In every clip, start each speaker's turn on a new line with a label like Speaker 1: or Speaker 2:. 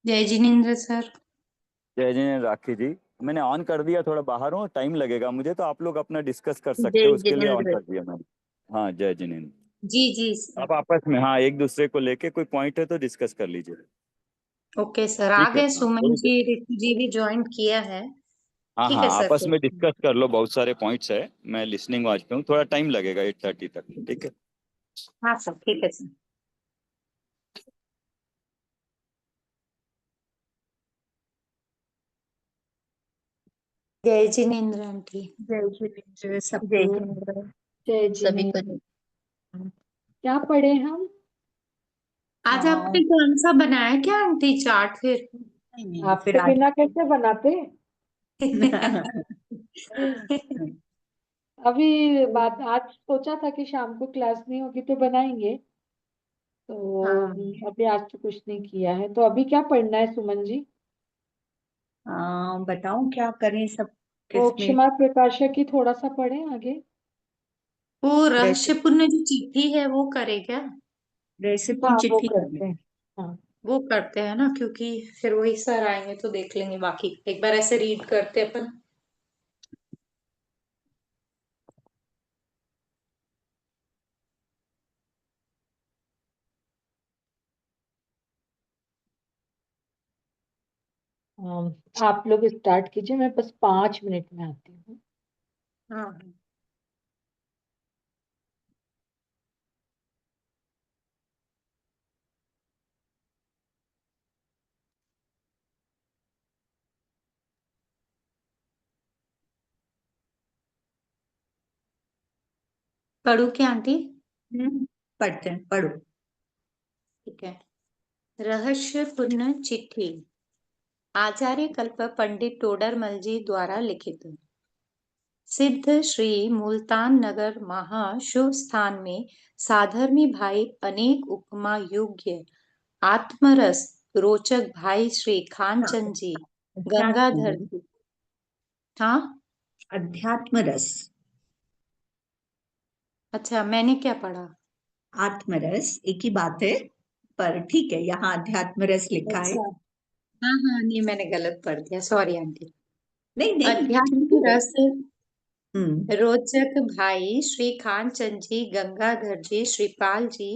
Speaker 1: जय जिनेन्द्र सर।
Speaker 2: जय जिनेन्द्र राखी जी। मैंने ऑन कर दिया, थोड़ा बाहर हूँ, टाइम लगेगा मुझे, तो आप लोग अपना डिस्कस कर सकते हो,
Speaker 1: जय
Speaker 2: उसके लिए ऑन
Speaker 1: जिनेन्द्र।
Speaker 2: कर दिया मैंने। हाँ जय जिनेन्द्र।
Speaker 1: जी जी सर।
Speaker 2: आप आपस में हाँ एक दूसरे को लेके कोई पॉइंट है तो डिस्कस कर लीजिए।
Speaker 1: ओके सर, आ
Speaker 2: ठीक है,
Speaker 1: गए
Speaker 2: हाँ
Speaker 1: सुमन
Speaker 2: थोड़ी देर।
Speaker 1: जी, रितु जी भी ज्वाइन किया है।
Speaker 2: हाँ
Speaker 1: ठीक
Speaker 2: हाँ
Speaker 1: है सर
Speaker 2: आपस
Speaker 1: फिर।
Speaker 2: में डिस्कस कर लो, बहुत सारे पॉइंट्स है। मैं लिसनिंग वाच पे हूँ, थोड़ा टाइम लगेगा 8:30 तक। ठीक है।
Speaker 1: हाँ सर, ठीक है सर। जय जिनेन्द्र आंटी।
Speaker 3: जय जिनेन्द्र
Speaker 1: जय
Speaker 3: सबको।
Speaker 1: जिनेन्द्र
Speaker 3: जय
Speaker 1: सभी को।
Speaker 3: जिनेन्द्र। क्या पढ़े हम?
Speaker 1: आज आपने कौन सा बनाया क्या आंटी चार्ट फिर?
Speaker 3: आपके बिना कैसे बनाते? अभी बात आज सोचा था कि शाम को क्लास नहीं होगी तो बनाएंगे, तो
Speaker 1: हाँ
Speaker 3: अभी आज तो कुछ नहीं किया है। तो अभी क्या पढ़ना है सुमन जी?
Speaker 1: बताऊं क्या करें सब
Speaker 3: वो
Speaker 1: किसमें?
Speaker 3: क्षमा प्रकाशा की थोड़ा सा पढ़ें आगे।
Speaker 1: वो रहस्यपूर्ण जो चिट्ठी है वो करे क्या?
Speaker 3: हाँ वो करते हैं। हाँ
Speaker 1: वो करते हैं ना, क्योंकि फिर वही सर आएंगे तो देख लेंगे, बाकी एक बार ऐसे रीड करते हैं अपन।
Speaker 3: आप लोग स्टार्ट कीजिए, मैं बस 5 मिनट में आती हूँ।
Speaker 1: हाँ पढ़ू क्या आंटी?
Speaker 4: पढ़ते हैं, पढ़ो।
Speaker 1: ठीक है। रहस्यपूर्ण चिट्ठी आचार्य कल्प पंडित टोडरमल जी द्वारा लिखित। सिद्ध श्री मुल्तान नगर महा शुभ स्थान में साधर्मी भाई अनेक उपमा योग्य आत्मरस रोचक भाई श्री खानचंद जी गंगाधर जी। हाँ
Speaker 4: अध्यात्म रस।
Speaker 1: अच्छा, मैंने क्या पढ़ा?
Speaker 4: आत्मरस एक ही बात है, पर ठीक है, यहाँ अध्यात्म रस लिखा है।
Speaker 1: अच्छा, हाँ हाँ, नहीं मैंने गलत पढ़ दिया, सॉरी आंटी।
Speaker 4: नहीं नहीं,
Speaker 1: अध्यात्म रस
Speaker 4: हम्म
Speaker 1: रोचक भाई श्री खानचंद जी गंगाधर जी श्रीपाल जी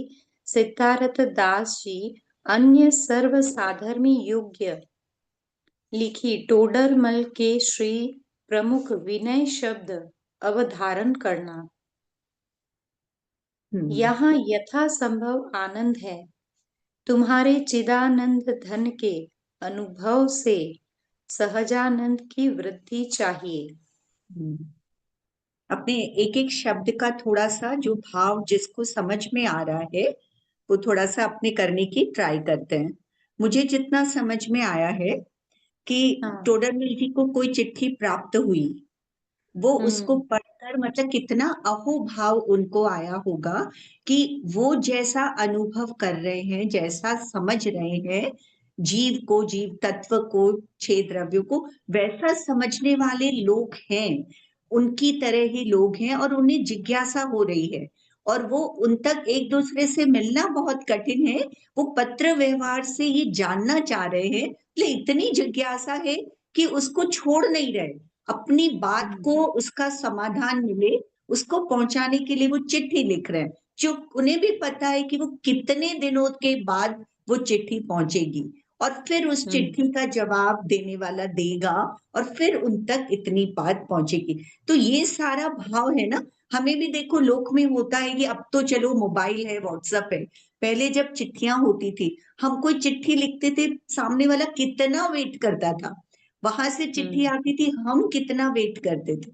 Speaker 1: सिद्धार्थ दास जी अन्य सर्व साधर्मी योग्य लिखी टोडरमल के श्री प्रमुख विनय शब्द अवधारण करना। यहाँ यथासंभव आनंद है, तुम्हारे चिदानंद धन के अनुभव से सहजानंद की वृद्धि चाहिए।
Speaker 4: अपने एक एक शब्द का थोड़ा सा जो भाव जिसको समझ में आ रहा है वो थोड़ा सा अपने करने की ट्राई करते हैं। मुझे जितना समझ में आया है कि
Speaker 1: हाँ।
Speaker 4: टोडरमल जी को कोई चिट्ठी प्राप्त हुई, वो उसको पढ़कर मतलब कितना अहोभाव उनको आया होगा कि वो जैसा अनुभव कर रहे हैं, जैसा समझ रहे हैं जीव को, जीव तत्व को, छह द्रव्यों को, वैसा समझने वाले लोग हैं, उनकी तरह ही लोग हैं और उन्हें जिज्ञासा हो रही है और वो उन तक एक दूसरे से मिलना बहुत कठिन है। वो पत्र व्यवहार से ये जानना चाह रहे हैं, लेकिन इतनी जिज्ञासा है कि उसको छोड़ नहीं रहे, अपनी बात को उसका समाधान मिले उसको पहुंचाने के लिए वो चिट्ठी लिख रहे हैं, जो उन्हें भी पता है कि वो कितने दिनों के बाद वो चिट्ठी पहुंचेगी और फिर उस चिट्ठी का जवाब देने वाला देगा और फिर उन तक इतनी बात पहुंचेगी। तो ये सारा भाव है ना, हमें भी देखो लोक में होता है कि अब तो चलो मोबाइल है, व्हाट्सएप है, पहले जब चिट्ठियां होती थी हम कोई चिट्ठी लिखते थे, सामने वाला कितना वेट करता था, वहां से चिट्ठी आती थी, हम कितना वेट करते थे।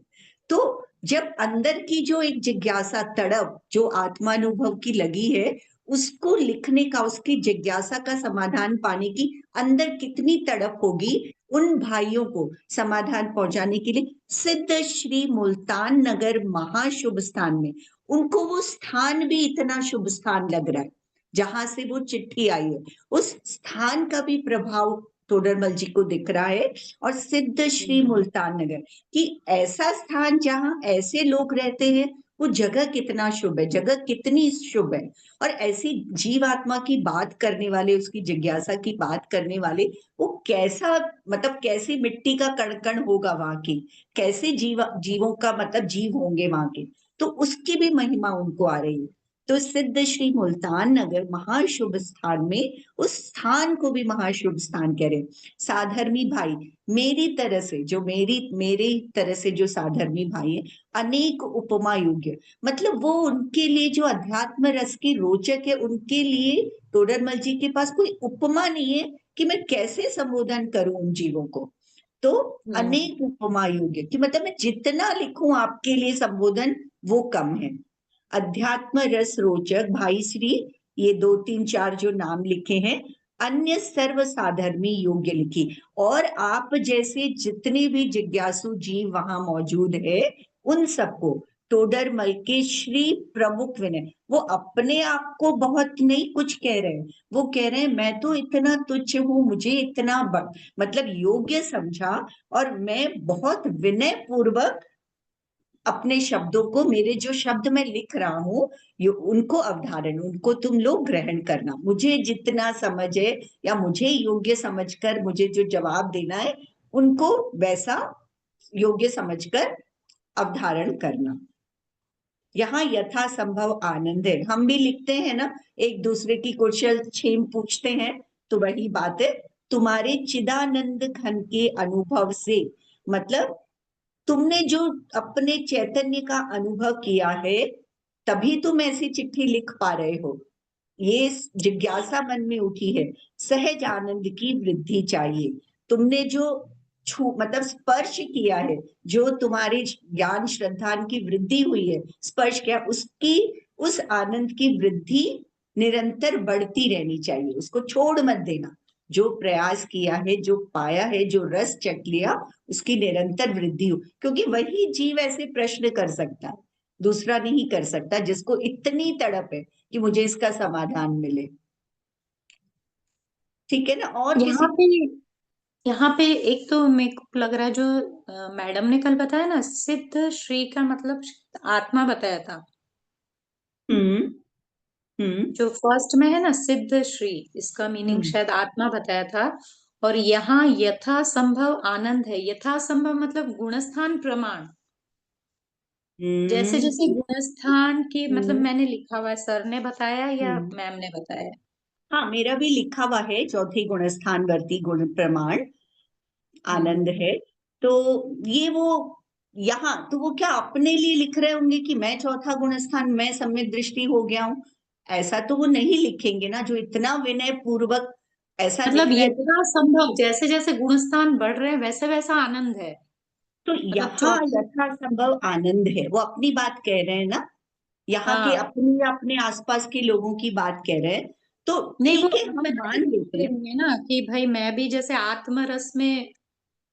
Speaker 4: तो जब अंदर की जो एक जिज्ञासा तड़प जो आत्मानुभव की लगी है उसको लिखने का, उसकी जिज्ञासा का समाधान पाने की अंदर कितनी तड़प होगी उन भाइयों को समाधान पहुंचाने के लिए। सिद्ध श्री मुल्तान नगर महाशुभ स्थान में उनको वो स्थान भी इतना शुभ स्थान लग रहा है जहां से वो चिट्ठी आई है, उस स्थान का भी प्रभाव तोडरमल जी को दिख रहा है। और सिद्ध श्री मुल्तान नगर कि ऐसा स्थान जहां ऐसे लोग रहते हैं, वो जगह कितना शुभ है, जगह कितनी शुभ है। और ऐसी जीवात्मा की बात करने वाले, उसकी जिज्ञासा की बात करने वाले, वो कैसा, मतलब कैसी मिट्टी का कण कण होगा वहां की, कैसे जीवों का मतलब जीव होंगे वहां के, तो उसकी भी महिमा उनको आ रही है। तो सिद्ध श्री मुल्तान नगर महाशुभ स्थान में उस स्थान को भी महाशुभ स्थान कह रहे हैं। साधर्मी भाई मेरी तरह से, जो मेरी तरह से जो साधर्मी भाई है, अनेक उपमा योग्य, मतलब वो उनके लिए जो अध्यात्म रस की रोचक है, उनके लिए तोडरमल जी के पास कोई उपमा नहीं है कि मैं कैसे संबोधन करूं उन जीवों को। तो अनेक उपमा योग्य कि मतलब मैं जितना लिखूं आपके लिए संबोधन वो कम है। अध्यात्म रस रोचक भाई श्री, ये 2 3 4 जो नाम लिखे हैं, अन्य सर्व साधर्मी योग्य लिखी। और आप जैसे जितने भी जिज्ञासु जीव वहां मौजूद है, उन सबको तोडरमल के श्री प्रमुख विनय, वो अपने आप को बहुत नहीं कुछ कह रहे हैं, वो कह रहे हैं मैं तो इतना तुच्छ हूं, मुझे इतना मतलब योग्य समझा, और मैं बहुत विनय पूर्वक अपने शब्दों को, मेरे जो शब्द मैं लिख रहा हूं, उनको अवधारण, उनको तुम लोग ग्रहण करना, मुझे जितना समझ है या मुझे योग्य समझकर मुझे जो जवाब देना है, उनको वैसा योग्य समझकर अवधारण करना। यहाँ यथासंभव आनंद है। हम भी लिखते हैं ना, एक दूसरे की कुशल क्षेम पूछते हैं, तो वही बात है। तुम्हारे चिदानंद घन के अनुभव से, मतलब तुमने जो अपने चैतन्य का अनुभव किया है, तभी तुम ऐसी चिट्ठी लिख पा रहे हो। ये जिज्ञासा मन में उठी है, सहज आनंद की वृद्धि चाहिए। तुमने जो मतलब स्पर्श किया है, जो तुम्हारी ज्ञान श्रद्धा की वृद्धि हुई है, स्पर्श किया, उसकी, उस आनंद की वृद्धि निरंतर बढ़ती रहनी चाहिए, उसको छोड़ मत देना। जो प्रयास किया है, जो पाया है, जो रस चख लिया, उसकी निरंतर वृद्धि हो, क्योंकि वही जीव ऐसे प्रश्न कर सकता है, दूसरा नहीं कर सकता, जिसको इतनी तड़प है कि मुझे इसका समाधान मिले। ठीक है ना। और किसी
Speaker 1: यहाँ पे एक तो मेरे को लग रहा है जो मैडम ने कल बताया ना, सिद्ध श्री का मतलब आत्मा बताया था,
Speaker 4: हम्म हम्म
Speaker 1: जो फर्स्ट में है ना सिद्ध श्री, इसका मीनिंग शायद आत्मा बताया था। और यहाँ यथा संभव आनंद है, यथा संभव मतलब गुणस्थान प्रमाण, जैसे जैसे
Speaker 4: हम्म
Speaker 1: गुणस्थान के मतलब
Speaker 4: हम्म
Speaker 1: मैंने लिखा हुआ है, सर ने बताया या
Speaker 4: हम्म।
Speaker 1: मैम ने बताया?
Speaker 4: हाँ, मेरा भी लिखा हुआ है, चौथे गुणस्थान वर्ती गुण प्रमाण आनंद
Speaker 1: हम्म।
Speaker 4: है। तो ये वो, यहाँ तो वो क्या अपने लिए लिख रहे होंगे कि मैं चौथा गुणस्थान, मैं सम्यक दृष्टि हो गया हूँ, ऐसा तो वो नहीं लिखेंगे ना, जो इतना विनय पूर्वक ऐसा
Speaker 1: मतलब
Speaker 4: लिख रहा है।
Speaker 1: यथा संभव जैसे जैसे गुणस्थान बढ़ रहे हैं वैसे वैसा आनंद है,
Speaker 4: तो
Speaker 1: मतलब
Speaker 4: यहाँ
Speaker 1: चौथे।
Speaker 4: यथासंभव आनंद है, वो अपनी बात कह रहे हैं ना, यहाँ के
Speaker 1: हाँ,
Speaker 4: अपने अपने आसपास के लोगों की बात कह रहे हैं। तो
Speaker 1: नहीं वो
Speaker 4: ठीक है, हम
Speaker 1: वैसे
Speaker 4: मान
Speaker 1: सोच
Speaker 4: लेते
Speaker 1: रहे
Speaker 4: हैं।
Speaker 1: होंगे ना कि भाई मैं भी जैसे आत्मरस में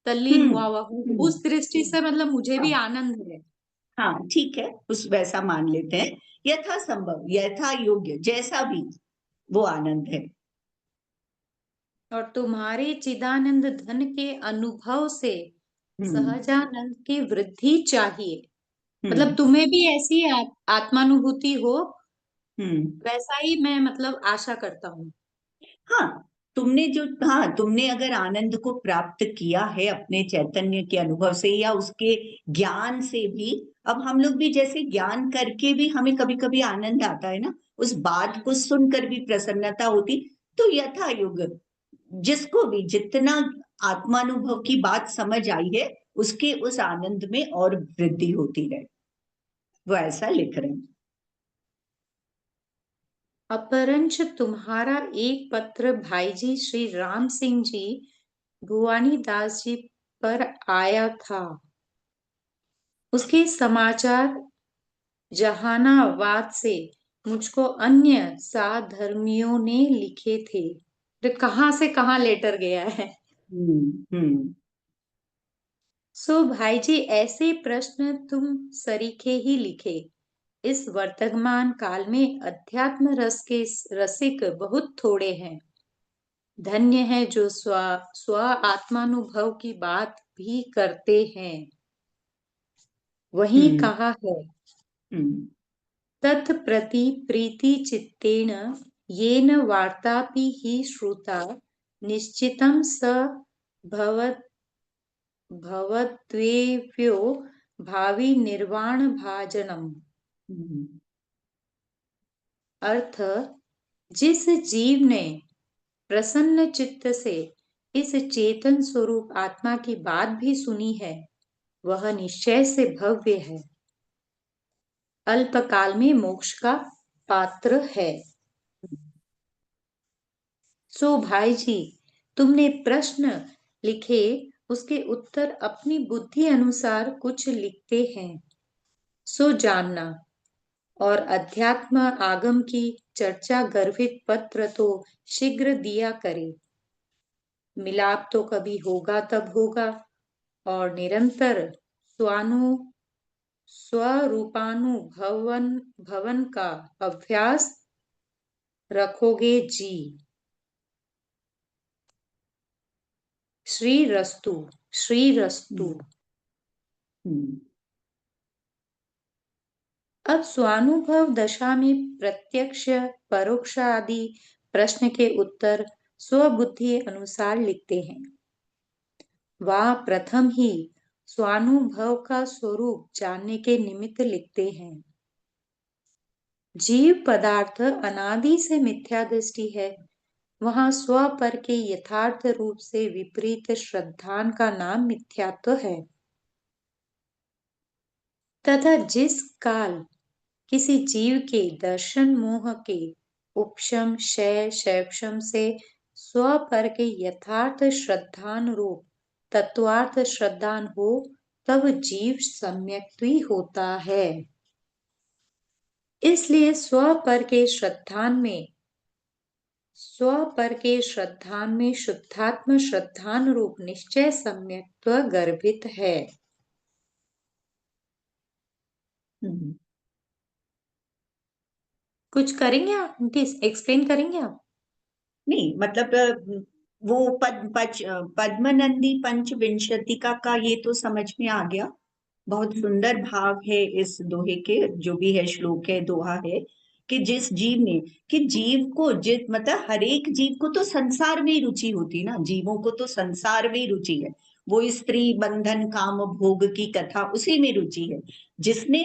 Speaker 1: तल्लीन
Speaker 4: हम्म
Speaker 1: हुआ हुआ हूँ,
Speaker 4: हम्म
Speaker 1: उस दृष्टि से मतलब मुझे भी
Speaker 4: हाँ
Speaker 1: आनंद है।
Speaker 4: हाँ, ठीक है, उस वैसा मान लेते हैं। यथा संभव, यथा योग्य, जैसा भी, वो आनंद है।
Speaker 1: और तुम्हारे चिदानंद धन के अनुभव से
Speaker 4: हम्म
Speaker 1: सहजानंद की वृद्धि चाहिए, मतलब
Speaker 4: हम्म
Speaker 1: तुम्हें भी ऐसी आत्मानुभूति हो,
Speaker 4: हम्म
Speaker 1: वैसा ही मैं मतलब आशा करता हूँ।
Speaker 4: हाँ, तुमने जो, हाँ, तुमने अगर आनंद को प्राप्त किया है अपने चैतन्य के अनुभव से या उसके ज्ञान से भी, अब हम लोग भी जैसे ज्ञान करके भी हमें कभी कभी आनंद आता है ना, उस बात को सुनकर भी प्रसन्नता होती। तो यथा युग, जिसको भी जितना आत्मानुभव की बात समझ आई है, उसके उस आनंद में और वृद्धि होती रहे, वो ऐसा लिख रहे हैं।
Speaker 1: अपरंच तुम्हारा एक पत्र भाई जी श्री राम सिंह जी भुवानी दास जी पर आया था, उसके समाचार जहानाबाद से मुझको अन्य साधर्मियों ने लिखे थे। तो कहाँ से कहाँ लेटर गया है।
Speaker 4: हम्म।
Speaker 1: सो भाई जी, ऐसे प्रश्न तुम सरीखे ही लिखे। इस वर्तमान काल में अध्यात्म रस के रसिक बहुत थोड़े हैं। धन्य है जो स्व आत्मानुभव की बात भी करते हैं। वही
Speaker 4: हम्म।
Speaker 1: कहा है,
Speaker 4: हम्म।
Speaker 1: तत्प्रति प्रीति चित्तेन येन वार्तापि हि श्रुता निश्चितं स भवत् भवत्वेभ्यो भावी निर्वाण भाजनम।
Speaker 4: हम्म।
Speaker 1: अर्थ, जिस जीव ने प्रसन्न चित्त से इस चेतन स्वरूप आत्मा की बात भी सुनी है, वह निश्चय से भव्य है, अल्पकाल में मोक्ष का पात्र है। सो भाई जी, तुमने प्रश्न लिखे, उसके उत्तर अपनी बुद्धि अनुसार कुछ लिखते हैं, सो जानना। और अध्यात्म आगम की चर्चा गर्भित पत्र तो शीघ्र दिया करे। मिलाप तो कभी होगा तब होगा, और निरंतर स्वरूपानुभवन भवन का अभ्यास रखोगे जी। श्री रस्तु, श्री रस्तु।
Speaker 4: हम्म।
Speaker 1: अब स्वानुभव दशा में प्रत्यक्ष परोक्ष आदि प्रश्न के उत्तर स्वबुद्धि अनुसार लिखते हैं। वह प्रथम ही स्वानुभव का स्वरूप जानने के निमित्त लिखते हैं। जीव पदार्थ अनादि से मिथ्या दृष्टि है, वहां स्व पर के यथार्थ रूप से विपरीत श्रद्धान का नाम मिथ्यात्व है। तथा जिस काल किसी जीव के दर्शन मोह के उपशम क्षय शैवशम से स्व पर के यथार्थ श्रद्धान रूप तत्वार्थ श्रद्धान हो, तब जीव सम्यक्त्वी होता है। इसलिए स्व पर के श्रद्धान में शुद्धात्म श्रद्धान रूप निश्चय सम्यक्त्व गर्भित है।
Speaker 4: हम्म।
Speaker 1: कुछ करेंगे आप, एक्सप्लेन करेंगे आप?
Speaker 4: नहीं मतलब वो पद्मनंदी पंचविंशतिका का ये तो समझ में आ गया। बहुत सुंदर भाव है इस दोहे के, जो भी है श्लोक है दोहा है, कि जिस जीव ने, कि जीव को जित मतलब हर एक जीव को तो संसार में ही रुचि होती ना, जीवों को तो संसार में ही रुचि है। वो स्त्री बंधन काम भोग की कथा उसी में रुचि है। जिसने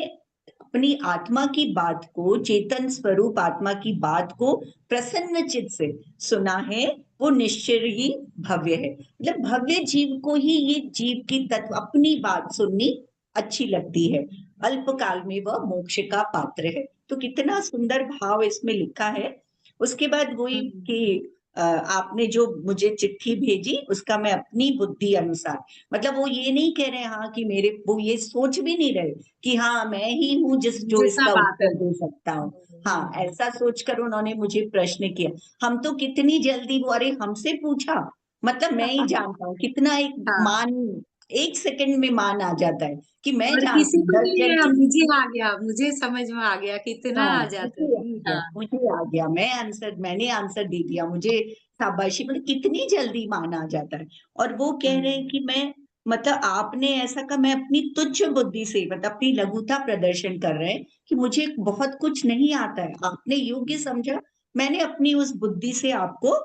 Speaker 4: अपनी आत्मा की बात को, चेतन स्वरूप आत्मा की बात को प्रसन्न चित्त से सुना है, वो निश्चय ही भव्य है। मतलब भव्य जीव को ही ये जीव की तत्व अपनी बात सुननी अच्छी लगती है। अल्पकाल में वह मोक्ष का पात्र है। तो कितना सुंदर भाव इसमें लिखा है। उसके बाद वही कि आपने जो मुझे चिट्ठी भेजी उसका मैं अपनी बुद्धि अनुसार, मतलब वो ये नहीं कह रहे हाँ कि मेरे, वो ये सोच भी नहीं रहे कि हाँ मैं ही हूँ जो
Speaker 3: जिसका
Speaker 4: इसका
Speaker 3: बात है।
Speaker 4: उत्तर दे सकता हूँ। हाँ, ऐसा सोचकर उन्होंने मुझे प्रश्न किया। हम तो कितनी जल्दी वो, अरे हमसे पूछा, मतलब मैं ही जानता हूँ कितना एक
Speaker 3: हाँ।
Speaker 4: मान, एक सेकंड में मान आ जाता है कि मैं
Speaker 3: और
Speaker 4: जानती
Speaker 3: किसी
Speaker 4: हूँ।
Speaker 3: को
Speaker 4: 10
Speaker 3: नहीं
Speaker 4: जन
Speaker 3: है,
Speaker 4: की,
Speaker 3: मुझे आ गया, मुझे समझ में आ गया कितना
Speaker 4: हाँ
Speaker 3: आ जाता है। हाँ।
Speaker 4: मुझे आ गया, मैंने आंसर दे दिया, मुझे शाबाशी, मतलब कितनी जल्दी मान आ जाता है। और वो कह रहे हैं कि मैं, मतलब आपने ऐसा कहा, मैं अपनी तुच्छ बुद्धि से, मतलब अपनी लघुता प्रदर्शन कर रहे हैं कि मुझे बहुत कुछ नहीं आता है, आपने योग्य समझा, मैंने अपनी उस बुद्धि से आपको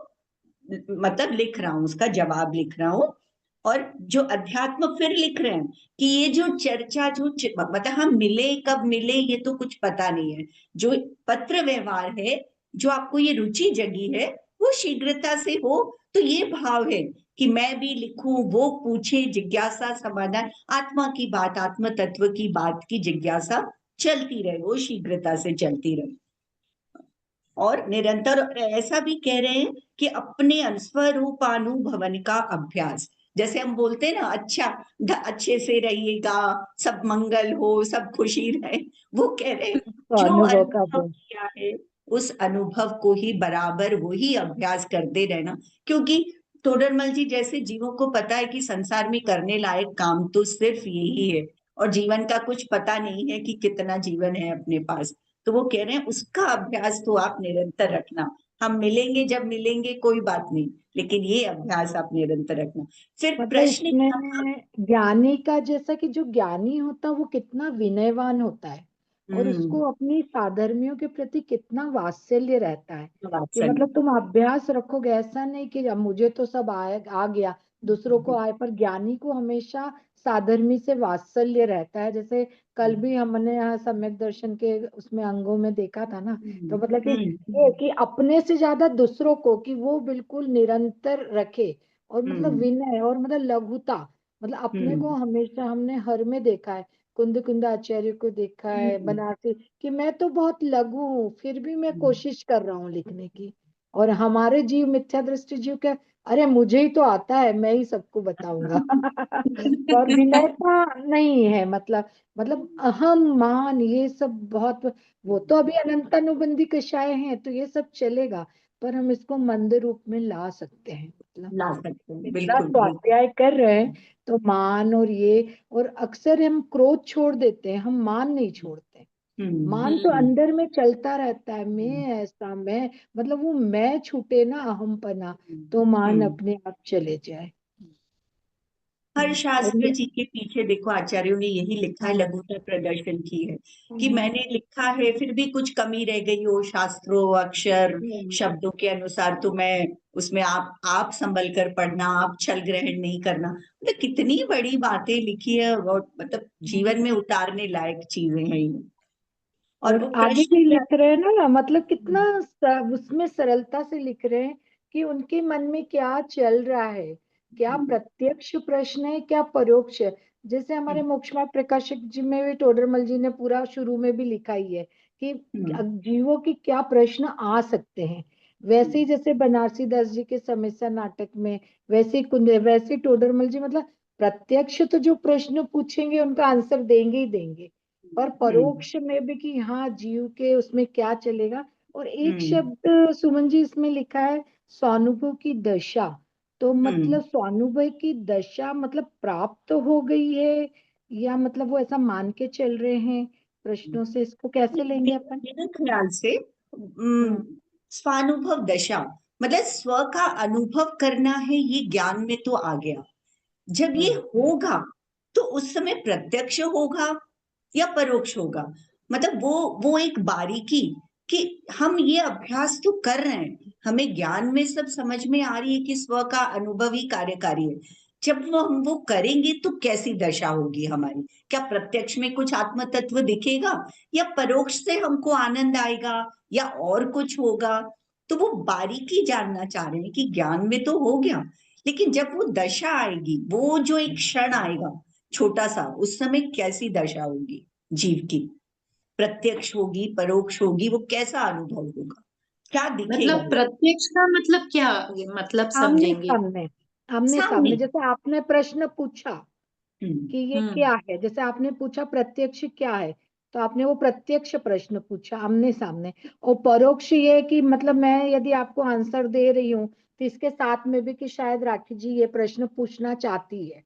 Speaker 4: मतलब लिख रहा हूं, उसका जवाब लिख रहा हूं। और जो अध्यात्म फिर लिख रहे हैं कि ये जो चर्चा मतलब हम मिले कब मिले ये तो कुछ पता नहीं है, जो पत्र व्यवहार है, जो आपको ये रुचि जगी है, वो शीघ्रता से हो। तो ये भाव है कि मैं भी लिखूं, वो पूछे, जिज्ञासा समाधान, आत्मा की बात, आत्म तत्व की बात की जिज्ञासा चलती रहे, वो शीघ्रता से चलती रहे। और निरंतर ऐसा भी कह रहे हैं कि अपने स्वरूपानुभवन का अभ्यास, जैसे हम बोलते हैं ना, अच्छा अच्छे से रहिएगा, सब मंगल हो, सब खुशी रहे। वो कह रहे हैं,
Speaker 3: तो
Speaker 4: जो
Speaker 3: अनुभव का
Speaker 4: अनुभव
Speaker 3: बोध।
Speaker 4: किया है उस अनुभव को ही बराबर वही अभ्यास करते रहना। क्योंकि तोडरमल जी जैसे जीवों को पता है कि संसार में करने लायक काम तो सिर्फ यही है, और जीवन का कुछ पता नहीं है कि कितना जीवन है अपने पास। तो वो कह रहे हैं उसका अभ्यास तो आप निरंतर रखना। हम मिलेंगे जब मिलेंगे कोई बात नहीं, लेकिन ये अभ्यास आप निरंतर रखना। फिर
Speaker 3: मतलब
Speaker 4: प्रश्न
Speaker 3: इसमें ज्ञानी का, जैसा कि जो ज्ञानी होता है वो कितना विनयवान होता है, और उसको अपनी साधर्मियों के प्रति कितना वात्सल्य रहता है। कि
Speaker 4: वात्सल्य।
Speaker 3: मतलब तुम अभ्यास रखोगे, ऐसा नहीं कि अब मुझे तो सब आ गया, दूसरों को आए, पर ज्ञानी को हमेशा साधर्मी से वात्सल्य रहता है। जैसे कल भी हमने यहाँ सम्यक दर्शन के उसमें अंगों में देखा था ना, तो मतलब कि ये कि अपने से ज्यादा दूसरों को, कि वो बिल्कुल निरंतर रखे, और मतलब विनय, और मतलब लघुता, मतलब अपने को हमेशा हमने हर में देखा है। कुंद कुंद आचार्य को देखा है, बनारसी, कि मैं तो बहुत लघु हूँ, फिर भी मैं कोशिश कर रहा हूँ लिखने की। और हमारे जीव, मिथ्या दृष्टि जीव क्या, अरे मुझे ही तो आता है, मैं ही सबको बताऊंगा। और विनयता नहीं है, मतलब अहम मान ये सब बहुत, वो तो अभी अनंतानुबंधी कषाय हैं तो ये सब चलेगा, पर हम इसको मंद रूप में ला सकते हैं। मतलब
Speaker 4: ला सकते हैं,
Speaker 3: इतना
Speaker 4: बिल्कुल बिल्कुल।
Speaker 3: स्वाध्याय कर रहे हैं तो मान और ये, और अक्सर हम क्रोध छोड़ देते हैं, हम मान नहीं छोड़ते। मान तो अंदर में चलता रहता है, मैं ऐसा, मैं, मतलब वो मैं छूटे ना, अहमपना, तो मान अपने आप चले जाए।
Speaker 4: हर
Speaker 3: और
Speaker 4: शास्त्र
Speaker 3: ये
Speaker 4: जी के पीछे देखो आचार्यों ने यही लिखा है, लघुता प्रदर्शन की है कि मैंने लिखा है फिर भी कुछ कमी रह गई हो शास्त्रों अक्षर शब्दों के अनुसार, तो मैं उसमें आप संभल कर पढ़ना, आप छल ग्रहण नहीं करना। मतलब कितनी बड़ी बातें लिखी है, और मतलब जीवन में उतारने लायक चीजें हैं ये। और
Speaker 3: और
Speaker 4: वो
Speaker 3: आगे
Speaker 4: प्रश्न
Speaker 3: भी
Speaker 4: क्या।
Speaker 3: लिख रहे हैं ना, मतलब कितना उसमें सरलता से लिख रहे हैं कि उनके मन में क्या चल रहा है, क्या प्रत्यक्ष प्रश्न है, क्या परोक्ष है। जैसे हमारे मोक्षमार्ग प्रकाशक जी में भी टोडरमल जी ने पूरा शुरू में भी लिखा ही है कि जीवों की क्या प्रश्न आ सकते हैं। वैसे ही जैसे बनारसी दास जी के समस्या नाटक में, वैसे ही वैसे ही टोडरमल जी, मतलब प्रत्यक्ष तो जो प्रश्न पूछेंगे उनका आंसर देंगे ही देंगे, और परोक्ष में भी कि हाँ जीव के उसमें क्या चलेगा। और एक शब्द सुमन जी इसमें लिखा है, स्वानुभव की दशा। तो मतलब स्वानुभव की दशा मतलब प्राप्त हो गई है, या मतलब वो ऐसा मान के चल रहे हैं प्रश्नों से, इसको कैसे लेंगे अपन?
Speaker 4: मेरे ख्याल से
Speaker 3: हम्म
Speaker 4: स्वानुभव दशा मतलब स्व का अनुभव करना है, ये ज्ञान में तो आ गया। जब ये
Speaker 3: हम्म
Speaker 4: होगा तो उस समय प्रत्यक्ष होगा या परोक्ष होगा। मतलब वो एक बारीकी कि हम ये अभ्यास तो कर रहे हैं, हमें ज्ञान में सब समझ में आ रही है कि स्व का अनुभव ही कार्यकारी है। जब हम वो करेंगे तो कैसी दशा होगी हमारी, क्या प्रत्यक्ष में कुछ आत्म तत्व दिखेगा, या परोक्ष से हमको आनंद आएगा, या और कुछ होगा। तो वो बारीकी जानना चाह रहे हैं कि ज्ञान में तो हो गया, लेकिन जब वो दशा आएगी, वो जो एक क्षण आएगा छोटा सा, उस समय कैसी दशा होगी जीव की, प्रत्यक्ष होगी परोक्ष होगी, वो कैसा अनुभव होगा, क्या दिखेगा।
Speaker 1: मतलब प्रत्यक्ष का मतलब क्या, मतलब
Speaker 3: आमने
Speaker 1: समझेंगे?
Speaker 3: सामने, आमने
Speaker 4: सामने।
Speaker 3: सामने, जैसे आपने प्रश्न पूछा
Speaker 4: हम्म
Speaker 3: कि ये
Speaker 1: हम्म
Speaker 3: क्या है, जैसे आपने पूछा प्रत्यक्ष क्या है, तो आपने वो प्रत्यक्ष प्रश्न पूछा आमने सामने। और परोक्ष ये है कि मतलब मैं यदि आपको आंसर दे रही हूँ, तो इसके साथ में भी कि शायद राखी जी ये प्रश्न पूछना चाहती है,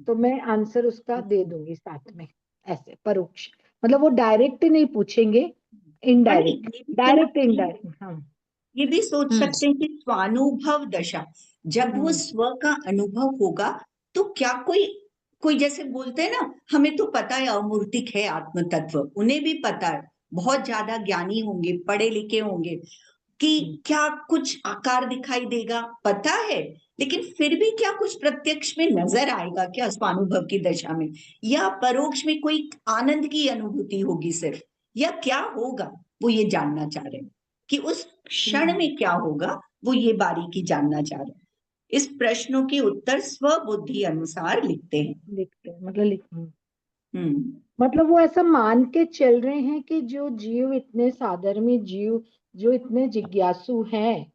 Speaker 3: तो मैं आंसर उसका दे दूंगी साथ में। ऐसे परोक्ष, मतलब वो डायरेक्ट नहीं पूछेंगे,
Speaker 4: अरे
Speaker 3: इनडायरेक्ट,
Speaker 4: ये भी
Speaker 3: डायरेक्ट
Speaker 4: सोच
Speaker 3: इनडायरेक्ट। हाँ।
Speaker 4: ये भी सोच
Speaker 1: हम्म
Speaker 4: सकते हैं कि स्वानुभव दशा, जब वो स्व का अनुभव होगा तो क्या कोई कोई जैसे बोलते हैं ना, हमें तो पता है अमूर्तिक है आत्म तत्व, उन्हें भी पता है, बहुत ज्यादा ज्ञानी होंगे, पढ़े लिखे होंगे, कि क्या कुछ आकार दिखाई देगा, पता है, लेकिन फिर भी क्या कुछ प्रत्यक्ष में नजर आएगा क्या स्वानुभव की दशा में, या परोक्ष में कोई आनंद की अनुभूति होगी सिर्फ, या क्या होगा, वो ये जानना चाह रहे हैं कि उस क्षण में क्या होगा, वो ये बारीकी जानना चाह रहे हैं। इस प्रश्नों के उत्तर स्वबुद्धि अनुसार लिखते हैं।
Speaker 3: लिखते हैं, मतलब
Speaker 4: हम्म
Speaker 3: मतलब वो ऐसा मान के चल रहे हैं कि जो जीव इतने साधर्मी जीव, जो इतने जिज्ञासु हैं,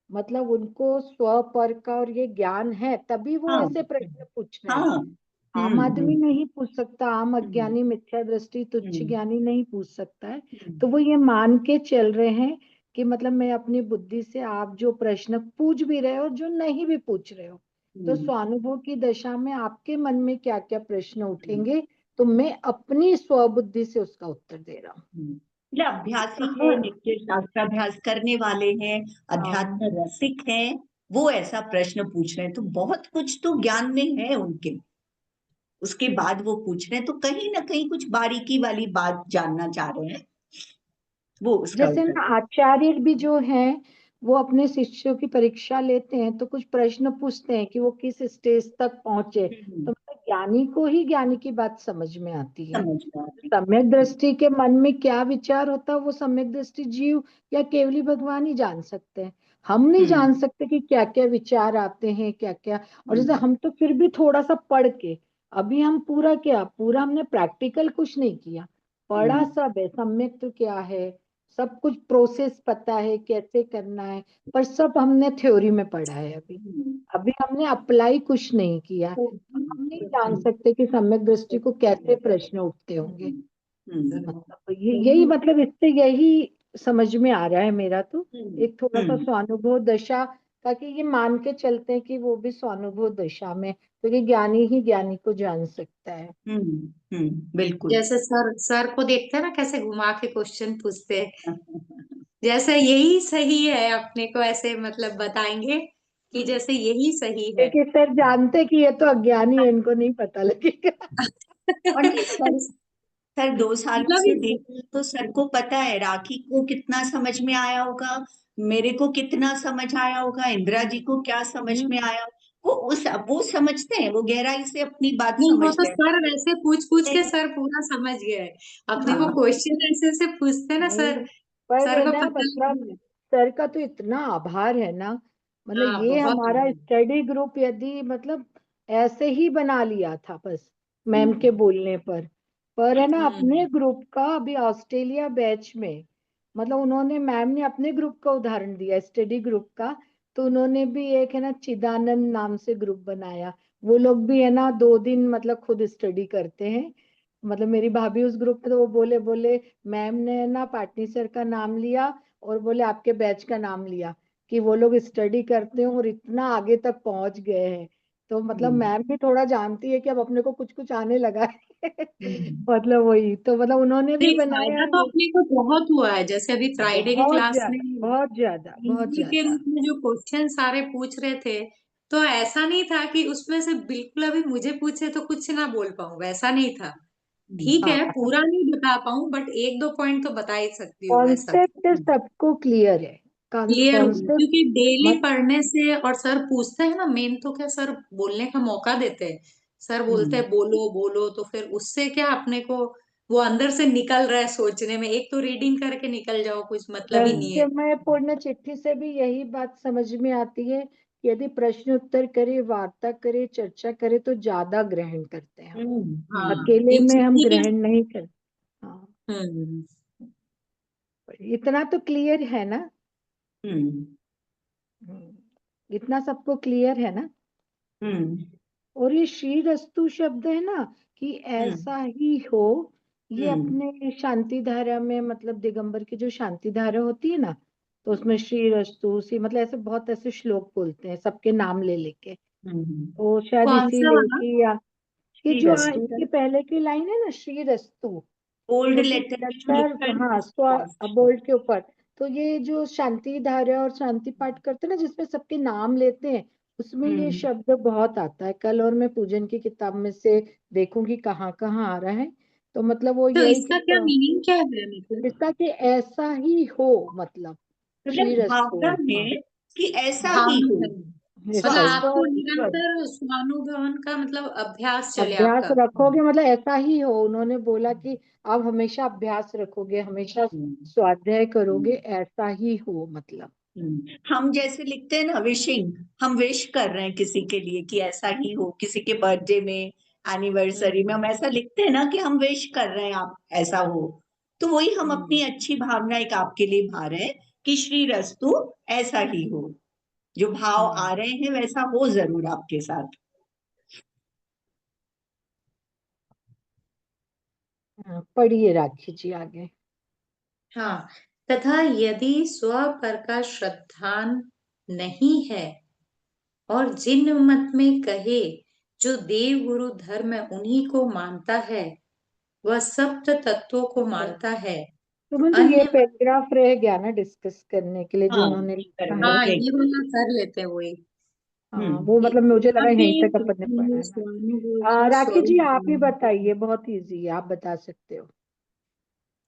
Speaker 3: मतलब उनको स्व पर का और ये ज्ञान है, तभी वो
Speaker 4: हाँ
Speaker 3: ऐसे प्रश्न पूछ रहे
Speaker 4: हाँ।
Speaker 3: हैं। आम आदमी नहीं पूछ सकता, आम
Speaker 4: हम्म,
Speaker 3: अज्ञानी, मिथ्या दृष्टि, तुच्छ
Speaker 4: हम्म,
Speaker 3: ज्ञानी नहीं पूछ सकता है।
Speaker 4: हम्म,
Speaker 3: तो वो ये मान के चल रहे हैं कि मतलब मैं अपनी बुद्धि से, आप जो प्रश्न पूछ भी रहे हो और जो नहीं भी पूछ रहे हो, तो
Speaker 4: हम्म,
Speaker 3: स्वानुभव की दशा में आपके मन में क्या क्या प्रश्न
Speaker 4: हम्म,
Speaker 3: उठेंगे, तो मैं अपनी स्वबुद्धि से उसका उत्तर दे रहा हूँ।
Speaker 4: मतलब अभ्यासी है,
Speaker 3: हाँ
Speaker 4: नित्य शास्त्राभ्यास करने वाले हैं,
Speaker 3: हाँ
Speaker 4: अध्यात्म रसिक हैं, वो ऐसा प्रश्न पूछ रहे हैं, तो बहुत कुछ तो ज्ञान में है उनके, उसके बाद वो पूछ रहे हैं, तो कहीं ना कहीं कुछ बारीकी वाली बात जानना चाह रहे हैं, वो उसका
Speaker 3: जैसे
Speaker 4: उत्तर।
Speaker 3: ना आचार्य भी जो हैं, वो अपने शिष्यों की परीक्षा लेते हैं, तो कुछ प्रश्न पूछते हैं कि वो किस स्टेज तक पहुंचे, तो मतलब ज्ञानी को ही ज्ञानी की बात समझ में आती है।
Speaker 4: समझ में आती
Speaker 3: सम्यक दृष्टि के मन में क्या विचार होता है, वो सम्यक दृष्टि जीव या केवली भगवान ही जान सकते हैं। हम नहीं जान सकते कि क्या क्या विचार आते हैं, क्या क्या। और जैसे हम तो फिर भी थोड़ा सा पढ़ के, अभी हम पूरा क्या, पूरा हमने प्रैक्टिकल कुछ नहीं किया, पढ़ा सब है, सम्यक तो क्या है, सब कुछ प्रोसेस पता है कैसे करना है, पर सब हमने थ्योरी में पढ़ा है। अभी अभी हमने अप्लाई कुछ नहीं किया, तो हम नहीं जान सकते कि सम्यक दृष्टि को कैसे प्रश्न उठते होंगे। मतलब यही मतलब इससे यही समझ में आ रहा है मेरा, तो एक थोड़ा सा स्वानुभव दशा का, कि ये मान के चलते हैं कि वो भी स्वानुभव दशा में, क्योंकि ज्ञानी ही ज्ञानी को जान सकता है।
Speaker 4: बिल्कुल।
Speaker 1: जैसे सर सर को देखते हैं ना कैसे घुमा के क्वेश्चन पूछते हैं, जैसे यही सही है अपने को ऐसे मतलब बताएंगे कि जैसे यही सही है।
Speaker 3: क्योंकि सर जानते कि ये तो अज्ञानी है, इनको नहीं पता लगेगा।
Speaker 4: और नहीं, सर 2 साल
Speaker 1: मतलब
Speaker 4: से देख रहे हैं, तो सर को पता है राखी को कितना समझ में आया होगा, मेरे को कितना समझ आया होगा, इंदिरा जी को क्या समझ में आया, वो समझते हैं, वो गहराई से अपनी बात
Speaker 1: नहीं, वो तो
Speaker 4: समझते हैं।
Speaker 1: सर वैसे पूछ पूछ के
Speaker 4: नहीं,
Speaker 1: सर पूरा समझ गए। अपने को
Speaker 4: हाँ
Speaker 1: क्वेश्चन ऐसे ऐसे पूछते हैं ना
Speaker 3: नहीं,
Speaker 1: सर,
Speaker 3: पर
Speaker 1: सर
Speaker 3: है
Speaker 1: को
Speaker 3: ना,
Speaker 1: पता
Speaker 3: मतलब
Speaker 1: नहीं।
Speaker 3: सर का तो इतना आभार है ना, मतलब
Speaker 1: हाँ
Speaker 3: ये
Speaker 1: बहुत।
Speaker 3: हमारा स्टडी ग्रुप यदि मतलब ऐसे ही बना लिया था बस मैम के बोलने पर है ना, अपने
Speaker 1: हम्म।
Speaker 3: ग्रुप का अभी ऑस्ट्रेलिया बैच में, मतलब उन्होंने, मैम ने अपने ग्रुप का उदाहरण दिया, स्टडी ग्रुप का, तो उन्होंने भी एक है ना चिदानंद नाम से ग्रुप बनाया। वो लोग भी है ना 2 दिन मतलब खुद स्टडी करते हैं। मतलब मेरी भाभी उस ग्रुप में, तो वो बोले बोले मैम ने ना पाटनी सर का नाम लिया और बोले आपके बैच का नाम लिया, कि वो लोग स्टडी करते हैं और इतना आगे तक पहुंच गए हैं। तो मतलब मैम भी थोड़ा जानती है कि अब अपने को कुछ कुछ आने लगा है। मतलब वही तो, मतलब उन्होंने भी
Speaker 1: नहीं,
Speaker 3: बनाया
Speaker 1: फायदा तो
Speaker 3: ये।
Speaker 1: अपने को बहुत हुआ है, जैसे अभी फ्राइडे की
Speaker 3: बहुत
Speaker 1: क्लास में
Speaker 3: ज्यादा, बहुत ज्यादा, बहुत
Speaker 1: इंटरव्यू के
Speaker 3: ज्यादा।
Speaker 1: रूप में जो क्वेश्चन सारे पूछ रहे थे, तो ऐसा नहीं था कि उसमें से बिल्कुल अभी मुझे पूछे तो कुछ ना बोल पाऊं, वैसा नहीं था। ठीक है,
Speaker 3: हाँ,
Speaker 1: पूरा नहीं बता पाऊं बट एक दो पॉइंट तो बता ही सकती हूँ वैसा।
Speaker 3: कॉन्सेप्ट सबको क्लियर है,
Speaker 1: क्लियर हुआ
Speaker 3: कॉन्सेप्ट।
Speaker 1: क्योंकि डेली
Speaker 3: मत
Speaker 1: पढ़ने से, और सर पूछते हैं ना, मेन तो क्या सर बोलने का मौका देते हैं। सर बोलते हैं बोलो बोलो, तो फिर उससे क्या अपने को वो अंदर से निकल रहा है सोचने में, एक तो रीडिंग करके निकल जाओ कुछ मतलब ही नहीं है।
Speaker 3: रहस्यमय पूर्ण चिट्ठी से भी यही बात समझ में आती है कि यदि प्रश्न उत्तर करे, वार्ता करे, चर्चा करे, तो ज्यादा ग्रहण करते हैं हम।
Speaker 1: हाँ,
Speaker 3: अकेले
Speaker 1: ये
Speaker 3: में हम
Speaker 1: चिट्ठी के।
Speaker 3: ग्रहण नहीं करते। हाँ,
Speaker 1: हम्म।
Speaker 3: इतना तो क्लियर है ना।
Speaker 4: हम्म
Speaker 3: इतना सबको क्लियर है ना।
Speaker 4: हम्म
Speaker 3: और ये श्री रस्तु शब्द है ना, कि
Speaker 4: हम्म
Speaker 3: ऐसा ही हो, ये
Speaker 4: हम्म
Speaker 3: अपने शांति धारा में, मतलब दिगंबर की जो शांति धारा होती है ना, तो उसमें श्री रस्तु सी, मतलब ऐसे बहुत ऐसे श्लोक बोलते हैं सबके नाम ले लेके।
Speaker 4: हम्म।
Speaker 3: तो शायद
Speaker 1: कौन सा
Speaker 3: इसीलिए
Speaker 1: वाला?
Speaker 3: कि ये
Speaker 4: श्री
Speaker 3: जो
Speaker 4: रस्तु
Speaker 3: इसके पहले की लाइन है ना, श्री रस्तु,
Speaker 4: ओल्ड
Speaker 3: क्योंकि
Speaker 4: लेटर में जो लिखा
Speaker 3: निरंतर,
Speaker 4: है
Speaker 3: हाँ,
Speaker 4: ना,
Speaker 3: बोल्ट के ऊपर, तो ये जो शांति धारा और शांति पाठ करते हैं ना, जिसमें सबके नाम लेते हैं, उसमें ये
Speaker 4: हम्म
Speaker 3: शब्द बहुत आता है। कल और मैं पूजन की किताब में से देखूंगी कहाँ कहाँ आ रहा है। तो मतलब वो
Speaker 1: तो
Speaker 3: यही कि
Speaker 1: इसका क्या मीनिंग क्या है मतलब?
Speaker 3: इसका कि ऐसा ही हो, मतलब श्री
Speaker 4: मतलब
Speaker 3: रस्तु।
Speaker 4: भावना
Speaker 3: हाँ,
Speaker 4: है कि ऐसा ही
Speaker 1: भावना
Speaker 4: हो।
Speaker 1: है। मतलब
Speaker 3: ऐसा
Speaker 1: आपको
Speaker 3: स्व
Speaker 1: निरंतर स्वानुभवन का मतलब अभ्यास चले
Speaker 3: अभ्यास
Speaker 1: आपका।
Speaker 3: रखोगे, मतलब ऐसा ही हो। उन्होंने बोला कि आप हमेशा अभ्यास रखोगे, हमेशा
Speaker 4: हम्म,
Speaker 3: स्वाध्याय करोगे,
Speaker 4: हम्म,
Speaker 3: ऐसा ही हो मतलब।
Speaker 4: हम जैसे लिखते हैं ना विशिंग, हम विश कर रहे हैं किसी के लिए कि ऐसा ही हो, किसी के बर्थडे में, एनिवर्सरी में
Speaker 3: हम्म
Speaker 4: हम ऐसा लिखते हैं ना कि हम विश कर रहे हैं आप ऐसा हो, तो वही हम अपनी
Speaker 3: हम्म
Speaker 4: अच्छी भावना एक आपके लिए भा रहे हैं कि श्री रस्तु ऐसा ही हो। जो भाव आ रहे हैं वैसा हो जरूर आपके साथ।
Speaker 3: पढ़िए राखी जी आगे।
Speaker 1: हाँ, तथा यदि स्व पर का श्रद्धान नहीं है और जिन मत में कहे जो देव गुरु धर्म उन्हीं को मानता है, वह सप्त तत्वों को मानता है।
Speaker 3: सुमन जी ये
Speaker 1: अन्य
Speaker 3: पैराग्राफ रह गया ना डिस्कस करने के लिए जो
Speaker 4: हाँ,
Speaker 3: उन्होंने लिखा है।
Speaker 1: हाँ,
Speaker 4: रह
Speaker 1: ये वाला कर लेते हैं वही।
Speaker 3: हाँ वो
Speaker 1: कि
Speaker 3: मतलब मुझे लगा
Speaker 1: यहाँ पे
Speaker 3: यहीं तक अपन ने पढ़ा है ना।
Speaker 1: स्वानुभव का
Speaker 3: राखी जी
Speaker 1: स्वरूप
Speaker 3: आप ही
Speaker 1: जानना
Speaker 3: बताइए,
Speaker 1: है।
Speaker 3: बहुत इजी है, आप बता सकते हो।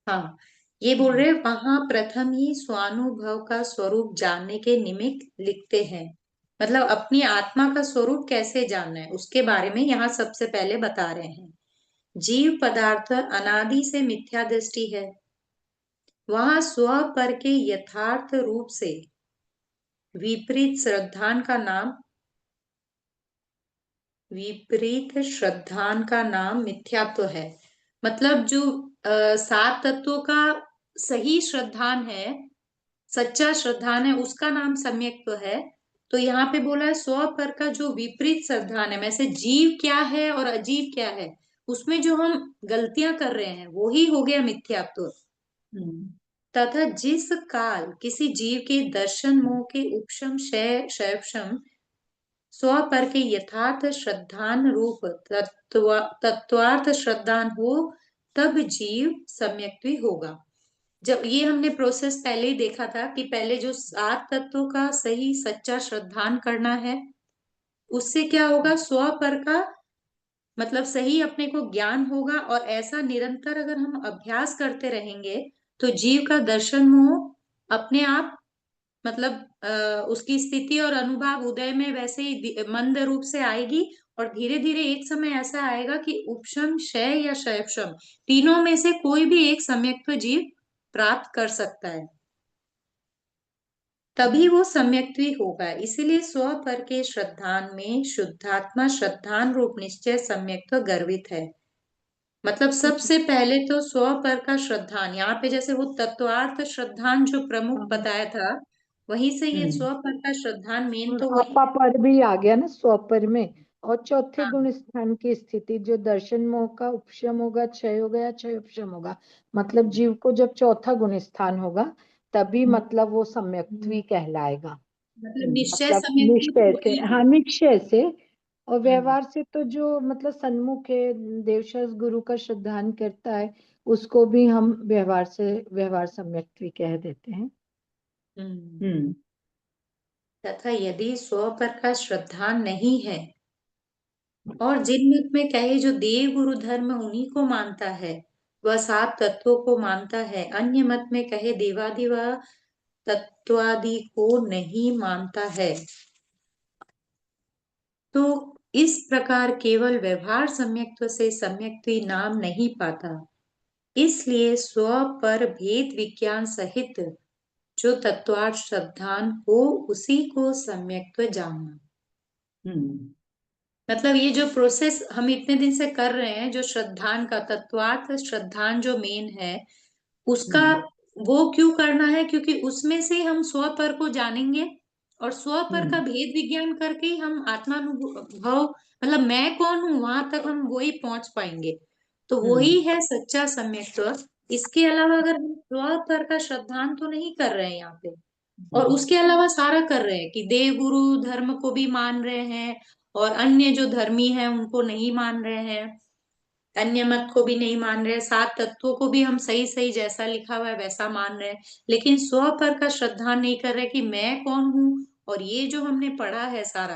Speaker 1: हाँ, ये बोल रहे वहां प्रथम ही स्वानुभव का स्वरूप जानने के निमित्त लिखते हैं। मतलब अपनी आत्मा का स्वरूप कैसे जानना है उसके बारे में यहाँ सबसे पहले बता रहे हैं। जीव पदार्थ अनादि से मिथ्या दृष्टि है। वहां स्व पर के यथार्थ रूप से विपरीत श्रद्धान का नाम मिथ्यात्व है। मतलब जो सात तत्वों का सही श्रद्धान है, सच्चा श्रद्धान है, उसका नाम सम्यक्त्व है। तो यहाँ पे बोला है स्व पर का जो विपरीत श्रद्धान है, वैसे जीव क्या है और अजीव क्या है, उसमें जो हम गलतियां कर रहे हैं वो ही हो गया मिथ्यात्व। तथा जिस काल किसी जीव के दर्शन मोह के उपशम शैवशम स्व पर के यथार्थ श्रद्धान रूप तत्वार्थ श्रद्धान हो, तब जीव सम्यक्त्वी होगा। जब ये हमने प्रोसेस पहले ही देखा था कि पहले जो सात तत्वों का सही सच्चा श्रद्धान करना है, उससे क्या होगा, स्व पर का मतलब सही अपने को ज्ञान होगा। और ऐसा निरंतर अगर हम अभ्यास करते रहेंगे तो जीव का दर्शन मोह अपने आप मतलब उसकी स्थिति और अनुभाव उदय में वैसे ही मंद रूप से आएगी। और धीरे धीरे एक समय ऐसा आएगा कि उपशम क्षय या शैवशम तीनों में से कोई भी एक सम्यक्त्व जीव प्राप्त कर सकता है, तभी वो सम्यक्त्वी होगा। इसीलिए स्व पर के श्रद्धान में शुद्धात्मा श्रद्धान रूप निश्चय सम्यक्त्व गर्वित है। मतलब सबसे पहले तो स्व पर का श्रद्धान, यहाँ पे जैसे वो तत्वार्थ श्रद्धान जो प्रमुख बताया था, वहीं से ये स्व पर का श्रद्धान मेन
Speaker 3: और
Speaker 1: तो वही
Speaker 3: आपा पर भी आ गया ना स्वपर में। और चौथे
Speaker 1: हाँ।
Speaker 3: गुण स्थान की स्थिति जो दर्शन मोह का उपशम होगा, क्षय होगा या क्षय उपशम होगा, मतलब जीव को जब चौथा गुण स्थान होगा तभी मतलब वो सम्यक्त्वी कहलाएगा।
Speaker 1: मतलब निश्चय
Speaker 3: मतलब
Speaker 1: सम्यक्त्वी तो
Speaker 3: निश्चय से,
Speaker 1: वही
Speaker 3: हाँ
Speaker 1: है।
Speaker 3: निश्चय से। और
Speaker 1: हम्म
Speaker 3: व्यवहार से तो जो मतलब सन्मुख है, देवशस गुरु का श्रद्धान करता है, उसको भी हम व्यवहार से व्यवहार सम्यक्त्वी कह देते हैं।
Speaker 1: हम्म। तथा यदि स्व पर का श्रद्धान नहीं है और जिन मत में कहे जो देव गुरु धर्म उन्हीं को मानता है, वह सात तत्वों को मानता है। अन्य मत में कहे देवादि व तत्वादि को नहीं मानता है, तो इस प्रकार केवल व्यवहार सम्यक्त्व से सम्यक्त्वी नाम नहीं पाता। इसलिए स्व पर भेद विज्ञान सहित जो तत्वार्थ श्रद्धान हो उसी को सम्यक्त्व जानना। मतलब ये जो प्रोसेस हम इतने दिन से कर रहे हैं, जो श्रद्धान का तत्वार्थ श्रद्धान जो मेन है उसका, वो क्यों करना है, क्योंकि उसमें से हम स्व पर को जानेंगे और स्व पर का भेद विज्ञान करके ही हम आत्मानुभव मतलब मैं कौन हूं वहां तक हम वही पहुंच पाएंगे। तो वही है सच्चा सम्यक्त्व। इसके अलावा अगर हम स्व पर का श्रद्धान तो नहीं कर रहे हैं यहाँ पे, और उसके अलावा सारा कर रहे हैं कि देव गुरु धर्म को भी मान रहे हैं और अन्य जो धर्मी हैं उनको नहीं मान रहे हैं, अन्य मत को भी नहीं मान रहे हैं, सात तत्वों को भी हम सही सही जैसा लिखा हुआ है वैसा मान रहे हैं, लेकिन स्व पर का श्रद्धा नहीं कर रहे कि मैं कौन हूं। और ये जो हमने पढ़ा है सारा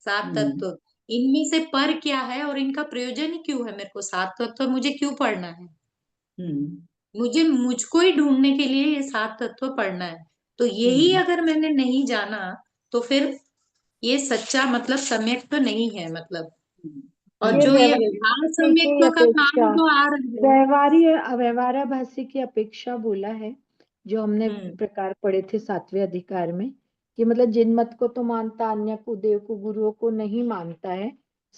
Speaker 1: सात तत्व, इनमें से पर क्या है और इनका प्रयोजन ही क्यों है, मेरे को सात तत्व मुझे क्यों पढ़ना है, मुझे मुझको ही ढूंढने के लिए ये सात तत्व पढ़ना है। तो यही अगर मैंने नहीं जाना तो फिर ये सच्चा मतलब सम्यक तो नहीं है मतलब। और
Speaker 3: ये
Speaker 1: जो ये व्यवहार
Speaker 3: व्यवहारिक की
Speaker 1: सम्यक्त्व का
Speaker 3: अपेक्षा,
Speaker 1: काम जो आ रहा है।
Speaker 3: व्यवहाराभासी की अपेक्षा बोला है जो हमने
Speaker 1: हम्म
Speaker 3: प्रकार पढ़े थे सातवें अधिकार में, कि मतलब जिन मत को तो मानता, अन्य को देव को गुरुओं को नहीं मानता है,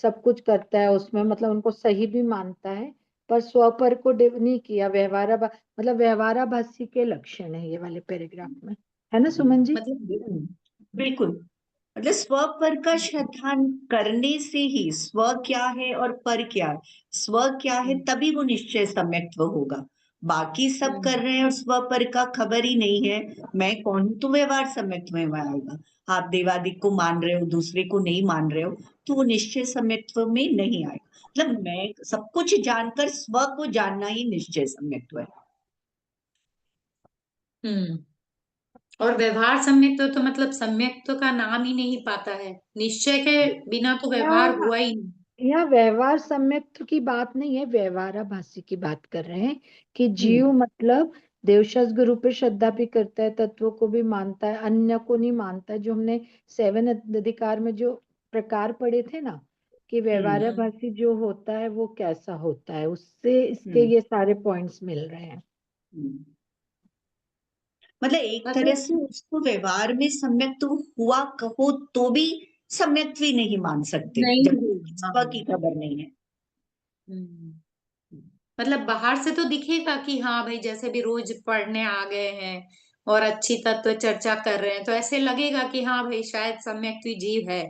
Speaker 3: सब कुछ करता है उसमें, मतलब उनको सही भी मानता है, पर स्वपर को नहीं किया। मतलब व्यवहाराभासी के लक्षण है ये वाले पैराग्राफ में, है ना सुमन जी?
Speaker 1: मतलब
Speaker 4: बिल्कुल। मतलब स्व पर का श्रद्धा करने से ही स्व क्या है और पर क्या है, स्व क्या है तभी वो निश्चय सम्यक्त्व होगा। बाकी सब कर रहे हैं और स्व पर का खबर ही नहीं है, मैं कौन हूं, तो व्यवहार सम्यक्त्व में आएगा। आप देवादिक को मान रहे हो, दूसरे को नहीं मान रहे हो, तो वो निश्चय सम्यक्त्व में नहीं आएगा। मतलब मैं सब कुछ जानकर स्व को जानना ही निश्चय सम्यक्त्व है।
Speaker 1: हम्म। और व्यवहार सम्यक्त्व तो मतलब सम्यक्त्व का नाम ही नहीं पाता है, निश्चय के बिना तो व्यवहार
Speaker 3: या
Speaker 1: हुआ ही नहीं।
Speaker 3: यहाँ व्यवहार सम्यक्त्व की बात नहीं है, व्यवहाराभासी की बात कर रहे हैं कि जीव मतलब देवशस गुरु पे श्रद्धा भी करता है, तत्वों को भी मानता है, अन्य को नहीं मानता है। जो हमने 7 अधिकार में जो प्रकार पढ़े थे ना, कि व्यवहाराभासी जो होता है वो कैसा होता है, उससे इसके ये सारे पॉइंट्स मिल रहे हैं।
Speaker 4: मतलब एक तरह
Speaker 1: मतलब
Speaker 4: से उसको व्यवहार में सम्यक्त्व हुआ कहो तो भी सम्यक्त्व ही नहीं मान सकते,
Speaker 1: नहीं
Speaker 4: जब
Speaker 1: हुई।
Speaker 4: स्व की खबर नहीं है।
Speaker 1: हम्म। मतलब बाहर से तो दिखेगा कि हाँ भाई जैसे भी रोज पढ़ने आ गए हैं और अच्छी तत्व चर्चा कर रहे हैं, तो ऐसे लगेगा कि हाँ भाई शायद सम्यक्त्व जीव है।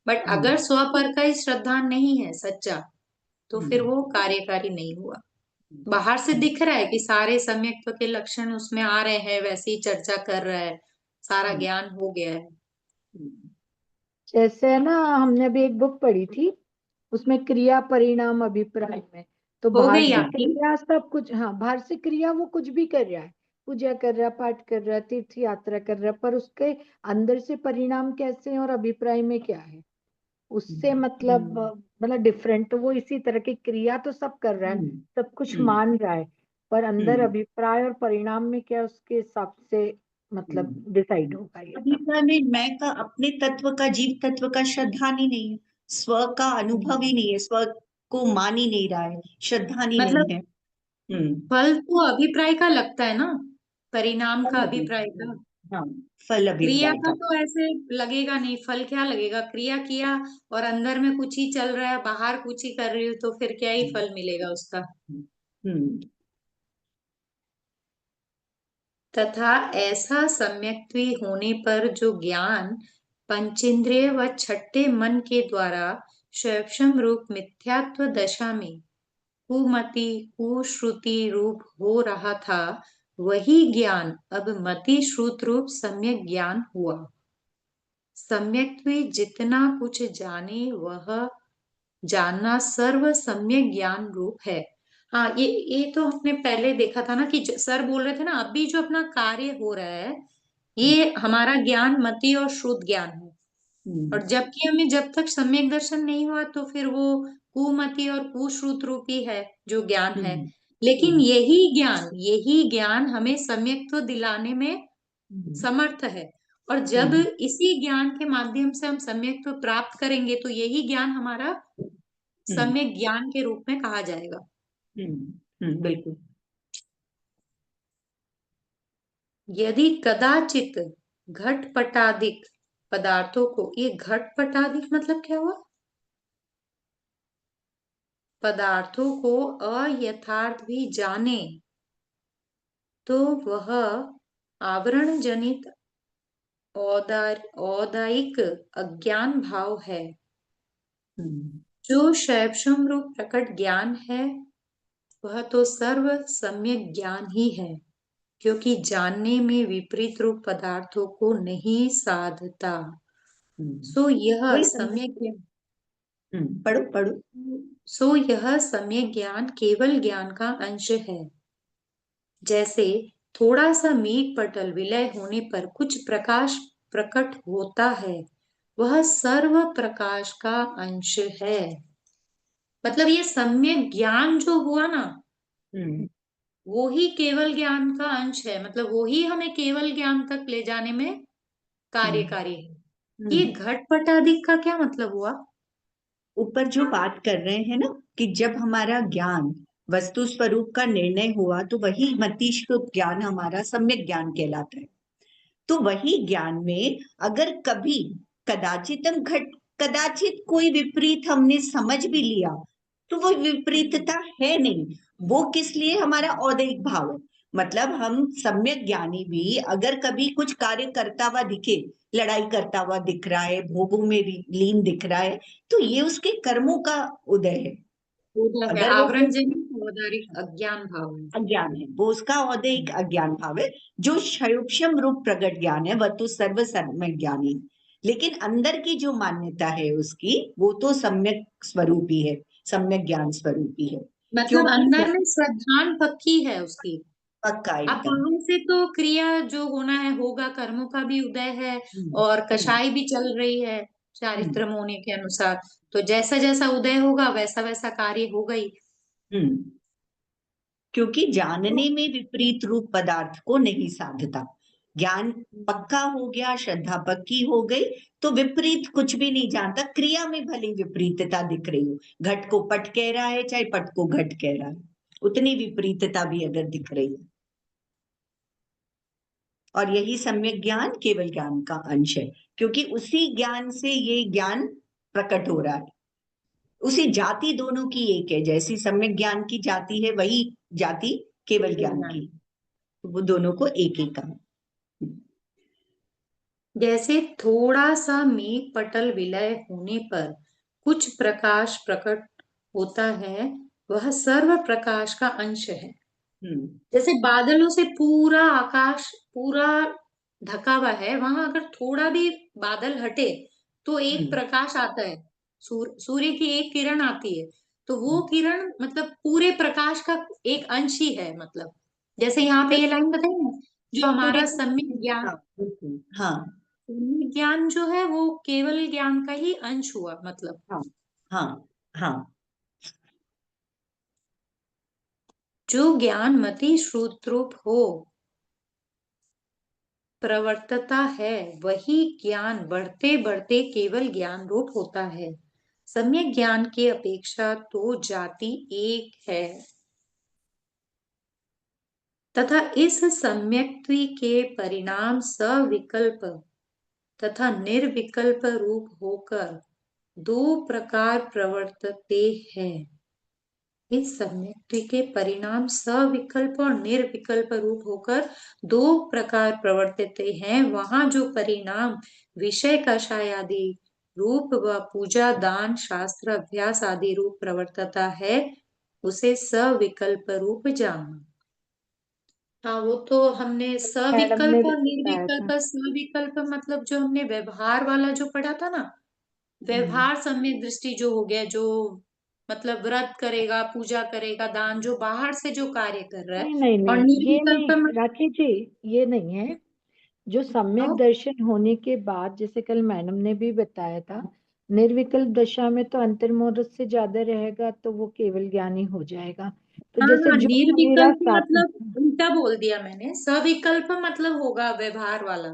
Speaker 1: बट अगर स्व पर का ही श्रद्धा नहीं है सच्चा, तो फिर वो कार्यकारी नहीं हुआ। बाहर से दिख रहा है कि सारे सम्यक्त्व के लक्षण उसमें आ रहे हैं, वैसे ही चर्चा कर रहा है, सारा ज्ञान हो गया है।
Speaker 3: जैसे है ना, हमने अभी एक बुक पढ़ी थी, उसमें क्रिया परिणाम अभिप्राय में, तो
Speaker 1: हो
Speaker 3: बाहर
Speaker 1: गई
Speaker 3: से
Speaker 1: आपकी?
Speaker 3: क्रिया सब कुछ, हाँ बाहर से क्रिया वो कुछ भी कर रहा है, पूजा कर रहा है, पाठ कर रहा है, तीर्थ यात्रा कर रहा है, पर उसके अंदर से परिणाम कैसे हैं और अभिप्राय में क्या है, उससे मतलब डिफरेंट। तो वो इसी तरह की क्रिया तो सब कर रहा है, सब कुछ मान रहा है, पर अंदर अभिप्राय और परिणाम में क्या, उसके हिसाब से मतलब डिसाइड होगा ये सब।
Speaker 4: अभिप्राय में मैं का अपने तत्व का, जीव तत्व का श्रद्धा नहीं है, स्व का अनुभव ही नहीं है, स्व को मान ही नहीं रहा है, श्रद्धा ही नहीं
Speaker 1: मतलब
Speaker 4: है। हम्म।
Speaker 1: फल तो अभिप्राय का लगता है ना, परिणाम का
Speaker 4: फल
Speaker 1: अभिप्राय का।
Speaker 4: हाँ, फल
Speaker 1: क्रिया
Speaker 4: अभिप्राय
Speaker 1: का
Speaker 4: का।
Speaker 1: तो ऐसे लगेगा नहीं, फल क्या लगेगा, क्रिया किया और अंदर में कुछ ही चल रहा है, बाहर कुछ ही कर रही हूँ, तो फिर क्या ही फल मिलेगा उसका।
Speaker 4: हम्म।
Speaker 1: तथा ऐसा सम्यक्त्व होने पर जो ज्ञान पंचेंद्रिय व छठे मन के द्वारा स्वयं रूप मिथ्यात्व दशा में कुमति कुश्रुति रूप हो रहा था, वही ज्ञान अब मति श्रुत रूप सम्यक ज्ञान हुआ। सम्यक्त्व जितना कुछ जाने वह जानना सर्व सम्यक ज्ञान रूप है। हाँ, ये तो हमने पहले देखा था ना कि सर बोल रहे थे ना, अभी जो अपना कार्य हो रहा है ये हमारा ज्ञान मति और श्रुत ज्ञान है। और जबकि हमें जब तक सम्यक दर्शन नहीं हुआ तो फिर वो कुमति और कुश्रुत रूपी है जो ज्ञान है। लेकिन यही ज्ञान हमें सम्यक तो दिलाने में समर्थ है। और जब इसी ज्ञान के माध्यम से हम सम्यक तो प्राप्त करेंगे तो यही ज्ञान हमारा सम्यक ज्ञान के रूप में कहा जाएगा।
Speaker 4: बिल्कुल।
Speaker 1: यदि कदाचित घटपटादिक पदार्थों को, ये घटपटादिक मतलब क्या हुआ, पदार्थों को अयथार्थ भी जाने, तो वह आवरण जनित औदायिक अज्ञान भाव है। जो शैवशम रूप प्रकट ज्ञान है वह तो सर्व सम्यक ज्ञान ही है, क्योंकि जानने में विपरीत रूप पदार्थों को नहीं साधता। सो यह
Speaker 4: वही
Speaker 1: सम्यक
Speaker 4: पढ़ो पढ़ो।
Speaker 1: सो यह सम्यक ज्ञान केवल ज्ञान का अंश है। जैसे थोड़ा सा मेघ पटल विलय होने पर कुछ प्रकाश प्रकट होता है, वह सर्व प्रकाश का अंश है। मतलब ये सम्यक ज्ञान जो हुआ ना, वो ही केवल ज्ञान का अंश है, मतलब वो ही हमें केवल ज्ञान तक ले जाने में कार्यकारी है। ये घटपटादिक का क्या मतलब हुआ?
Speaker 4: ऊपर जो बात कर रहे हैं ना, कि जब हमारा ज्ञान वस्तु स्वरूप का निर्णय हुआ तो वही मतिष्कृत ज्ञान हमारा सम्यक ज्ञान कहलाता है। तो वही ज्ञान में अगर कभी कदाचित कोई विपरीत हमने समझ भी लिया, तो वो विपरीतता है नहीं, वो किस लिए, हमारा औदैहिक भाव है। मतलब हम सम्यक ज्ञानी भी अगर कभी कुछ कार्य करता हुआ दिखे, लड़ाई करता हुआ दिख रहा है, भोगों में लीन दिख रहा है, तो ये उसके कर्मों का उदय है।
Speaker 1: उदय है,
Speaker 4: अगर वो
Speaker 1: आवरण जनित औदारिक अज्ञान भाव है।
Speaker 4: अज्ञान है, वो उसका औदयिक अज्ञान भाव है। जो क्षयोक्षम रूप प्रकट ज्ञान है वह तो सर्व सम्यक ज्ञानी है, लेकिन अंदर की जो मान्यता है उसकी, वो तो सम्यक स्वरूपी है, सम्यक ज्ञान स्वरूपी है।
Speaker 1: मतलब
Speaker 4: क्योंकि
Speaker 1: अंदर में श्रद्धान पक्की है उसकी।
Speaker 4: पक्का
Speaker 1: अब
Speaker 4: एकदम।
Speaker 1: बाहर से तो क्रिया जो होना है होगा, कर्मों का भी उदय है और
Speaker 4: हम्म,
Speaker 1: कषाय भी चल रही है
Speaker 4: हम्म,
Speaker 1: चारित्र होने के अनुसार। तो जैसा जैसा उदय होगा वैसा वैसा कार्य होगा ही।
Speaker 4: हम्म। क्योंकि जानने में विपरीत रूप पदार्थ को नहीं साधता। ज्ञान पक्का हो गया, श्रद्धा पक्की हो गई, तो विपरीत कुछ भी नहीं जानता। क्रिया में भले विपरीतता दिख रही हो, घट को पट कह रहा है चाहे पट को घट कह रहा है, उतनी विपरीतता भी अगर दिख रही है, और यही सम्यक ज्ञान केवल ज्ञान का अंश है, क्योंकि उसी ज्ञान से ये ज्ञान प्रकट हो रहा है। उसी जाति दोनों की एक है, जैसी सम्यक ज्ञान की जाति है वही जाति केवल ज्ञान की, वो दोनों को एक ही कहा।
Speaker 1: जैसे थोड़ा सा मेघ पटल विलय होने पर कुछ प्रकाश प्रकट होता है, वह सर्व प्रकाश का अंश है।
Speaker 4: हम्म,
Speaker 1: जैसे बादलों से पूरा आकाश पूरा ढका हुआ है, वहां अगर थोड़ा भी बादल हटे तो एक
Speaker 4: हम्म,
Speaker 1: प्रकाश आता है। सूर्य की एक किरण आती है, तो वो
Speaker 4: हम्म।
Speaker 1: किरण मतलब पूरे प्रकाश का एक अंश ही है। मतलब जैसे यहाँ पे ये लाइन बताई ना, जो
Speaker 4: सूर्य
Speaker 1: हमारा
Speaker 4: की,
Speaker 1: सम्यक ज्ञान,
Speaker 4: हाँ बिल्कुल, हाँ
Speaker 1: सम्यक ज्ञान जो है वो केवल ज्ञान का ही अंश हुआ। मतलब
Speaker 4: हाँ हाँ हाँ।
Speaker 1: जो ज्ञान मति श्रुतरूप हो प्रवर्तता है, वही ज्ञान बढ़ते बढ़ते केवल ज्ञान रूप होता है। सम्यक ज्ञान की अपेक्षा तो जाति एक है, तथा इस सम्यक्त्व के परिणाम सविकल्प तथा निर्विकल्प रूप होकर दो प्रकार प्रवर्तते हैं। इस सम्यक्त्व के परिणाम सविकल्प और निर्विकल्प रूप होकर दो प्रकार प्रवर्तित हैं। वहां जो परिणाम विषय कषाय आदि रूप व पूजा दान शास्त्र अभ्यास आदि रूप प्रवर्तता है, उसे सविकल्प रूप जानना। हाँ, वो तो हमने
Speaker 3: मैडम ने
Speaker 1: सविकल्प
Speaker 3: भी
Speaker 1: और
Speaker 3: बताया
Speaker 1: निर्विकल्प।
Speaker 3: था।
Speaker 1: सविकल्प मतलब जो हमने व्यवहार वाला जो पढ़ा था ना,
Speaker 3: हम्म।
Speaker 1: व्यवहार सम्यक दृष्टि जो हो गया, जो मतलब व्रत करेगा पूजा करेगा दान, जो बाहर से जो कार्य कर रहा है।
Speaker 3: नहीं नहीं
Speaker 1: और
Speaker 3: नहीं, ये
Speaker 1: निर्विकल्प
Speaker 3: नहीं राखी जी, ये नहीं है। जो सम्यक
Speaker 1: मतलब
Speaker 3: दर्शन होने के बाद, जैसे कल मैडम ने भी बताया था, निर्विकल्प दशा में तो अंतर्मुहूर्त से ज्यादा रहेगा, तो वो केवल ज्ञानी हो जाएगा। तो
Speaker 1: हाँ
Speaker 3: जैसे
Speaker 1: हाँ,
Speaker 3: जो मेरा
Speaker 1: निर्विकल्प
Speaker 3: साथ,
Speaker 1: मतलब उल्टा बोल दिया मैंने, सविकल्प मतलब होगा व्यवहार वाला।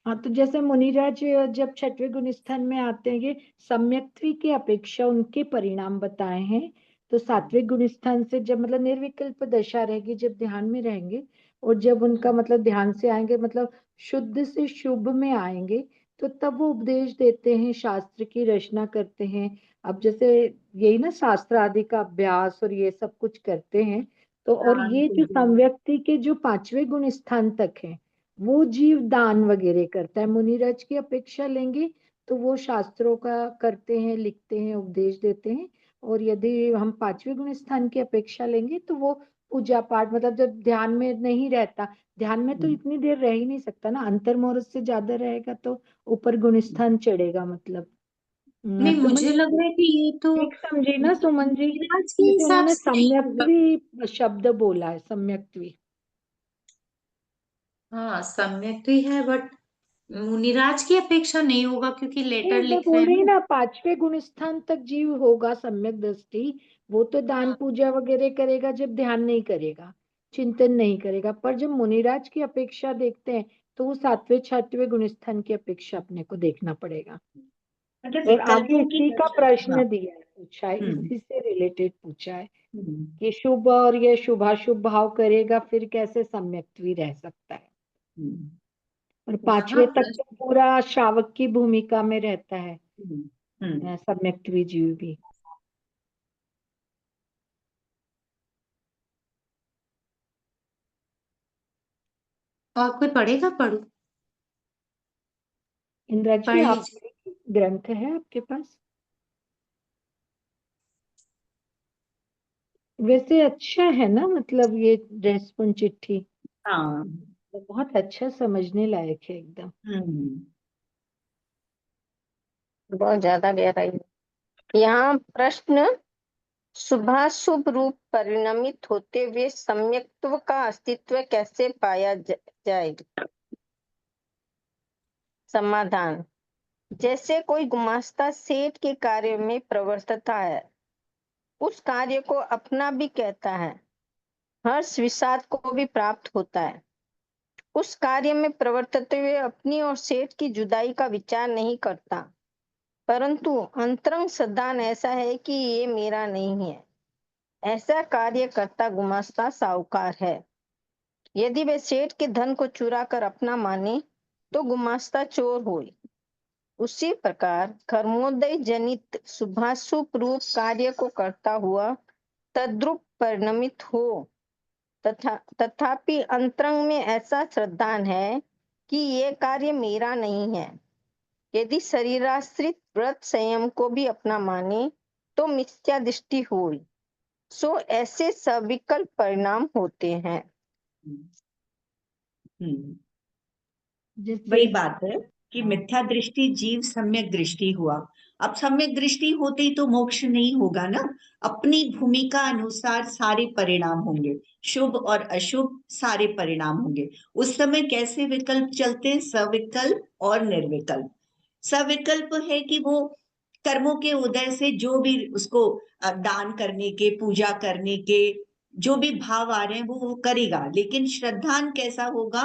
Speaker 3: हाँ, तो जैसे मुनिराज जब छठवें गुण स्थान में आते हैं, ये सम्यक्त्व की अपेक्षा उनके परिणाम बताए हैं। तो सातवें गुण स्थान से जब मतलब निर्विकल्प दशा रहेगी, जब ध्यान में रहेंगे, और जब उनका मतलब ध्यान से आएंगे, मतलब शुद्ध से शुभ में आएंगे, तो तब वो उपदेश देते हैं, शास्त्र की रचना करते हैं। अब जैसे यही ना, शास्त्र आदि का अभ्यास और ये सब कुछ करते हैं। तो और
Speaker 1: दान
Speaker 3: ये जो
Speaker 1: पुण्य।
Speaker 3: सम्यक्ति के जो पांचवें गुण स्थान तक है, वो जीव दान वगैरह करता है। मुनिराज की अपेक्षा लेंगे तो वो शास्त्रों का करते हैं, लिखते हैं, उपदेश देते हैं। और यदि हम पांचवें गुण स्थान की अपेक्षा लेंगे तो वो पूजा पाठ, मतलब जब ध्यान में नहीं रहता, ध्यान में तो इतनी देर रह ही नहीं सकता ना, अंतर्मुहूर्त से ज्यादा रहेगा तो ऊपर गुण स्थान चढ़ेगा। मतलब
Speaker 1: नहीं,
Speaker 3: सुमन
Speaker 1: मुझे लग रहा है कि ये तो
Speaker 3: ठीक समझी ना
Speaker 1: मतलब
Speaker 3: सुमन जी?
Speaker 1: आज के
Speaker 3: जैसे
Speaker 1: हिसाब
Speaker 3: उन्होंने
Speaker 1: से नहीं होगा।
Speaker 3: सम्यक्त्वी शब्द बोला है, सम्यक्त्वी।
Speaker 1: हाँ, सम्यक तो ही है, बट मुनिराज की अपेक्षा नहीं होगा क्योंकि
Speaker 3: नहीं,
Speaker 1: लेटर
Speaker 3: मैं
Speaker 1: लिख रहे
Speaker 3: बोल
Speaker 1: हैं
Speaker 3: रही
Speaker 1: ना।
Speaker 3: ना, पांचवें गुण स्थान तक जीव होगा सम्यक दृष्टि। वो तो दान
Speaker 1: हाँ
Speaker 3: पूजा वगैरह करेगा जब ध्यान नहीं करेगा, चिंतन नहीं करेगा। पर जब मुनिराज की अपेक्षा देखते हैं, तो वो सातवें छठवें गुण स्थान की अपेक्षा अपने को देखना पड़ेगा।
Speaker 4: मतलब
Speaker 3: और आगे
Speaker 4: विकल्पों की
Speaker 3: इसी का
Speaker 4: दर्शन, हाँ।
Speaker 3: प्रश्न दिया है, पूछा है,
Speaker 4: हम्म,
Speaker 3: इसी से रिलेटेड पूछा है
Speaker 4: हम्म,
Speaker 3: कि शुभ और ये शुभाशुभ भाव करेगा, फिर कैसे सम्यक्त्वी रह सकता है।
Speaker 4: हम्म,
Speaker 3: और
Speaker 1: यहाँ
Speaker 3: पांचवे तक तो
Speaker 1: प्रश्न
Speaker 3: पूरा शावक की भूमिका में रहता है
Speaker 4: हम्म, हम्म।
Speaker 3: सम्यक्त्वी जीव भी।
Speaker 1: और कोई पढ़ेगा? पढ़ू?
Speaker 3: इंदिरा जी,
Speaker 1: पढ़
Speaker 3: आप
Speaker 1: लीजिए।
Speaker 3: ग्रंथ है आपके पास? वैसे अच्छा है ना, मतलब ये रेस्पॉन्स चिट्ठी
Speaker 4: हाँ।
Speaker 3: तो बहुत अच्छा, समझने लायक है एकदम।
Speaker 5: बहुत ज्यादा गहराई है। यहाँ प्रश्न, शुभाशुभ रूप परिणमित होते हुए सम्यक्त्व का अस्तित्व कैसे पाया जाए? समाधान, जैसे कोई गुमास्ता सेठ के कार्य में प्रवर्तता है, उस कार्य को अपना भी कहता है, हर्ष विषाद को भी प्राप्त होता है, उस कार्य में प्रवर्तते हुए अपनी और सेठ की जुदाई का विचार नहीं करता, परंतु अंतरंग सद्दान ऐसा है कि ये मेरा नहीं है, ऐसा कार्य करता गुमास्ता साहूकार है। यदि वे सेठ के धन को चुरा कर अपना माने तो गुमास्ता चोर होए। उसी प्रकार कर्मोदय जनित शुभाशुभ रूप कार्य को करता हुआ तद्रूप परिणमित हो, तथापि अंतरंग में ऐसा श्रद्धान है कि ये कार्य मेरा नहीं है। यदि शरीराश्रित व्रत संयम को भी अपना माने तो मिथ्या दृष्टि होई, सो ऐसे सविकल्प परिणाम होते हैं।
Speaker 3: जैसे
Speaker 4: वही बात है कि मिथ्या दृष्टि जीव सम्यक दृष्टि हुआ। अब सम्यक दृष्टि होते ही तो मोक्ष नहीं होगा ना। अपनी भूमिका अनुसार सारे परिणाम होंगे, शुभ और अशुभ सारे परिणाम होंगे। उस समय कैसे विकल्प चलते हैं? सविकल्प और निर्विकल्प। सविकल्प है कि वो कर्मों के उदय से जो भी उसको दान करने के, पूजा करने के जो भी भाव आ रहे हैं वो करेगा। लेकिन श्रद्धान कैसा होगा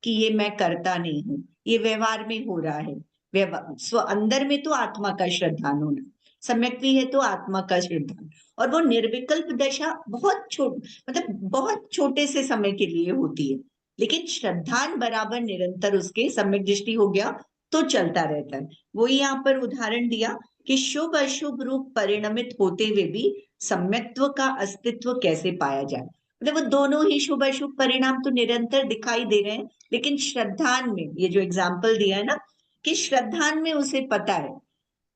Speaker 4: कि ये मैं करता नहीं हूं, ये व्यवहार में हो रहा है। व्यवहार स्व अंदर में तो आत्मा का श्रद्धान होना, सम्यक भी है तो आत्मा का श्रद्धान। और वो निर्विकल्प दशा बहुत मतलब बहुत छोटे से समय के लिए होती है, लेकिन श्रद्धान बराबर निरंतर उसके सम्यक दृष्टि हो गया तो चलता रहता है। वही यहाँ पर उदाहरण दिया कि शुभ अशुभ रूप परिणमित होते हुए भी सम्यक्त्व का अस्तित्व कैसे पाया जाए। मतलब वो दोनों ही शुभ अशुभ परिणाम तो निरंतर दिखाई दे रहे हैं, लेकिन श्रद्धान में, ये जो एग्जाम्पल दिया है ना, कि श्रद्धान में उसे पता है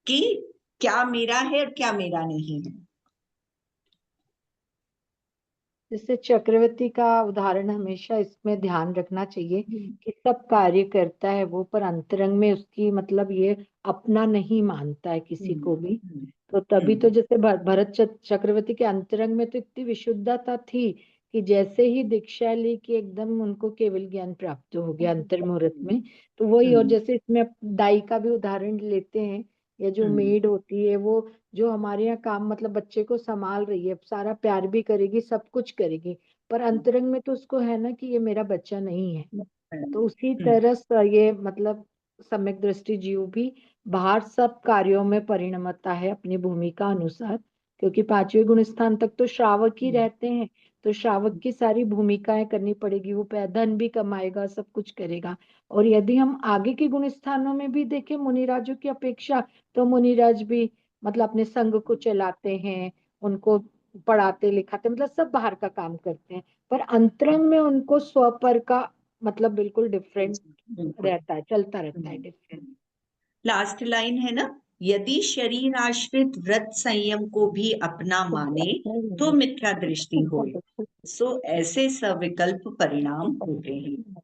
Speaker 4: कि क्या मेरा है और क्या मेरा नहीं है।
Speaker 3: जैसे चक्रवर्ती का उदाहरण हमेशा इसमें ध्यान रखना चाहिए कि सब कार्य करता है वो, पर अंतरंग में उसकी मतलब ये अपना नहीं मानता है किसी को भी। तो तभी तो जैसे भरत चक्रवर्ती के अंतरंग में तो इतनी विशुद्धता थी कि जैसे ही दीक्षा ली कि एकदम उनको केवल ज्ञान प्राप्त हो गया अंतर्मुहूर्त में। तो वही, और जैसे इसमें दाई का भी उदाहरण लेते हैं, या जो मेड होती है वो जो हमारे यहाँ काम मतलब बच्चे को संभाल रही है, सारा प्यार भी करेगी, सब कुछ करेगी, पर अंतरंग में तो उसको है ना कि ये मेरा बच्चा नहीं है। तो उसी तरह ये मतलब सम्यक दृष्टि जीव भी बाहर सब कार्यों में परिणमता है अपनी भूमिका अनुसार, क्योंकि पांचवें गुण स्थान तक तो श्रावक ही रहते हैं। तो श्रावक की सारी भूमिकाएं करनी पड़ेगी, वो धन भी कमाएगा, सब कुछ करेगा। और यदि हम आगे के गुण स्थानों में भी देखें मुनिराजों की अपेक्षा, तो मुनिराज भी मतलब अपने संघ को चलाते हैं, उनको पढ़ाते लिखाते, मतलब सब बाहर का काम करते हैं, पर अंतरंग में उनको स्वपर का मतलब बिल्कुल डिफरेंट रहता है, चलता रहता है डिफरेंट।
Speaker 4: लास्ट लाइन है ना, यदि शरीर आश्रित व्रत संयम को भी अपना माने तो मिथ्या दृष्टि होए, सो ऐसे सविकल्प परिणाम होते हैं।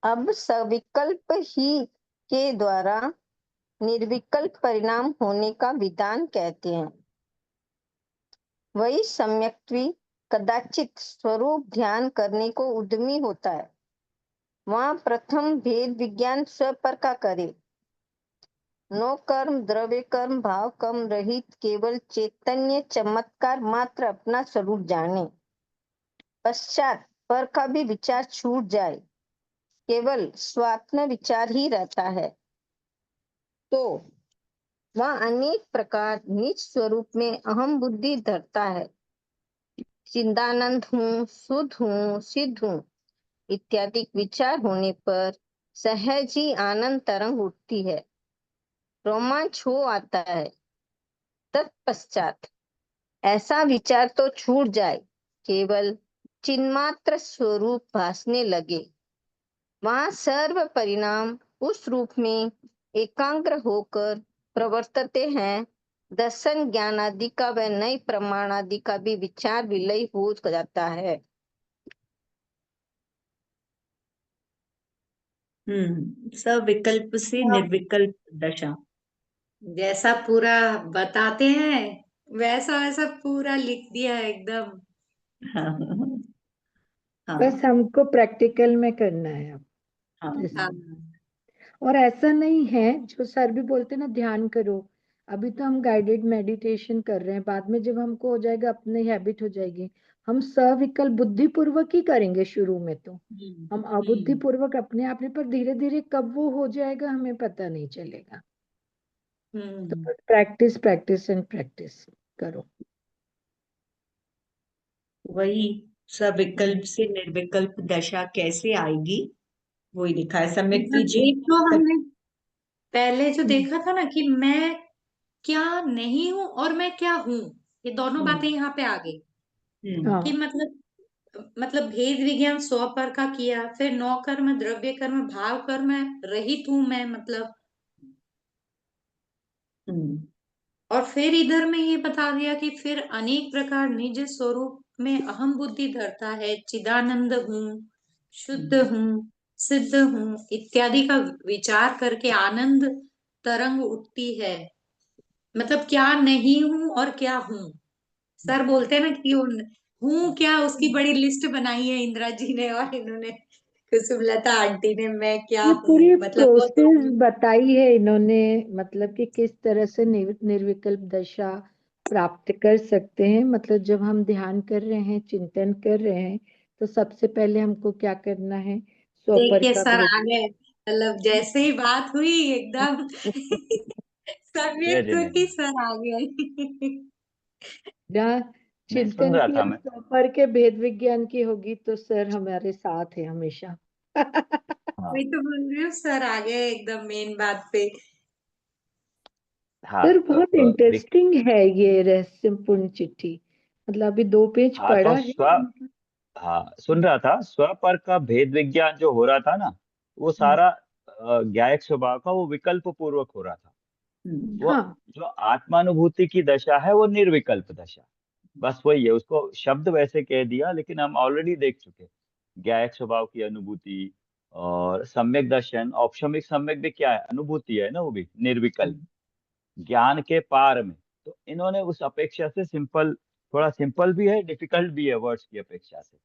Speaker 5: अब सविकल्प ही के द्वारा निर्विकल्प परिणाम होने का विधान कहते हैं। वही सम्यक्त्वी कदाचित स्वरूप ध्यान करने को उद्यमी होता है, वहां प्रथम भेद विज्ञान स्वपर का करे, नो कर्म द्रव्य कर्म भाव कर्म रहित केवल चैतन्य चमत्कार मात्र अपना स्वरूप जाने, पश्चात पर का भी विचार छूट जाए, केवल स्वात्म विचार ही रहता है, तो वह अनेक प्रकार निज स्वरूप में अहम बुद्धि धरता है, चिदानंद हूँ, शुद्ध हूँ, सिद्ध हूँ इत्यादि विचार होने पर सहज ही आनंद तरंग उठती है, रोमांच हो आता है, तत्पश्चात ऐसा विचार तो छूट जाए, केवल चिन्मात्र स्वरूप भासने लगे, वहां सर्व परिणाम उस रूप में एकाग्र होकर प्रवर्तते हैं। दर्शन ज्ञान आदि का व नए प्रमाण आदि का भी विचार विलय हो जाता है।
Speaker 4: सविकल्प से निर्विकल्प दशा।
Speaker 1: जैसा पूरा बताते हैं वैसा वैसा पूरा लिख दिया है एकदम।
Speaker 4: हाँ
Speaker 3: बस
Speaker 4: हाँ
Speaker 3: हमको प्रैक्टिकल में करना है अब।
Speaker 4: हाँ
Speaker 1: हाँ
Speaker 3: और ऐसा नहीं है जो सर भी बोलते ना ध्यान करो, अभी तो हम गाइडेड मेडिटेशन कर रहे हैं, बाद में जब हमको हो जाएगा अपनी हैबिट हो जाएगी, हम सविकल्प बुद्धि पूर्वक ही करेंगे। शुरू में तो हम अबुद्धि पूर्वक अपने आप ही, पर धीरे धीरे कब वो हो जाएगा हमें पता नहीं चलेगा। तो बस प्रैक्टिस प्रैक्टिस एंड प्रैक्टिस करो।
Speaker 4: वही सविकल्प से निर्विकल्प दशा कैसे आएगी, वही लिखा है। सम्यक
Speaker 1: मतलब
Speaker 4: विजय
Speaker 1: एक तो हमने पहले जो
Speaker 4: हम्म,
Speaker 1: देखा था ना कि मैं क्या नहीं हूं और मैं क्या हूं, ये दोनों बातें यहाँ पे आ गई। कि
Speaker 3: हाँ
Speaker 1: मतलब भेद विज्ञान स्व पर का किया, फिर नौ कर्म द्रव्य कर्म भाव कर्म रहित हूं मैं मतलब,
Speaker 4: हम्म,
Speaker 1: और फिर इधर में ये बता दिया कि फिर अनेक प्रकार निज स्वरूप में अहम बुद्धि धरता है, चिदानंद हूँ, शुद्ध हूँ, सिद्ध हूँ इत्यादि का विचार करके आनंद तरंग उठती है। मतलब क्या नहीं हूँ और क्या हूँ। सर बोलते हैं ना कि हूँ क्या, उसकी बड़ी लिस्ट बनाई है इंदिरा जी ने और इन्होंने कुसुमलता आंटी ने, मैं क्या
Speaker 3: ये
Speaker 1: हूँ
Speaker 3: पूरी
Speaker 1: मतलब वो
Speaker 3: प्रोसेस
Speaker 1: दोनों।
Speaker 3: बताई है इन्होंने, मतलब कि किस तरह से निर्विकल्प दशा प्राप्त कर सकते हैं। मतलब जब हम ध्यान कर रहे हैं, चिंतन कर रहे हैं, तो सबसे पहले हमको क्या करना है, स्वपर
Speaker 1: देखिए
Speaker 3: का
Speaker 1: सर
Speaker 3: भेद।
Speaker 1: आ गए, मतलब जैसे ही बात हुई एकदम
Speaker 2: जय
Speaker 1: तबीयत
Speaker 2: जिनेन्द्र।
Speaker 1: टूटी, सर आ गए।
Speaker 3: जहाँ
Speaker 2: नहीं, सुन
Speaker 3: चिंतन
Speaker 2: रहा
Speaker 3: की
Speaker 2: था
Speaker 3: और
Speaker 2: मैं।
Speaker 3: स्वपर के भेद विज्ञान की होगी तो सर हमारे साथ है हमेशा।
Speaker 2: हाँ
Speaker 1: वही तो बोल रही हूँ, सर आ गए एकदम मेन बात पे।
Speaker 2: हाँ
Speaker 3: सर
Speaker 2: तो
Speaker 3: बहुत इंटरेस्टिंग है ये रहस्यपूर्ण चिट्ठी। मतलब अभी 2 पेज
Speaker 2: हाँ
Speaker 3: पढ़ा
Speaker 2: तो
Speaker 3: है।
Speaker 2: हाँ सुन रहा था, स्व पर का भेद विज्ञान जो हो रहा था ना, वो
Speaker 3: हम्म,
Speaker 2: सारा ज्ञायक स्वभाव का वो विकल्प पूर्वक हो रहा था। वो
Speaker 3: हाँ
Speaker 2: जो आत्मानुभूति की दशा है वो निर्विकल्प दशा, बस वही है। उसको शब्द वैसे कह दिया, लेकिन हम ऑलरेडी देख चुके। ज्ञायक स्वभाव की अनुभूति और सम्यक दर्शन, औपशमिक सम्यक भी क्या है, अनुभूति है ना, वो भी निर्विकल्प ज्ञान के पार में। तो इन्होंने उस अपेक्षा से सिंपल, थोड़ा सिंपल भी है, डिफिकल्ट भी है वर्ड्स की अपेक्षा से।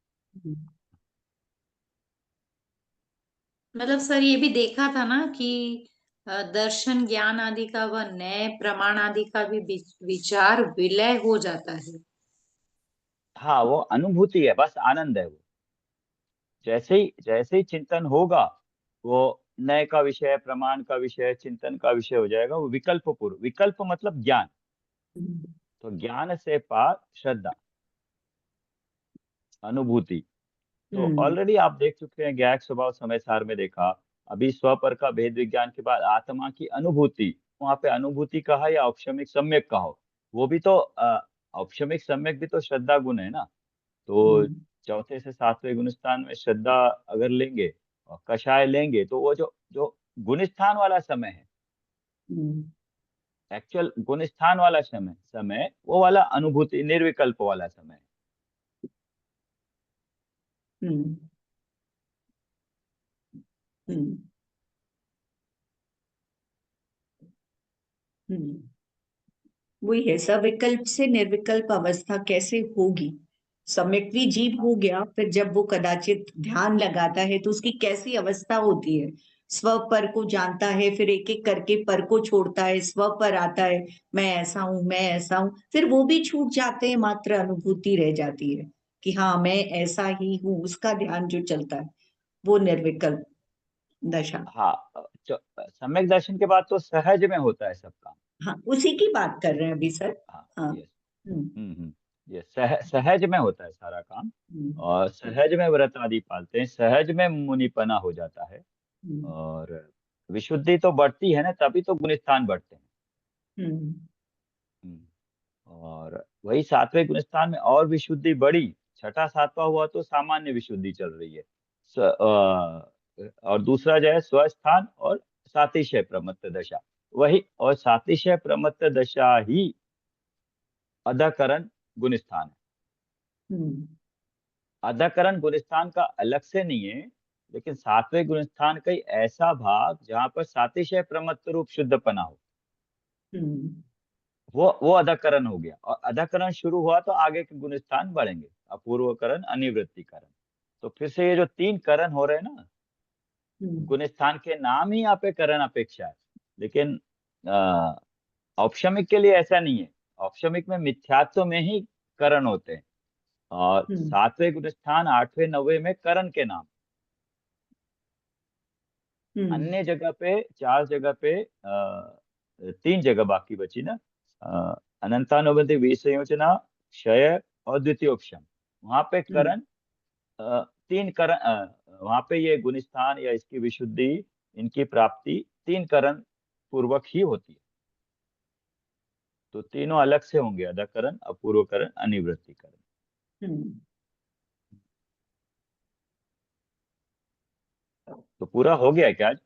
Speaker 1: मतलब सर ये भी देखा था ना कि दर्शन ज्ञान आदि का व नए प्रमाण आदि का भी विचार विलय हो जाता है।
Speaker 2: हाँ वो अनुभूति है, बस आनंद है वो। जैसे ही चिंतन होगा, वो नए का विषय, प्रमाण का विषय, चिंतन का विषय हो जाएगा। वो विकल्प पूर्व, विकल्प मतलब ज्ञान, तो ज्ञान से पार श्रद्धा, अनुभूति। तो ऑलरेडी आप देख चुके हैं, ज्ञायक स्वभाव समय सार में देखा। अभी स्वपर का भेद विज्ञान के बाद आत्मा की अनुभूति, वहां पे अनुभूति कहा या औपशमिक सम्यक कहो, वो भी तो औपशमिक सम्यक भी तो श्रद्धा गुण है ना। तो चौथे से सातवें गुणस्थान में श्रद्धा अगर लेंगे और कषाय लेंगे, तो वो जो जो गुणस्थान वाला समय है, एक्चुअल गुणस्थान वाला समय समय वो वाला अनुभूति निर्विकल्प वाला समय है।
Speaker 4: हम्म हम्म हम्म वही है, सविकल्प से निर्विकल्प अवस्था कैसे होगी। सम्यक्वी जीव हो गया, फिर जब वो कदाचित ध्यान लगाता है तो उसकी कैसी अवस्था होती है। स्व पर को जानता है, फिर एक एक करके पर को छोड़ता है, स्व पर आता है, मैं ऐसा हूं, मैं ऐसा हूं, फिर वो भी छूट जाते हैं, मात्र अनुभूति रह जाती है कि हाँ मैं ऐसा ही हूँ। उसका ध्यान जो चलता है वो निर्विकल्प दशा।
Speaker 2: हाँ सम्यक दर्शन के बाद तो सहज में होता है सब काम।
Speaker 4: हाँ, उसी की बात कर रहे हैं अभी सर।
Speaker 2: हाँ
Speaker 4: हाँ।
Speaker 2: यस।
Speaker 4: हम्म
Speaker 2: ये सहज में होता है सारा काम।
Speaker 4: हम्म
Speaker 2: और सहज में व्रत आदि पालते हैं, सहज में मुनिपना हो जाता है।
Speaker 4: हम्म
Speaker 2: और विशुद्धि तो बढ़ती है ना, तभी तो गुणस्थान बढ़ते हैं।
Speaker 4: हम्म
Speaker 2: हम्म। और वही सातवें गुणस्थान में और विशुद्धि बढ़ी, छठा सातवां हुआ तो सामान्य विशुद्धि चल रही है। और दूसरा जो है स्वस्थान और सातिशय प्रमत्त दशा, वही और सातिशय प्रमत्त दशा ही अधकरण गुणस्थान है।
Speaker 4: हम्म
Speaker 2: अधकरण गुणस्थान का अलग से नहीं है, लेकिन सातवें गुणस्थान का ही ऐसा भाग जहां पर सातिशय प्रमत्त रूप शुद्धपना हो,
Speaker 4: हम्म
Speaker 2: वो अधकरण हो गया। और अधकरण शुरू हुआ तो आगे के गुणस्थान बढ़ेंगे, अपूर्वकरण, अनिवृत्तिकरण। तो फिर से ये जो 3 करण हो रहे हैं ना,
Speaker 4: हम्म
Speaker 2: गुणस्थान के नाम ही यहाँ पे करण अपेक्षा है, लेकिन औपशमिक के लिए ऐसा नहीं है। औपशमिक में मिथ्यात्व में ही करण होते हैं, और
Speaker 4: हम्म
Speaker 2: सातवें गुणस्थान, आठवें, नौवें में करण के नाम।
Speaker 4: हम्म
Speaker 2: अन्य जगह पे 4 जगह पे 3 जगह बाकी बची ना, अनंतानुबंधी विसंयोजना, क्षय और द्वितीयोपशम, वहां पे
Speaker 4: हम्म
Speaker 2: करण 3 करण, वहां पे ये गुणस्थान या इसकी विशुद्धि, इनकी प्राप्ति 3 करण पूर्वक ही होती है। तो तीनों अलग से होंगे, अधकरण, अपूर्वकरण, अनिवृत्तिकरण।
Speaker 4: हम्म
Speaker 2: तो पूरा हो गया क्या आज?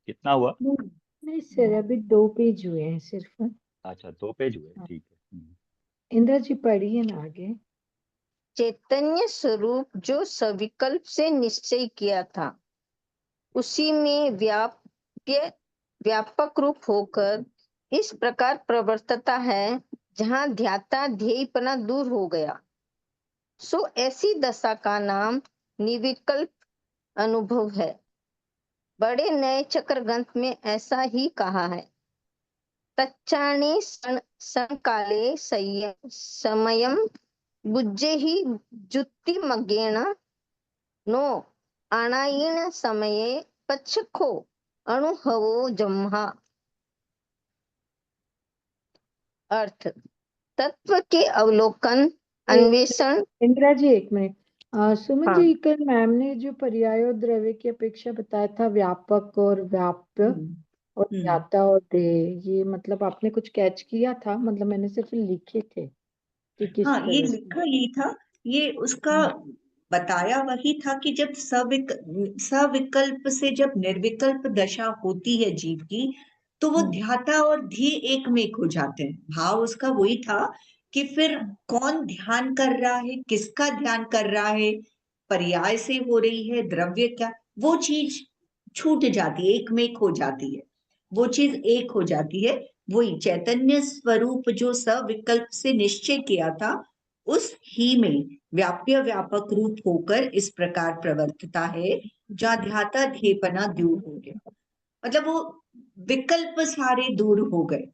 Speaker 2: कितना हुआ?
Speaker 3: नहीं नहीं सर, अभी 2 पेज हुए हैं सिर्फ।
Speaker 2: अच्छा, 2 पेज हुए,
Speaker 3: हाँ।
Speaker 2: ठीक है।
Speaker 3: इंद्र जी पढ़िए ना आगे।
Speaker 5: चैतन्य स्वरूप जो सविकल्प से निश्चय किया था, उसी में व्यापक रूप होकर इस प्रकार प्रवर्तता है, जहाँ ध्याता ध्येयपना दूर हो गया। सो ऐसी दशा का नाम निर्विकल्प अनुभव है। बड़े नए चक्र ग्रंथ में ऐसा ही कहा है। तच्चाणि संकाले समयम बुद्धे ही जुक्तिमग्गेण नो अणायिण समये पच्छखो अनुभवो जम्हा। अर्थ, तत्व के अवलोकन, अन्वेषण।
Speaker 3: इंदिरा जी 1 मिनट। सुमन
Speaker 5: हाँ।
Speaker 3: जी, कल मैम ने जो पर्याय द्रव्य की अपेक्षा बताया था, व्यापक और व्याप्य
Speaker 4: हम्म
Speaker 3: और
Speaker 4: हम्म
Speaker 3: ज्ञाता और देह, ये मतलब आपने कुछ कैच किया था? मतलब मैंने सिर्फ लिखे थे कि किस
Speaker 4: हाँ, ये
Speaker 3: तरह से।
Speaker 4: लिखा यही था। ये उसका
Speaker 3: हम्म,
Speaker 4: बताया वही था कि जब सविकल्प से जब निर्विकल्प दशा होती है जीव की, तो वो
Speaker 3: हम्म,
Speaker 4: ध्याता और ध्येय एक में एक हो जाते हैं। भाव उसका वही था कि फिर कौन ध्यान कर रहा है, किसका ध्यान कर रहा है, पर्याय से हो रही है, द्रव्य क्या, वो चीज छूट जाती है, एक में एक हो जाती है, वो चीज एक हो जाती है। वही चैतन्य स्वरूप जो सविकल्प से निश्चय किया था, उस ही में व्याप्य व्यापक रूप होकर इस प्रकार प्रवर्तता है, जहाँ ध्याता ध्येयपना दूर हो गया। मतलब वो विकल्प सारे दूर हो गए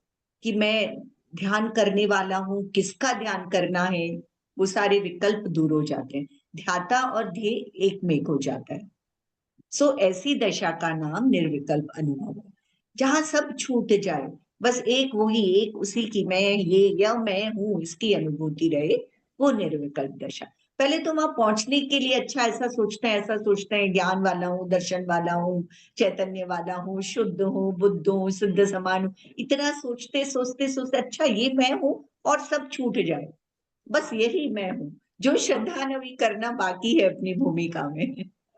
Speaker 4: कि मैं ध्यान करने वाला हूं, किसका ध्यान करना है, वो सारे विकल्प दूर हो जाते हैं, ध्याता और ध्येय एक में एक हो जाता है। सो ऐसी दशा का नाम निर्विकल्प अनुभव है, जहां सब छूट जाए, बस एक वही एक उसी की मैं ये या मैं हूं इसकी अनुभूति रहे, वो निर्विकल्प दशा। पहले तो वहां पहुंचने के लिए अच्छा ऐसा सोचते हैं ज्ञान वाला हूँ, दर्शन वाला हूँ, चैतन्य वाला हूँ, शुद्ध हूँ, बुद्ध हूँ, शुद्ध समान हूँ, इतना सोचते सोचते सोचते अच्छा ये मैं हूँ, और सब छूट जाए, बस यही मैं हूँ, जो श्रद्धा नवी करना बाकी है अपनी भूमिका में।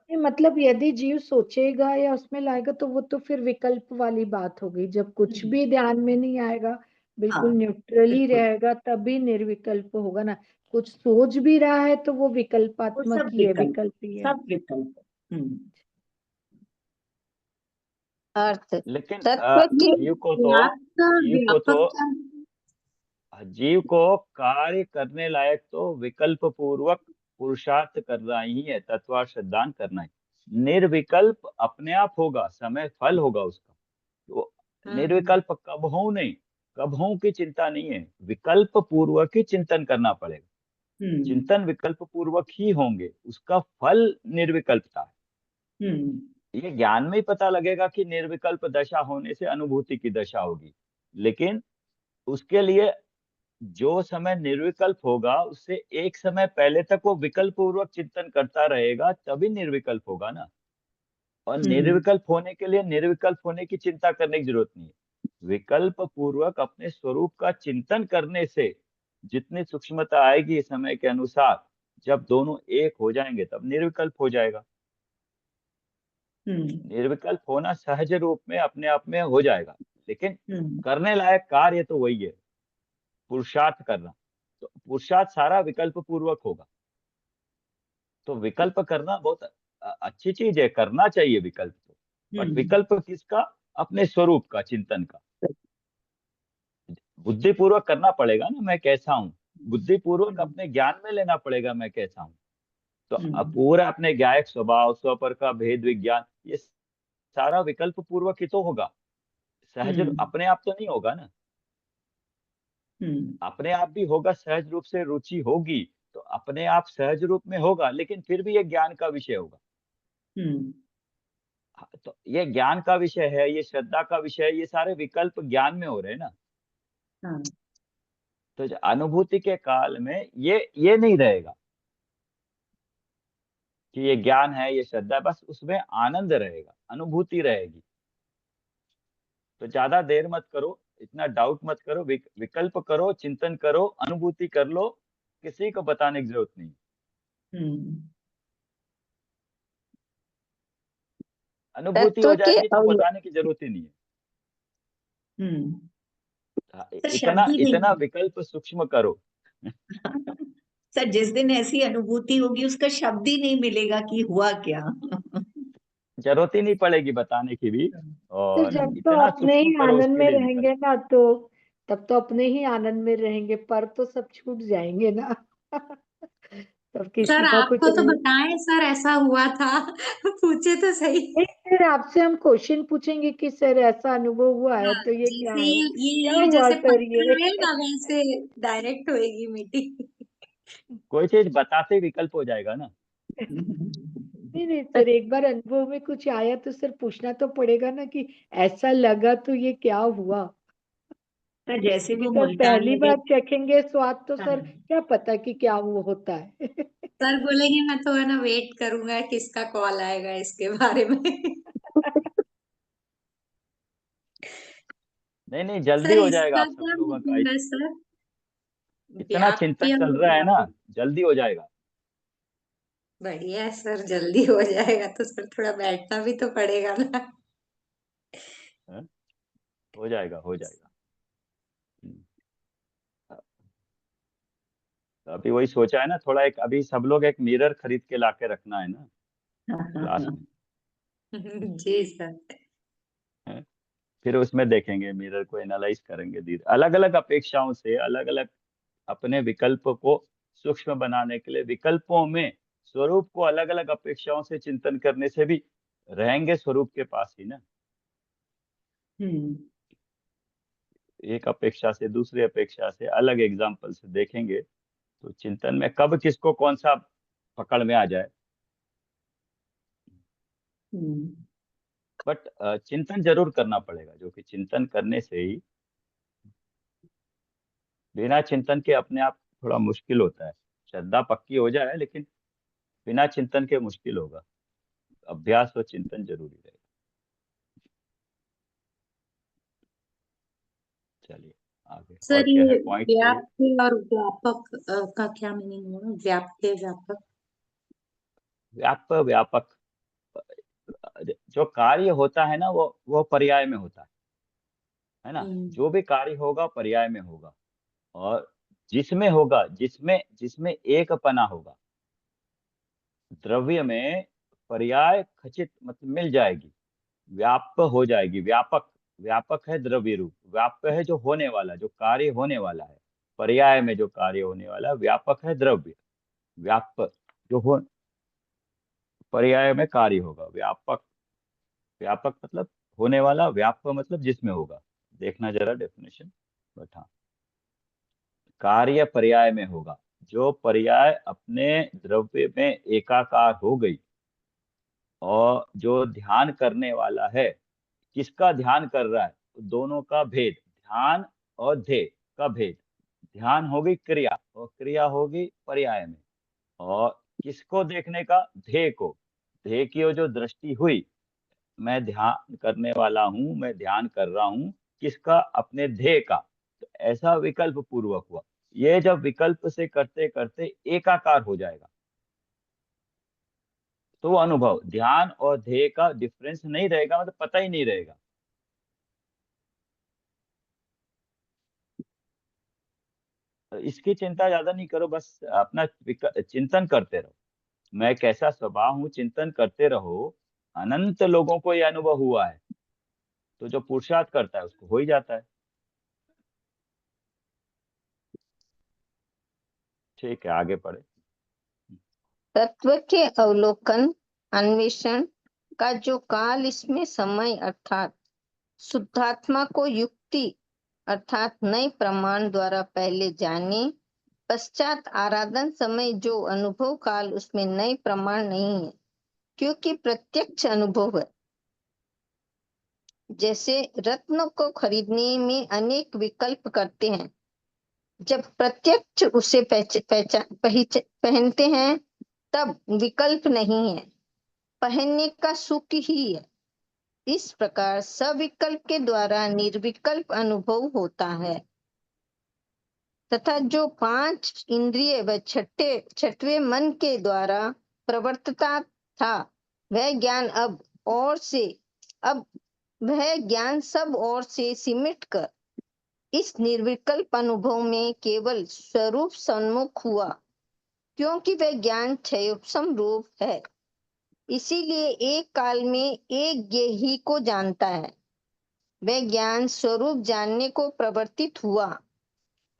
Speaker 3: नहीं, मतलब यदि जीव सोचेगा या उसमें लाएगा तो वो तो फिर विकल्प वाली बात हो गई। जब कुछ भी ध्यान में नहीं आएगा, बिल्कुल
Speaker 4: हाँ,
Speaker 3: न्यूट्रली
Speaker 4: बिल्कुल,
Speaker 3: रहेगा, तभी निर्विकल्प होगा ना। कुछ सोच भी रहा है तो वो
Speaker 4: वो
Speaker 3: विकल्पात्मक
Speaker 4: सब
Speaker 3: ही है,
Speaker 4: विकल्प,
Speaker 3: विकल्प ही है।
Speaker 4: सब विकल्प। हम्म
Speaker 5: अर्थ,
Speaker 2: लेकिन
Speaker 5: तत्व के
Speaker 2: जीव को तो
Speaker 4: ज्ञान का
Speaker 2: जीव को तो
Speaker 4: व्यापकता।
Speaker 2: जीव को कार्य करने लायक तो विकल्प पूर्वक पुरुषार्थ करना ही है, तत्वार्थ श्रद्धान करना है। निर्विकल्प अपने आप होगा, समय फल होगा उसका। तो
Speaker 4: हम्म
Speaker 2: निर्विकल्प कब हो नहीं, कब हो की चिंता नहीं है, विकल्प पूर्वक ही चिंतन करना पड़ेगा।
Speaker 4: हम्म
Speaker 2: चिंतन विकल्प पूर्वक ही होंगे, उसका फल निर्विकल्पता है।
Speaker 4: हम्म
Speaker 2: ये ज्ञान में ही पता लगेगा कि निर्विकल्प दशा होने से अनुभूति की दशा होगी, लेकिन उसके लिए जो समय निर्विकल्प होगा, उससे एक समय पहले तक वो विकल्प पूर्वक चिंतन करता रहेगा, तभी निर्विकल्प होगा ना। और
Speaker 4: हम्म
Speaker 2: निर्विकल्प होने के लिए निर्विकल्प होने की चिंता करने की जरूरत नहीं है। विकल्प पूर्वक अपने स्वरूप का चिंतन करने से जितनी सूक्ष्मता आएगी समय के अनुसार, जब दोनों एक हो जाएंगे तब निर्विकल्प हो जाएगा। निर्विकल्प होना सहज रूप में अपने आप में हो जाएगा, लेकिन करने लायक कार्य तो वही है, पुरुषार्थ करना। तो पुरुषार्थ सारा विकल्प पूर्वक होगा। तो विकल्प करना बहुत अच्छी चीज है, करना चाहिए विकल्प तो, बट विकल्प किसका? अपने स्वरूप का, चिंतन का। बुद्धिपूर्वक करना पड़ेगा ना, मैं कैसा हूँ, बुद्धिपूर्वक अपने ज्ञान में लेना पड़ेगा मैं कैसा हूँ। तो अब पूरा अपने ज्ञायक स्वभाव, स्वपर का भेद विज्ञान, ये सारा विकल्प पूर्वक ही तो होगा, सहज अपने आप तो नहीं होगा ना। अपने आप भी होगा, सहज रूप से रुचि होगी तो अपने आप सहज रूप में होगा, लेकिन फिर भी ये ज्ञान का विषय होगा। तो ये ज्ञान का विषय है, ये श्रद्धा का विषय है, ये सारे विकल्प ज्ञान में हो रहे हैं ना। तो जो अनुभूति के काल में ये नहीं रहेगा कि ये ज्ञान है, ये श्रद्धा है, बस उसमें आनंद रहेगा, अनुभूति रहेगी। तो ज्यादा देर मत करो, इतना डाउट मत करो, विकल्प करो, चिंतन करो, अनुभूति कर लो, किसी को बताने की जरूरत नहीं। अनुभूति हो
Speaker 5: तत्व के
Speaker 2: जाएगी तो
Speaker 5: अवयव।
Speaker 2: बताने की जरूरत ही नहीं है।
Speaker 4: सर
Speaker 2: इतना
Speaker 4: शब्द ही
Speaker 2: इतना
Speaker 4: नहीं।
Speaker 2: विकल्प सूक्ष्म करो।
Speaker 4: सर जिस दिन ऐसी अनुभूति होगी उसका शब्द ही नहीं मिलेगा कि हुआ क्या।
Speaker 2: जरूरत ही नहीं पड़ेगी बताने की भी,
Speaker 3: तो
Speaker 2: और
Speaker 3: जब तो
Speaker 2: इतना
Speaker 3: अपने
Speaker 2: सूक्ष्म
Speaker 3: ही
Speaker 2: करो
Speaker 3: आनंद
Speaker 2: उसके
Speaker 3: में
Speaker 2: लिए
Speaker 3: रहेंगे
Speaker 2: विकल्प।
Speaker 3: ना, तो तब तो अपने ही आनंद में रहेंगे, पर तो सब छूट जाएंगे ना। तब
Speaker 1: सर
Speaker 3: किसी का कुछ
Speaker 1: आपको तो
Speaker 3: नहीं।
Speaker 1: बताएं सर ऐसा हुआ था। पूछे तो सही।
Speaker 3: फिर आपसे हम क्वेश्चन पूछेंगे कि सर ऐसा अनुभव हुआ है
Speaker 1: हाँ,
Speaker 3: तो ये क्या
Speaker 1: जैसे
Speaker 3: है, क्या
Speaker 1: ये
Speaker 3: हुआ
Speaker 1: जैसे
Speaker 3: सर
Speaker 1: पक्का
Speaker 3: ये।
Speaker 1: रहेगा वैसे डायरेक्ट होएगी मीटिंग।
Speaker 2: कोई चीज बताते ही विकल्प हो जाएगा ना।
Speaker 3: नहीं नहीं सर, एक बार अनुभव में कुछ आया तो सर पूछना तो पड़ेगा ना कि ऐसा लगा तो ये क्या हुआ।
Speaker 4: सर जैसे
Speaker 3: क्योंकि
Speaker 4: वो
Speaker 3: सर
Speaker 4: मुल्तान
Speaker 3: पहली
Speaker 4: मिट्टी।
Speaker 3: बार चखेंगे स्वाद तो
Speaker 4: हाँ,
Speaker 3: सर क्या पता कि क्या वो होता है।
Speaker 1: सर बोलेंगे मैं तो है ना वेट करूंगा किसका कॉल आएगा इसके बारे में।
Speaker 2: नहीं नहीं, जल्दी
Speaker 1: सर
Speaker 2: हो जाएगा
Speaker 1: इसका
Speaker 2: आप सब
Speaker 1: क्या
Speaker 2: लोगों का।
Speaker 1: मतलब है सर?
Speaker 2: इतना चिंतन
Speaker 1: व्याप्य और
Speaker 2: चल रहा है ना,
Speaker 1: व्यापक।
Speaker 2: जल्दी हो जाएगा।
Speaker 1: बढ़िया है सर, जल्दी हो जाएगा तो सर थोड़ा बैठना भी तो पड़ेगा ना।
Speaker 2: हाँ? हो जाएगा, हो जाएगा। हम्म। तो अभी वही सोचा है ना, थोड़ा एक अभी सब लोग एक मिरर खरीद के लाके रखना है ना
Speaker 4: हाँ, हाँ,
Speaker 2: क्लास
Speaker 4: हाँ।
Speaker 2: में।
Speaker 1: जी सर।
Speaker 2: हैं? फिर उसमें देखेंगे, मिरर को एनालाइज करेंगे धीरे, अलग अलग अपेक्षाओं से, अलग अलग अपने विकल्प को सूक्ष्म बनाने के लिए विकल्पों में स्वरूप को अलग अलग अपेक्षाओं से चिंतन करने से भी रहेंगे स्वरूप के पास ही ना।
Speaker 4: हम्म
Speaker 2: एक अपेक्षा से दूसरी अपेक्षा से अलग एग्जाम्पल से देखेंगे तो चिंतन में कब किसको कौन सा पकड़ में आ जाए।
Speaker 4: हम्म
Speaker 2: बट चिंतन जरूर करना पड़ेगा, जो कि चिंतन करने से ही, बिना चिंतन के अपने आप थोड़ा मुश्किल होता है। श्रद्धा पक्की हो जाए लेकिन बिना चिंतन के मुश्किल होगा। अभ्यास और चिंतन जरूरी रहेगा। चलिए आगे, और
Speaker 1: सर
Speaker 2: क्या है
Speaker 1: ये
Speaker 2: पॉइंट कोई?
Speaker 1: व्याप्य और व्यापक का क्या मीनिंग हुआ? व्याप्य व्यापक।
Speaker 2: व्यापक जो कार्य होता है ना, वो पर्याय में होता है ना।
Speaker 1: हम्म
Speaker 2: जो भी कार्य होगा पर्याय में होगा, और जिसमें होगा, जिसमें जिसमें एक पना होगा, द्रव्य में पर्याय खचित मतलब मिल जाएगी, व्याप्य हो जाएगी। व्यापक, व्यापक है द्रव्य रूप, व्याप्य है जो होने वाला, जो कार्य होने वाला है, पर्याय में जो कार्य होने वाला है, व्यापक है द्रव्य। व्याप्य जो हो, पर्याय में कार्य होगा, व्यापक। व्यापक मतलब होने वाला, व्याप्य मतलब जिसमें होगा। देखना जरा डेफिनेशन। बट हाँ, कार्य पर्याय में होगा, जो पर्याय अपने द्रव्य में एकाकार हो गई, और जो ध्यान करने वाला है, किसका ध्यान कर रहा है, दोनों का भेद, ध्यान और ध्येय का भेद। ध्यान होगी क्रिया, और क्रिया होगी पर्याय में। और किसको देखने का? ध्येय को। ध्येय की वो जो दृष्टि हुई, मैं ध्यान करने वाला हूं, मैं ध्यान कर रहा हूं, किसका? अपने ध्येय का। तो ऐसा विकल्प पूर्वक हुआ, ये जब विकल्प से करते करते एकाकार हो जाएगा, तो वो अनुभव ध्यान और ध्येय का डिफरेंस नहीं रहेगा, मतलब पता ही नहीं रहेगा। तो इसकी चिंता ज्यादा नहीं करो, बस अपना चिंतन करते रहो। मैं कैसा स्वभाव हूँ, चिंतन करते रहो। अनंत लोगों को ये अनुभव हुआ है, तो जो पुरुषार्थ करता है उसको हो ही जाता है। ठीक है, आगे पढ़े।
Speaker 5: तत्व के अवलोकन अन्वेषण का जो काल, इसमें समय अर्थात शुद्धात्मा को युक्ति अर्थात नए प्रमाण द्वारा पहले जाने, पश्चात आराधन समय जो अनुभव काल, उसमें नए प्रमाण नहीं है, क्योंकि प्रत्यक्ष अनुभव है। जैसे रत्न को खरीदने में अनेक विकल्प करते हैं, जब प्रत्यक्ष उसे पहनते हैं तब विकल्प नहीं है, पहनने का सुख ही है। इस प्रकार सविकल्प के द्वारा निर्विकल्प अनुभव होता है, तथा जो 5 इंद्रिय व छठवें मन के द्वारा प्रवर्तता था, वह ज्ञान अब वह ज्ञान सब ओर से सिमट कर इस निर्विकल्प अनुभव में केवल स्वरूप सन्मुख हुआ, क्योंकि वह ज्ञान क्षयोपम रूप है। इसीलिए एक काल में एक ज्ञेय ही को जानता है। वह ज्ञान स्वरूप जानने को प्रवर्तित हुआ,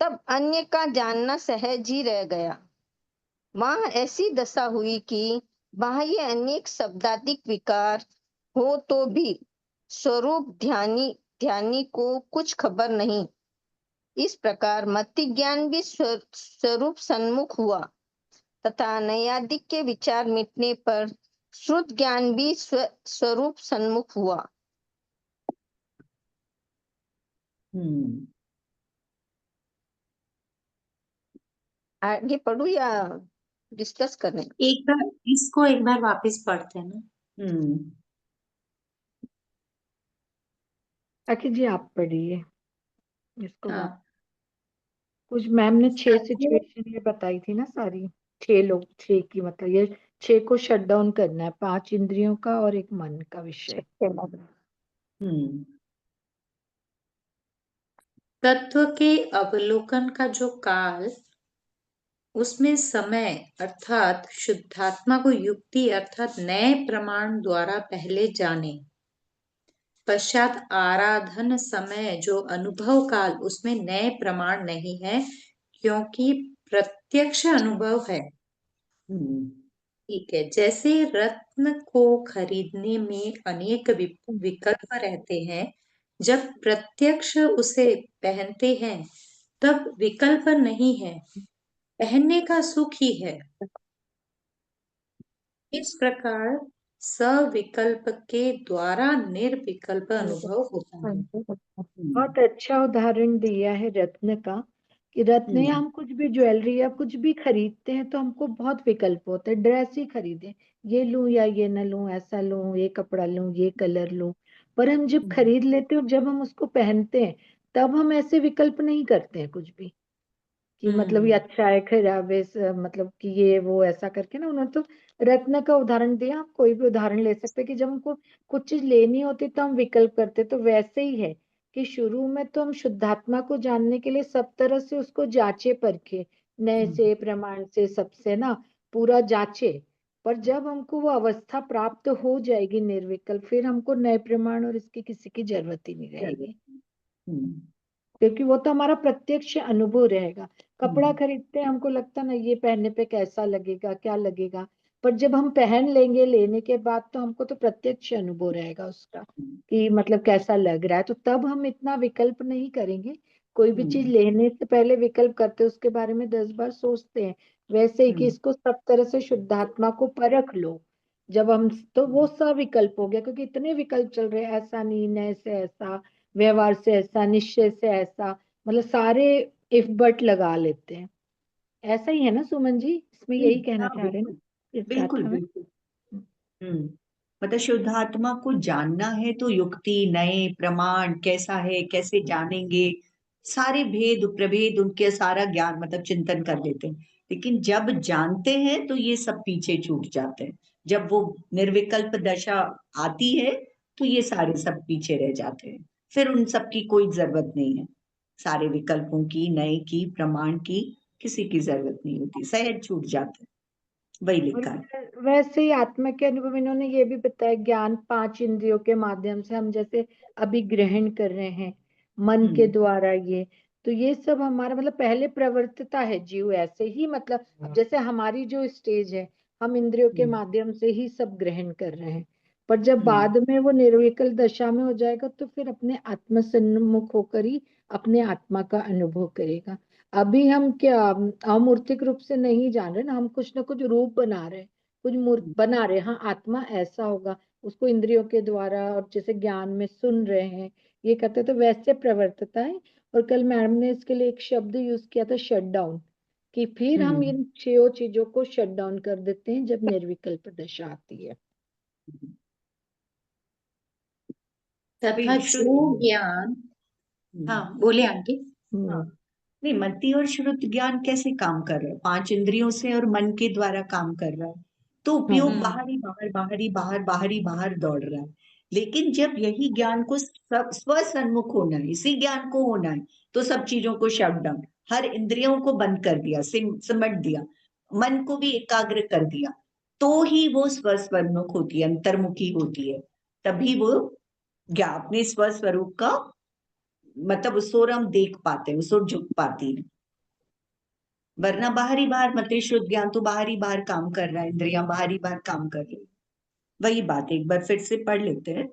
Speaker 5: तब अन्य का जानना सहज ही रह गया। वहां ऐसी दशा हुई कि बाह्य अनेक शब्दादिक विकार हो तो भी स्वरूप ध्यानी को कुछ खबर नहीं। इस प्रकार मति ज्ञान भी स्वरूप सन्मुख हुआ, तथा नैयादिक के विचार मिटने पर श्रुत ज्ञान भी स्वरूप सन्मुख हुआ। आगे पढ़ू या डिस्कस करें?
Speaker 1: एक बार वापस पढ़ते हैं ना।
Speaker 3: ताकि जी आप पढ़िए इसको।
Speaker 1: हाँ।
Speaker 3: कुछ मैम ने 6 सिचुएशन ये बताई थी ना सारी, 6 लोग, 6 की मतलब ये 6 को शट डाउन करना है, 5 इंद्रियों का और एक मन का विषय।
Speaker 1: तत्व के अवलोकन का जो काल, उसमें समय अर्थात शुद्धात्मा को युक्ति अर्थात नए प्रमाण द्वारा पहले जाने, पश्चात आराधन समय जो अनुभव काल, उसमें नए प्रमाण नहीं है, क्योंकि प्रत्यक्ष अनुभव है। ठीक है। जैसे रत्न को खरीदने में अनेक विकल्प रहते हैं, जब प्रत्यक्ष उसे पहनते हैं तब विकल्प नहीं है, पहनने का सुख ही है। इस प्रकार सविकल्प के द्वारा निर्विकल्प अनुभव होता है।
Speaker 3: बहुत अच्छा उदाहरण दिया है रत्न का, कि रत्न या हम कुछ भी ज्वेलरी या कुछ भी खरीदते हैं तो हमको बहुत विकल्प होते हैं। ड्रेस ही खरीदें, ये लूं या ये न लूं, ऐसा लूं, ये कपड़ा लूं, ये कलर लूं, पर हम जब खरीद लेते हैं और जब हम उसको पहनते हैं तब हम ऐसे विकल्प नहीं करते हैं कुछ भी, कि मतलब ये अच्छा है खराब है, मतलब कि ये वो ऐसा करके ना। उन्होंने तो रत्न का उदाहरण दिया, आप कोई भी उदाहरण ले सकते हैं कि जब हमको कुछ चीज लेनी होती तो हम विकल्प करते। तो वैसे ही है कि शुरू में तो हम शुद्धात्मा को जानने के लिए सब तरह से उसको जांचे परखे, नए से प्रमाण से सबसे ना पूरा जांचे। पर जब हमको वो अवस्था प्राप्त हो जाएगी निर्विकल्प, फिर हमको नए प्रमाण और इसकी किसी की जरूरत ही नहीं रहेगी, क्योंकि वो तो हमारा प्रत्यक्ष अनुभव रहेगा। कपड़ा खरीदते हैं, हमको लगता ना ये पहनने पे कैसा लगेगा, क्या लगेगा, पर जब हम पहन लेंगे लेने के बाद तो हमको तो प्रत्यक्ष अनुभव रहेगा उसका, कि मतलब कैसा लग रहा है। तो तब हम इतना विकल्प नहीं करेंगे। कोई भी चीज लेने से पहले विकल्प करते हैं, उसके बारे में 10 बार सोचते हैं। वैसे ही कि इसको सब तरह से शुद्धात्मा को परख लो। जब हम, तो वो सविकल्प हो गया, क्योंकि इतने विकल्प चल रहे हैं, ऐसा नहीं, नए से ऐसा, व्यवहार से ऐसा, निश्चय से ऐसा, मतलब सारे इफ बट लगा लेते हैं। ऐसा ही है ना सुमन जी, इसमें यही कहना चाह रहे हैं ना इस
Speaker 4: बिल्कुल
Speaker 3: गाथा में?
Speaker 4: बिल्कुल। मतलब शुद्धात्मा को जानना है तो युक्ति, नए प्रमाण, कैसा है, कैसे जानेंगे, सारे भेद प्रभेद उनके सारा ज्ञान मतलब चिंतन कर लेते हैं, लेकिन जब जानते हैं तो ये सब पीछे छूट जाते हैं। जब वो निर्विकल्प दशा आती है तो ये सारे सब पीछे रह जाते हैं, फिर उन सब की कोई जरूरत नहीं है। सारे विकल्पों की, नए की, प्रमाण की किसी की जरूरत नहीं होती, सहज छूट जाते हैं। वही
Speaker 3: और
Speaker 4: लिखा है।
Speaker 3: वैसे ही आत्मा के अनुभव इन्होंने ये भी बताया, ज्ञान 5 इंद्रियों के माध्यम से हम जैसे अभी ग्रहण कर रहे हैं मन के द्वारा, ये तो ये सब हमारा मतलब पहले प्रवर्तता है जीव ऐसे ही, मतलब अब जैसे हमारी जो स्टेज है हम इंद्रियों के माध्यम से ही सब ग्रहण कर रहे हैं, पर जब बाद में वो निर्विकल्प दशा में हो जाएगा तो फिर अपने आत्म सन्मुख होकर ही अपने आत्मा का अनुभव करेगा। अभी हम क्या अमूर्तिक रूप से नहीं जान रहे ना, हम कुछ ना कुछ रूप बना रहे हैं, कुछ मूर्त बना रहे हैं। हाँ आत्मा ऐसा होगा, उसको इंद्रियों के द्वारा और जैसे ज्ञान में सुन रहे हैं ये करते, तो वैसे प्रवर्तता है। और कल मैडम ने इसके लिए एक शब्द यूज किया था, शट डाउन, कि फिर हम इन 6 चीजों को शट डाउन कर देते हैं जब निर्विकल्प दशा आती है।
Speaker 1: तथा जो ज्ञान, हाँ बोले आंटी।
Speaker 4: हाँ, नहीं, मति और श्रुत ज्ञान कैसे काम कर रहा है? 5 इंद्रियों से और मन के द्वारा काम कर रहा है, तो उपयोग बाहरी बाहर बाहरी बाहर बाहरी बाहर दौड़ रहा है। लेकिन जब यही ज्ञान को स्वसन्मुख होना है, इसी ज्ञान को होना है, तो सब चीजों को शट डाउन, हर इंद्रियों को बंद कर दिया, सिमट दिया, मन को भी एकाग्र कर दिया, तो ही वो स्वस्वन्मुख होती है, अंतर्मुखी होती है। तभी वो ज्ञान अपने स्वस्वरूप का मतलब उस ओर हम देख पाते हैं, उस ओर झुक पाती है। वरना बाहरी बाहर मतलब शुद्ध ज्ञान तो बाहरी बाहर काम कर रहा है, इंद्रियां बाहरी बाहर काम कर रही है। वही बात एक बार फिर से पढ़ लेते हैं।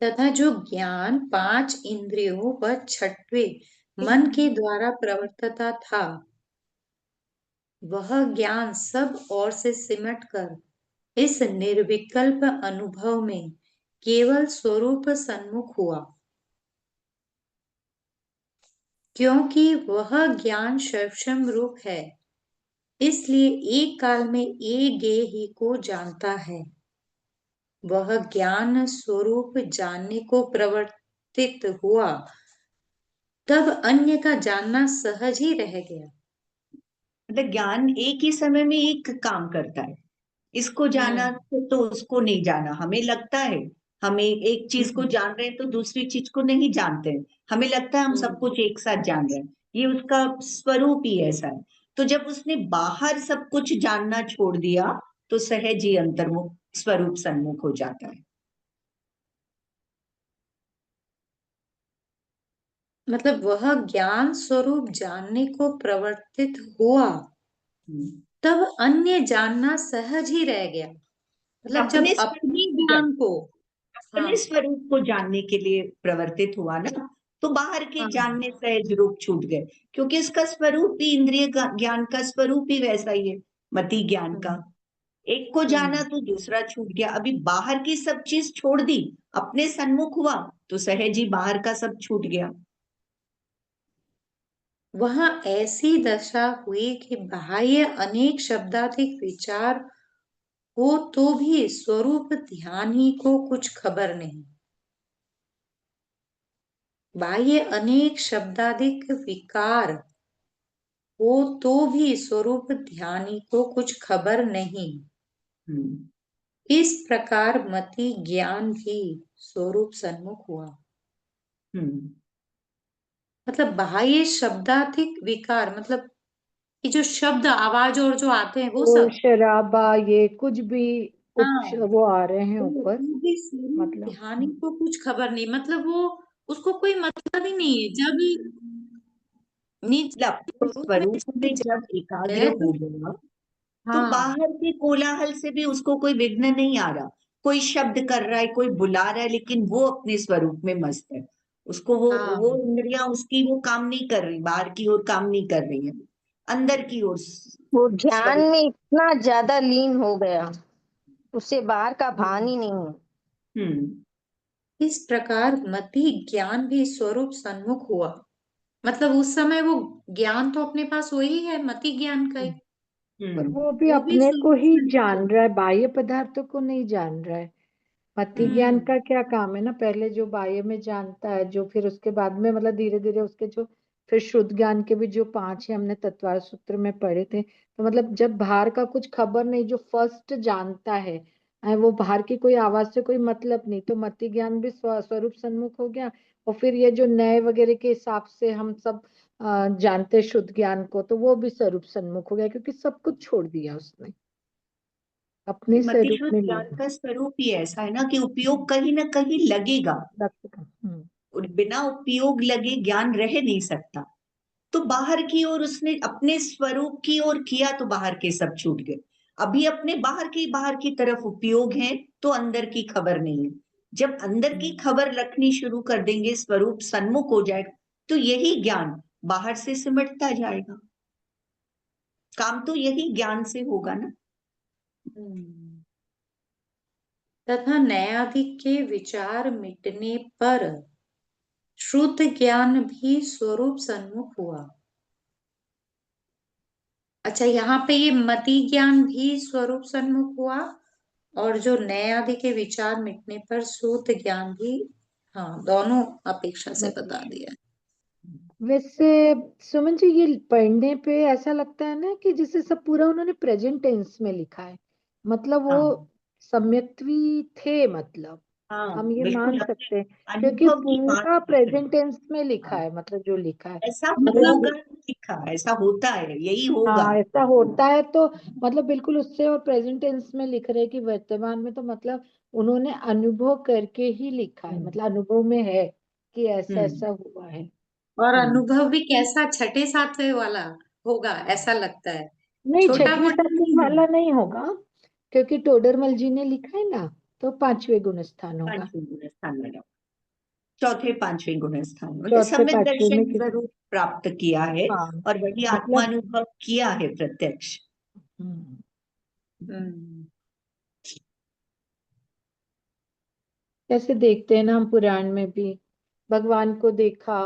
Speaker 1: तथा जो ज्ञान 5 इंद्रियों व 6वें मन के द्वारा प्रवर्तता था, वह ज्ञान सब ओर से सिमट कर इस निर्विकल्प अनुभव में केवल स्वरूप सन्मुख हुआ, क्योंकि वह ज्ञान सर्वक्षम रूप है, इसलिए एक काल में एक गेय ही को जानता है। वह ज्ञान स्वरूप जानने को प्रवर्तित हुआ, तब अन्य का जानना सहज ही रह गया।
Speaker 4: मतलब ज्ञान एक ही समय में एक काम करता है, इसको जाना तो उसको नहीं जाना। हमें लगता है हमें एक चीज को जान रहे हैं तो दूसरी चीज को नहीं जानते हैं, हमें लगता है हम सब कुछ एक साथ जान रहे हैं, ये उसका स्वरूप ही ऐसा है। तो जब उसने बाहर सब कुछ जानना छोड़ दिया तो सहज ही अंतर्मुख स्वरूप सन्मुख हो जाता है।
Speaker 1: मतलब वह ज्ञान स्वरूप जानने को प्रवर्तित हुआ, तब अन्य जानना सहज ही रह गया। मतलब जब
Speaker 4: अपने
Speaker 1: अपने
Speaker 4: स्वरूप
Speaker 1: ज्ञान को,
Speaker 4: अपने स्वरूप को जानने के लिए प्रवर्तित हुआ ना, तो बाहर के जानने सहज रूप छूट गए, क्योंकि इसका स्वरूप भी इंद्रिय ज्ञान का स्वरूप ही वैसा ही है, मति ज्ञान का। एक को जाना तो दूसरा छूट गया, अभी बाहर की सब चीज छोड़ दी, अपने सन्मुख हुआ तो सहज ही बाहर का सब छूट गया।
Speaker 1: वहां ऐसी दशा हुई कि बाह्य अनेक शब्दाधिक विचार हो तो भी स्वरूप ध्यान ही को कुछ खबर नहीं। बाह्य अनेक शब्दाधिक विकार हो तो भी स्वरूप ध्यान ही को कुछ खबर नहीं। इस प्रकार मति ज्ञान भी स्वरूप सन्मुख हुआ। मतलब बाह्य शब्दाधिक विकार, मतलब ये जो शब्द आवाज और जो आते हैं वो
Speaker 3: वो
Speaker 1: सब,
Speaker 3: शराबा ये कुछ भी
Speaker 1: हाँ,
Speaker 3: वो आ रहे हैं ऊपर,
Speaker 1: वो भी स्वरूप
Speaker 3: मतलब
Speaker 1: ध्यान को कुछ खबर नहीं। मतलब वो उसको कोई मतलब ही नहीं है। जब निज
Speaker 4: अपने
Speaker 1: स्वरूप में
Speaker 4: स्वरूप में जब एकाग्र
Speaker 1: है
Speaker 4: हो
Speaker 1: तो,
Speaker 4: गया तो
Speaker 1: हाँ
Speaker 4: बाहर के कोलाहल से भी उसको कोई विघ्न नहीं आ रहा। कोई शब्द कर रहा है, कोई बुला रहा है, लेकिन वो अपने स्वरूप में मस्त है। उसको वो
Speaker 1: हाँ,
Speaker 4: इंद्रियां उसकी वो काम नहीं कर रही, बाहर की ओर काम नहीं कर रही है, अंदर की ओर
Speaker 5: वो ध्यान
Speaker 4: स्वरूप।
Speaker 5: में इतना ज्यादा लीन हो गया, उसे बाहर का भान ही नहीं है।
Speaker 4: हम्म
Speaker 1: इस प्रकार मति ज्ञान भी स्वरूप सन्मुख हुआ। मतलब उस समय वो ज्ञान तो अपने पास वही है, मति ज्ञान का ही,
Speaker 3: पर
Speaker 4: हम्म
Speaker 3: वो भी
Speaker 1: वो भी
Speaker 3: अपने को
Speaker 1: स्वरूप
Speaker 3: ही
Speaker 1: सन्मुख
Speaker 3: जान
Speaker 1: हुआ।
Speaker 3: रहा है, बाह्य पदार्थों को नहीं जान रहा है। मति ज्ञान
Speaker 1: हम्म
Speaker 3: का क्या काम है ना, पहले जो बाह्य में जानता है, जो फिर उसके बाद में मतलब धीरे धीरे उसके जो फिर शुद्ध ज्ञान के भी जो 5 है, हमने तत्वार सूत्र में पढ़े थे। तो मतलब जब बाहर का कुछ खबर नहीं, जो फर्स्ट जानता है, वो बाहर की कोई आवाज से कोई मतलब नहीं, तो मति ज्ञान भी स्वरूप सन्मुख हो गया। और फिर ये जो नए वगैरह के हिसाब से हम सब जानते हैं शुद्ध ज्ञान को, तो वो भी स्वरूप सन्मुख हो गया, क्योंकि सब कुछ छोड़ दिया उसने, अपने
Speaker 4: मति
Speaker 3: स्वरूप
Speaker 4: शुद्ध
Speaker 3: में
Speaker 4: ज्ञान
Speaker 3: लिया।
Speaker 4: का स्वरूप ही ऐसा है ना कि उपयोग कहीं ना कहीं लगेगा, और बिना उपयोग लगे ज्ञान रह नहीं सकता। तो बाहर की ओर उसने अपने स्वरूप की ओर किया तो बाहर के सब छूट गए। अभी अपने बाहर की तरफ उपयोग है, तो अंदर की खबर नहीं है। जब अंदर की खबर रखनी शुरू कर देंगे, स्वरूप सन्मुख हो जाएगा, तो यही ज्ञान बाहर से सिमटता जाएगा। काम तो यही ज्ञान से होगा ना।
Speaker 1: हम्म। तथा न्यायाधिक के विचार मिटने पर शुद्ध ज्ञान भी स्वरूप सन्मुख हुआ। अच्छा, यहाँ पे ये मति ज्ञान भी स्वरूप सन्मुख हुआ, और जो नए आदि के विचार मिटने पर शुद्ध ज्ञान भी, हाँ, दोनों अपेक्षा से
Speaker 3: मति
Speaker 1: बता दिया।
Speaker 3: वैसे सुमन जी, ये पढ़ने पे ऐसा लगता है ना कि जैसे सब पूरा उन्होंने प्रेजेंट टेंस में लिखा है, मतलब वो
Speaker 4: हाँ
Speaker 3: सम्यक्त्वी थे, मतलब
Speaker 4: हाँ,
Speaker 3: हम ये
Speaker 4: बिल्कुल
Speaker 3: मान
Speaker 4: अपने
Speaker 3: सकते हैं, क्योंकि
Speaker 4: अनुभव की बात
Speaker 3: पूरा
Speaker 4: लिख रहे
Speaker 3: प्रेजेंट टेंस में लिखा
Speaker 4: हैं।
Speaker 3: है, मतलब जो लिखा है,
Speaker 4: ऐसा
Speaker 3: मतलब
Speaker 4: होगा लिखा, ऐसा होता है, यही होगा।
Speaker 3: हाँ ऐसा होता है, तो मतलब बिल्कुल उससे, और प्रेजेंट टेंस में लिख रहे हैं कि वर्तमान में, तो मतलब उन्होंने अनुभव करके ही लिखा है,
Speaker 4: हम्म
Speaker 3: मतलब अनुभव में है कि ऐसा
Speaker 4: हम्म
Speaker 3: ऐसा हुआ है।
Speaker 1: और
Speaker 4: हम्म
Speaker 1: अनुभव भी कैसा, छठे सातवें वाला होगा ऐसा लगता है,
Speaker 3: नहीं,
Speaker 1: छोटा
Speaker 3: छठवें
Speaker 1: मोटा
Speaker 3: सातवें
Speaker 1: नहीं है।
Speaker 3: वाला नहीं होगा, क्योंकि टोडरमल जी ने लिखा है ना, तो 5वें गुण स्थान होगा।
Speaker 4: पांचवें गुण स्थान में जाओ, चौथे पांचवें गुण स्थान में, मतलब
Speaker 3: चौथे
Speaker 4: सम्यक
Speaker 3: पांचवें में
Speaker 4: दर्शन जरूर प्राप्त किया है,
Speaker 3: हाँ
Speaker 4: और वही
Speaker 3: मतलब
Speaker 4: आत्मानुभव किया है प्रत्यक्ष।
Speaker 3: हम्म,
Speaker 1: हम्म
Speaker 3: जैसे देखते हैं ना हम पुराण में भी, भगवान को देखा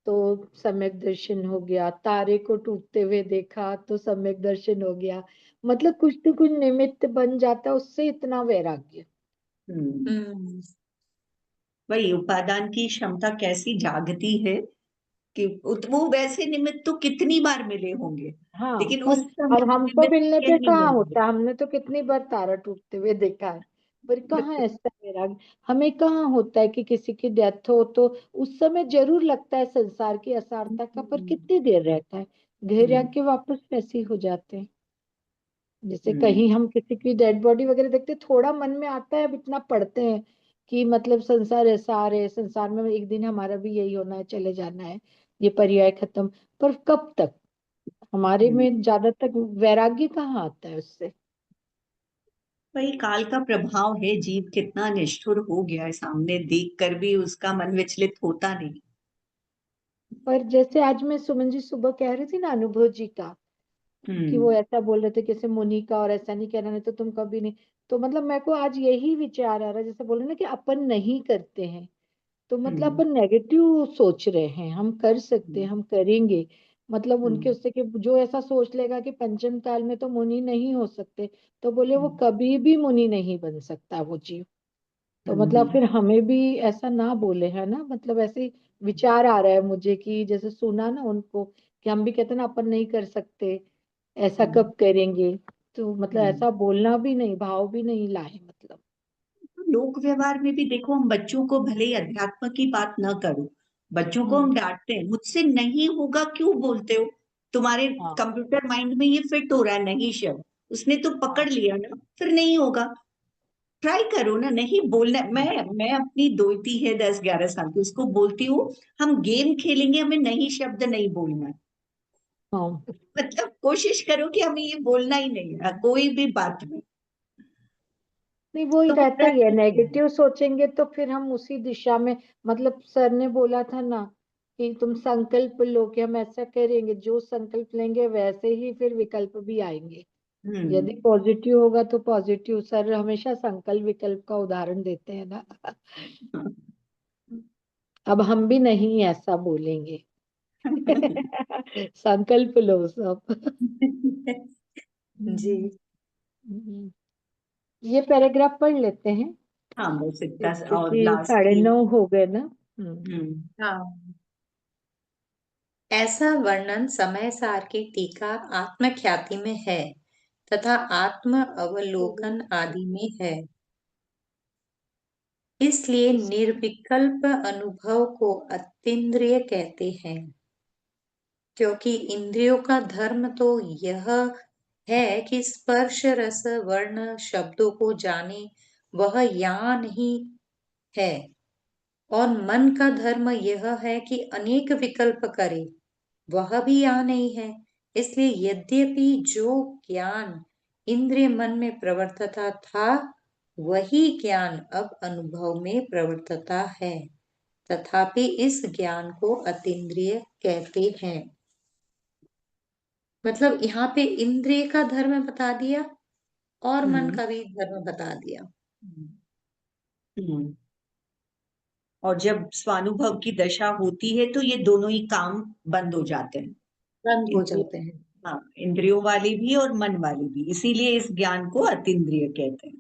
Speaker 3: तो सम्यक दर्शन हो गया, तारे को टूटते हुए देखा तो सम्यक दर्शन हो गया, मतलब कुछ तो कुछ निमित्त बन जाता है, उससे इतना वैराग्य।
Speaker 4: हम्म
Speaker 1: हम्म
Speaker 4: वही उपादान की क्षमता कैसी जागती है कि वो वैसे निमित्त तो कितनी बार मिले होंगे,
Speaker 3: हाँ,
Speaker 4: लेकिन
Speaker 3: पर
Speaker 4: उस समय
Speaker 3: अब
Speaker 4: वो
Speaker 3: हमको
Speaker 4: निमित्त
Speaker 3: मिलने पे
Speaker 4: यही
Speaker 3: कहाँ
Speaker 4: मिलेंगे।
Speaker 3: होता है, हमने तो कितनी बार तारा टूटते हुए देखा है, पर कहाँ ऐसा मेरा, हमें कहाँ होता है कि किसी की डेथ हो तो उस समय जरूर लगता है संसार की असारता का, पर कितनी देर रहता है, घर
Speaker 4: हम्म
Speaker 3: आके वापस वैसे ही हो जाते हैं। जैसे
Speaker 4: हम्म
Speaker 3: कहीं हम किसी की डेड बॉडी वगैरह देखते हैं, थोड़ा मन में आता है, अब इतना पढ़ते हैं कि मतलब संसार ऐसा आ रहा है, संसार में एक दिन हमारा भी यही होना है, चले जाना है, ये पर्याय खत्म, पर कब तक, हमारे
Speaker 4: हम्म।
Speaker 3: में ज्यादा तक वैराग्य कहाँ आता है उससे।
Speaker 4: वही काल का प्रभाव है, जीव कितना निष्ठुर हो गया है, सामने देख कर भी उसका मन विचलित होता नहीं।
Speaker 3: पर जैसे आज मैं सुमन जी सुबह कह रही थी ना अनुभव जी का, कि वो
Speaker 4: हम्म
Speaker 3: ऐसा बोल रहे थे किसी मुनि का, और ऐसा नहीं कहना, नहीं तो तुम कभी नहीं, तो मतलब मेरे को आज यही विचार आ रहा है, जैसे बोल रहे ना कि अपन नहीं करते हैं, तो मतलब
Speaker 4: हम्म
Speaker 3: अपन नेगेटिव सोच रहे हैं, हम कर सकते हैं,
Speaker 4: हम्म
Speaker 3: हम करेंगे, मतलब उनके
Speaker 4: हम्म
Speaker 3: उससे कि जो ऐसा सोच लेगा कि पंचम काल में तो मुनि नहीं हो सकते, तो बोले वो
Speaker 4: हम्म
Speaker 3: कभी भी मुनि नहीं बन सकता वो जीव, तो मतलब
Speaker 4: हम्म
Speaker 3: फिर हमें भी ऐसा ना बोले, है ना, मतलब ऐसे ही विचार आ रहा है मुझे, कि जैसे सुना ना उनको कि हम भी कहते हैं ना अपन नहीं कर सकते, ऐसा
Speaker 4: हम्म
Speaker 3: कब करेंगे, तो मतलब
Speaker 4: हम्म।
Speaker 3: ऐसा बोलना भी नहीं, भाव भी नहीं लाए, मतलब
Speaker 4: लोक व्यवहार में भी देखो, हम बच्चों को भले ही अध्यात्म की बात न करो, बच्चों को
Speaker 3: हम्म
Speaker 4: हम डांटते हैं, मुझसे नहीं होगा क्यों बोलते हो, तुम्हारे
Speaker 3: हाँ
Speaker 4: कंप्यूटर माइंड में ये फिट हो रहा है नहीं शब्द, उसने तो पकड़
Speaker 3: हाँ
Speaker 4: लिया ना, फिर नहीं होगा। ट्राई करो ना, नहीं बोलना। मैं अपनी दोती है 10-11 साल की, उसको बोलती हूँ हम गेम खेलेंगे, हमें नहीं शब्द नहीं बोलना है।
Speaker 3: हाँ,
Speaker 4: मतलब कोशिश करो कि हमें ये बोलना ही नहीं है कोई भी बात में।
Speaker 3: नहीं वो ही
Speaker 4: तो वो
Speaker 3: रहता ही है,
Speaker 4: प्रैक्टिस है।
Speaker 3: नेगेटिव सोचेंगे तो फिर हम उसी दिशा में, मतलब सर ने बोला था ना कि तुम संकल्प लो कि हम ऐसा करेंगे, जो संकल्प लेंगे वैसे ही फिर विकल्प भी आएंगे,
Speaker 4: हम्म
Speaker 3: यदि पॉजिटिव होगा तो पॉजिटिव, सर हमेशा संकल्प विकल्प का उदाहरण देते हैं ना। अब हम भी नहीं ऐसा बोलेंगे। संकल्प लो सब।
Speaker 1: जी।
Speaker 3: हम्म, हम्म। ये पैराग्राफ पढ़ लेते हैं।
Speaker 4: हाँ बस इतना और
Speaker 3: क्योंकि
Speaker 4: लास्ट
Speaker 3: 9:30 हो गए ना।
Speaker 1: हाँ, ऐसा वर्णन समय सार की टीका आत्मख्याति में है तथा आत्म अवलोकन आदि में है। इसलिए निर्विकल्प अनुभव को अतीन्द्रिय कहते हैं, क्योंकि इंद्रियों का धर्म तो यह है कि स्पर्श रस वर्ण शब्दों को जाने, वह यहाँ नहीं है। और मन का धर्म यह है कि अनेक विकल्प करे, वह भी यहाँ नहीं है। इसलिए यद्यपि जो ज्ञान इंद्रिय मन में प्रवर्तता था, वही ज्ञान अब अनुभव में प्रवर्तता है, तथापि इस ज्ञान को अतीन्द्रिय कहते हैं। मतलब यहाँ पे इंद्रिय का धर्म बता दिया और मन का भी धर्म बता दिया।
Speaker 4: हम्म। और जब स्वानुभव की दशा होती है तो ये दोनों ही काम बंद हो जाते हैं,
Speaker 1: बंद हो
Speaker 4: इंद्रिय
Speaker 1: जाते हैं।
Speaker 4: हाँ, इंद्रियों वाले भी और मन वाले भी। इसीलिए इस ज्ञान को अतीन्द्रिय कहते हैं।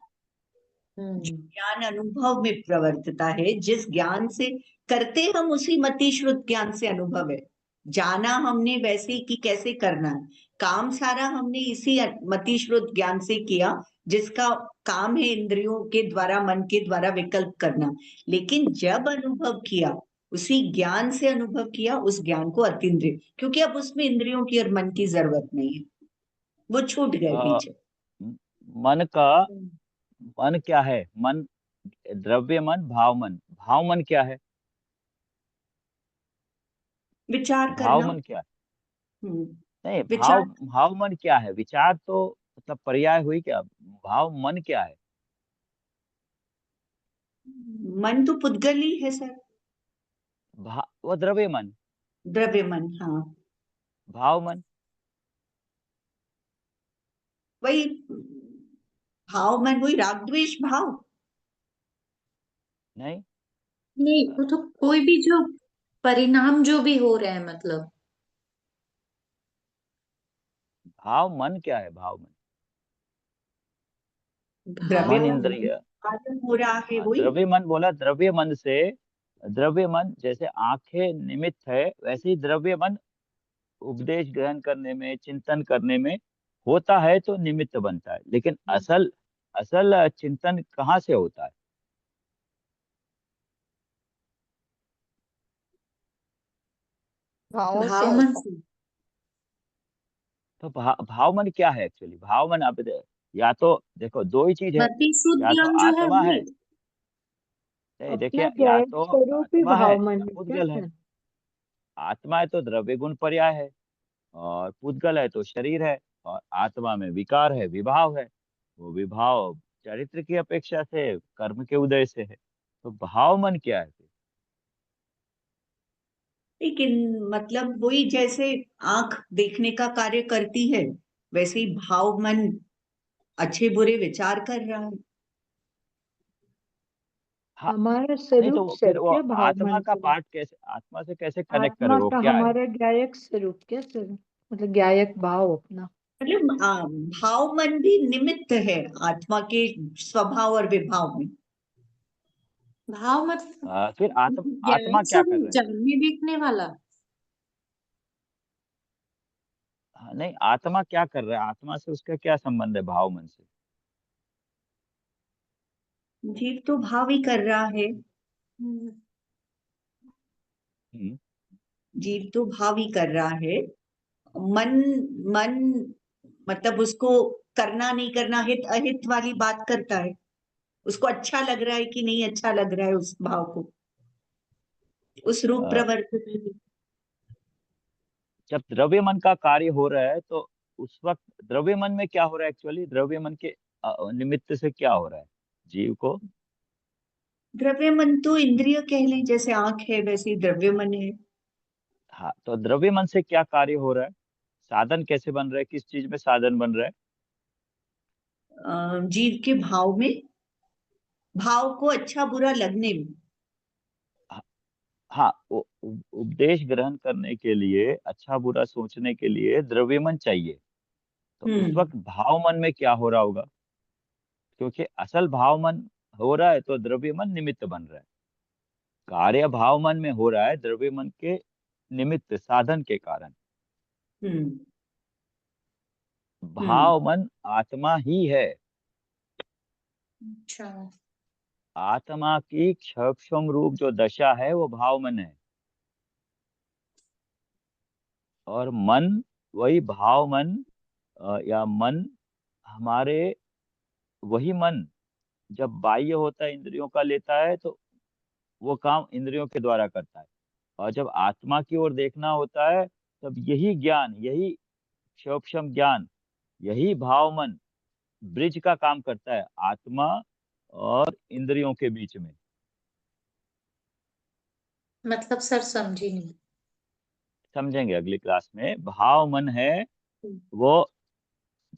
Speaker 4: जो ज्ञान अनुभव में प्रवर्तता है, जिस ज्ञान से करते हम उसी मतिश्रुत ज्ञान से अनुभव है। जाना हमने वैसे ही कि कैसे करना है, काम सारा हमने इसी मतिश्रुत ज्ञान से किया, जिसका काम है इंद्रियों के द्वारा मन के द्वारा विकल्प करना। लेकिन जब अनुभव किया, उसी ज्ञान से अनुभव किया, उस ज्ञान को अतीन्द्रिय, क्योंकि अब उसमें इंद्रियों की और मन की जरूरत नहीं है, वो छूट गए
Speaker 2: अ,
Speaker 4: पीछे।
Speaker 2: मन का मन क्या है? मन द्रव्य मन, भाव मन। भाव मन क्या है?
Speaker 4: विचार
Speaker 2: भाव
Speaker 4: करना।
Speaker 2: मन क्या है?
Speaker 4: हम्म।
Speaker 2: नहीं, भाव
Speaker 4: विचार।
Speaker 2: भाव मन क्या है? विचार तो मतलब पर्याय हुई क्या? भाव मन क्या है?
Speaker 4: मन तो पुद्गल ही है सर।
Speaker 2: वो द्रव्य मन।
Speaker 4: द्रव्य मन, हाँ
Speaker 2: भाव मन।
Speaker 4: वही भाव मन, वही राग द्वेष भाव।
Speaker 2: नहीं,
Speaker 1: नहीं, वो तो कोई भी जो परिणाम जो भी हो रहे हैं, मतलब
Speaker 2: भाव मन क्या है? भाव मन
Speaker 4: द्रव्य
Speaker 1: भाव
Speaker 2: मन
Speaker 4: मन
Speaker 2: इंद्रिय।
Speaker 4: उत्पादन हो रहा है
Speaker 2: हाँ,
Speaker 4: वही।
Speaker 2: द्रव्य मन बोला। द्रव्य मन से, द्रव्य मन जैसे आंखें निमित्त है, वैसे ही द्रव्य मन उपदेश ग्रहण करने में, चिंतन करने में होता है तो निमित्त बनता है। लेकिन असल असल चिंतन कहाँ से होता है?
Speaker 5: भावों से
Speaker 1: भाव मन
Speaker 5: होता है।
Speaker 1: से।
Speaker 2: तो भाव मन क्या है एक्चुअली? भाव मन आप या तो देखो, दो ही चीज है।
Speaker 1: मति शुद्ध
Speaker 2: या तो
Speaker 1: ज्ञान जो है
Speaker 2: आत्मा
Speaker 1: वही।
Speaker 2: है, नहीं
Speaker 3: अपना
Speaker 2: देखिए, या
Speaker 3: ज्ञान
Speaker 2: तो
Speaker 3: स्वरूप ही
Speaker 2: आत्मा है
Speaker 3: भाव मन
Speaker 2: या
Speaker 3: है क्या
Speaker 2: पुद्गल है।
Speaker 3: सर?
Speaker 2: आत्मा है तो द्रव्य गुण पर्याय है, और पुद्गल है तो शरीर है, और आत्मा में विकार है, विभाव है। वो विभाव चरित्र की अपेक्षा से, कर्म के उदय से है। तो भाव मन क्या है?
Speaker 4: लेकिन मतलब वही जैसे आंख देखने का कार्य करती है, वैसे ही भाव मन अच्छे बुरे विचार कर रहा है।
Speaker 2: हाँ,
Speaker 3: हमारा
Speaker 2: नहीं
Speaker 3: स्वरूप
Speaker 2: तो फिर वो
Speaker 3: सत्य भाव
Speaker 2: आत्मा
Speaker 3: मन
Speaker 2: का
Speaker 3: से।
Speaker 2: पार्ट कैसे, आत्मा से कैसे कनेक्ट करे?
Speaker 3: आत्मा
Speaker 2: वो
Speaker 3: का
Speaker 2: क्या है?
Speaker 3: हमारा ज्ञायक स्वरूप क्या सर? मतलब ज्ञायक भाव अपना।
Speaker 4: मतलब भाव मन भी निमित्त है आत्मा के स्वभाव और विभाव में।
Speaker 1: भाव मतलब
Speaker 2: फिर
Speaker 1: ज्ञान
Speaker 2: आत्मा क्या
Speaker 1: सब
Speaker 2: कर रहा है?
Speaker 1: जानने देखने वाला।
Speaker 2: हाँ, नहीं, आत्मा क्या कर रहा है? आत्मा से उसका क्या संबंध है भाव मन से?
Speaker 4: जीव तो भाव ही कर रहा है।
Speaker 1: हम्म।
Speaker 2: हम्म।
Speaker 4: जीव तो भाव ही कर रहा है। मन मन मतलब उसको करना नहीं करना, हित अहित वाली बात करता है। उसको अच्छा लग रहा है कि नहीं अच्छा लग रहा है, उस भाव को, उस रूप
Speaker 2: अ,
Speaker 4: प्रवर्तन में।
Speaker 2: जब द्रव्य मन का कार्य हो रहा है तो उस वक्त द्रव्य मन में क्या हो रहा है एक्चुअली? द्रव्य मन के निमित्त से क्या हो रहा है जीव को?
Speaker 4: द्रव्य मन तो इंद्रिय कह लें, जैसे आंख है वैसे ही द्रव्य मन है।
Speaker 2: हाँ, तो द्रव्य मन से क्या कार्य हो रहा है? साधन कैसे बन रहा है? किस चीज में साधन बन रहा है?
Speaker 4: जीव के भाव में, भाव को अच्छा बुरा लगने में।
Speaker 2: हाँ, उपदेश ग्रहण करने के लिए, अच्छा बुरा सोचने के लिए द्रव्य मन चाहिए। तो उस
Speaker 4: हम्म।
Speaker 2: वक्त भाव मन में क्या हो रहा होगा? क्योंकि असल भाव मन हो रहा है तो द्रव्य मन निमित्त बन रहा है। कार्य भाव मन में हो रहा है द्रव्य मन के निमित्त साधन के कारण।
Speaker 4: हम्म
Speaker 2: भाव मन आत्मा ही है।
Speaker 1: अच्छा।
Speaker 2: आत्मा की सूक्ष्म रूप जो दशा है वो भाव मन है, और मन वही भाव मन या मन हमारे, वही मन जब बाह्य होता है इंद्रियों का लेता है तो वो काम इंद्रियों के द्वारा करता है, और जब आत्मा की ओर देखना होता है तब यही ज्ञान, यही सूक्ष्म ज्ञान, यही भाव मन ब्रिज का काम करता है आत्मा और इंद्रियों के बीच में।
Speaker 1: मतलब सर समझी नहीं।
Speaker 2: समझेंगे अगली क्लास में। भाव मन है वो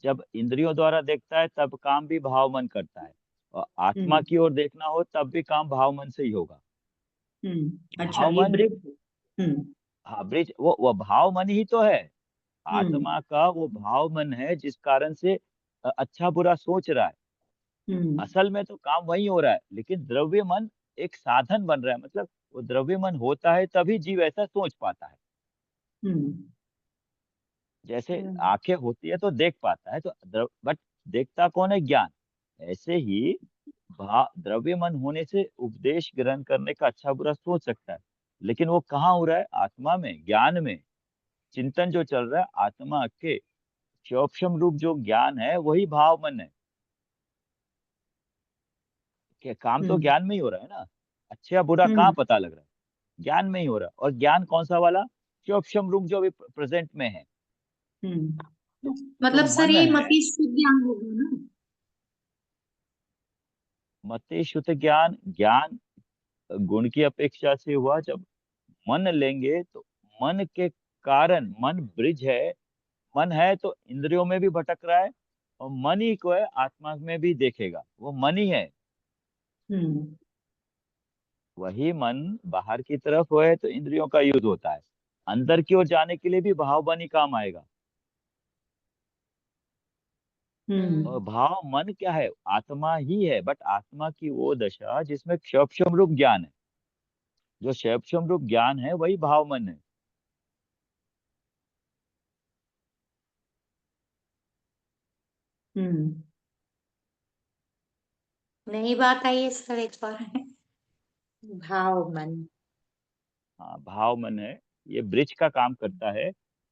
Speaker 2: जब इंद्रियों द्वारा देखता है तब काम भी भाव मन करता है, और आत्मा
Speaker 4: हम्म
Speaker 2: की ओर देखना हो तब भी काम भाव मन से ही होगा।
Speaker 4: अच्छा,
Speaker 2: भाव
Speaker 4: ये
Speaker 2: मन,
Speaker 4: ब्रिज। हम्म
Speaker 2: हाँ ब्रिज, वो भाव मन ही तो है।
Speaker 4: हम्म
Speaker 2: आत्मा का वो भाव मन है जिस कारण से अच्छा बुरा सोच रहा है।
Speaker 4: हम्म
Speaker 2: असल में तो काम वही हो रहा है, लेकिन द्रव्य मन एक साधन बन रहा है। मतलब वो द्रव्य मन होता है तभी जीव ऐसा सोच पाता है।
Speaker 4: हम्म
Speaker 2: जैसे
Speaker 1: हम्म
Speaker 2: आंखें होती है तो देख पाता है, तो बट देखता कौन है? ज्ञान। ऐसे ही द्रव्य मन होने से उपदेश ग्रहण करने का अच्छा बुरा सोच सकता है, लेकिन वो कहाँ हो रहा है? आत्मा में, ज्ञान में। चिंतन जो चल रहा है आत्मा के सूक्ष्म रूप जो ज्ञान है वही भाव मन है। कि काम तो
Speaker 4: हम्म
Speaker 2: ज्ञान में ही हो रहा है ना। अच्छा या बुरा कहाँ
Speaker 4: हम्म
Speaker 2: पता लग रहा है? ज्ञान में ही हो रहा है। और ज्ञान कौन सा वाला? सूक्ष्म रूप जो अभी प्रेजेंट में है।
Speaker 4: हम्म
Speaker 2: तो जो
Speaker 1: मतलब सर
Speaker 2: मन
Speaker 1: ये
Speaker 2: है,
Speaker 1: मतीत ज्ञान होगा ना।
Speaker 2: मति शुद्ध ज्ञान, ज्ञान गुण की अपेक्षा से हुआ जब मन लेंगे तो मन के कारण, मन ब्रिज है। मन है तो इंद्रियों में भी भटक रहा है, और मन ही को है आत्मा में भी देखेगा, वो मन ही है।
Speaker 4: हम्म
Speaker 2: वही मन बाहर की तरफ है तो इंद्रियों का यूज होता है, अंदर की ओर जाने के लिए भी भाव मन ही काम आएगा। और
Speaker 4: हम्म
Speaker 2: भाव मन क्या है? आत्मा ही है, बट आत्मा की वो दशा जिसमें सूक्ष्म रूप ज्ञान है। जो सूक्ष्म रूप ज्ञान है वही भाव मन है।
Speaker 4: हम्म
Speaker 1: नई बात आई है सर एक बार। भाव मन।
Speaker 2: हाँ, भाव मन है, ये ब्रिज का काम करता है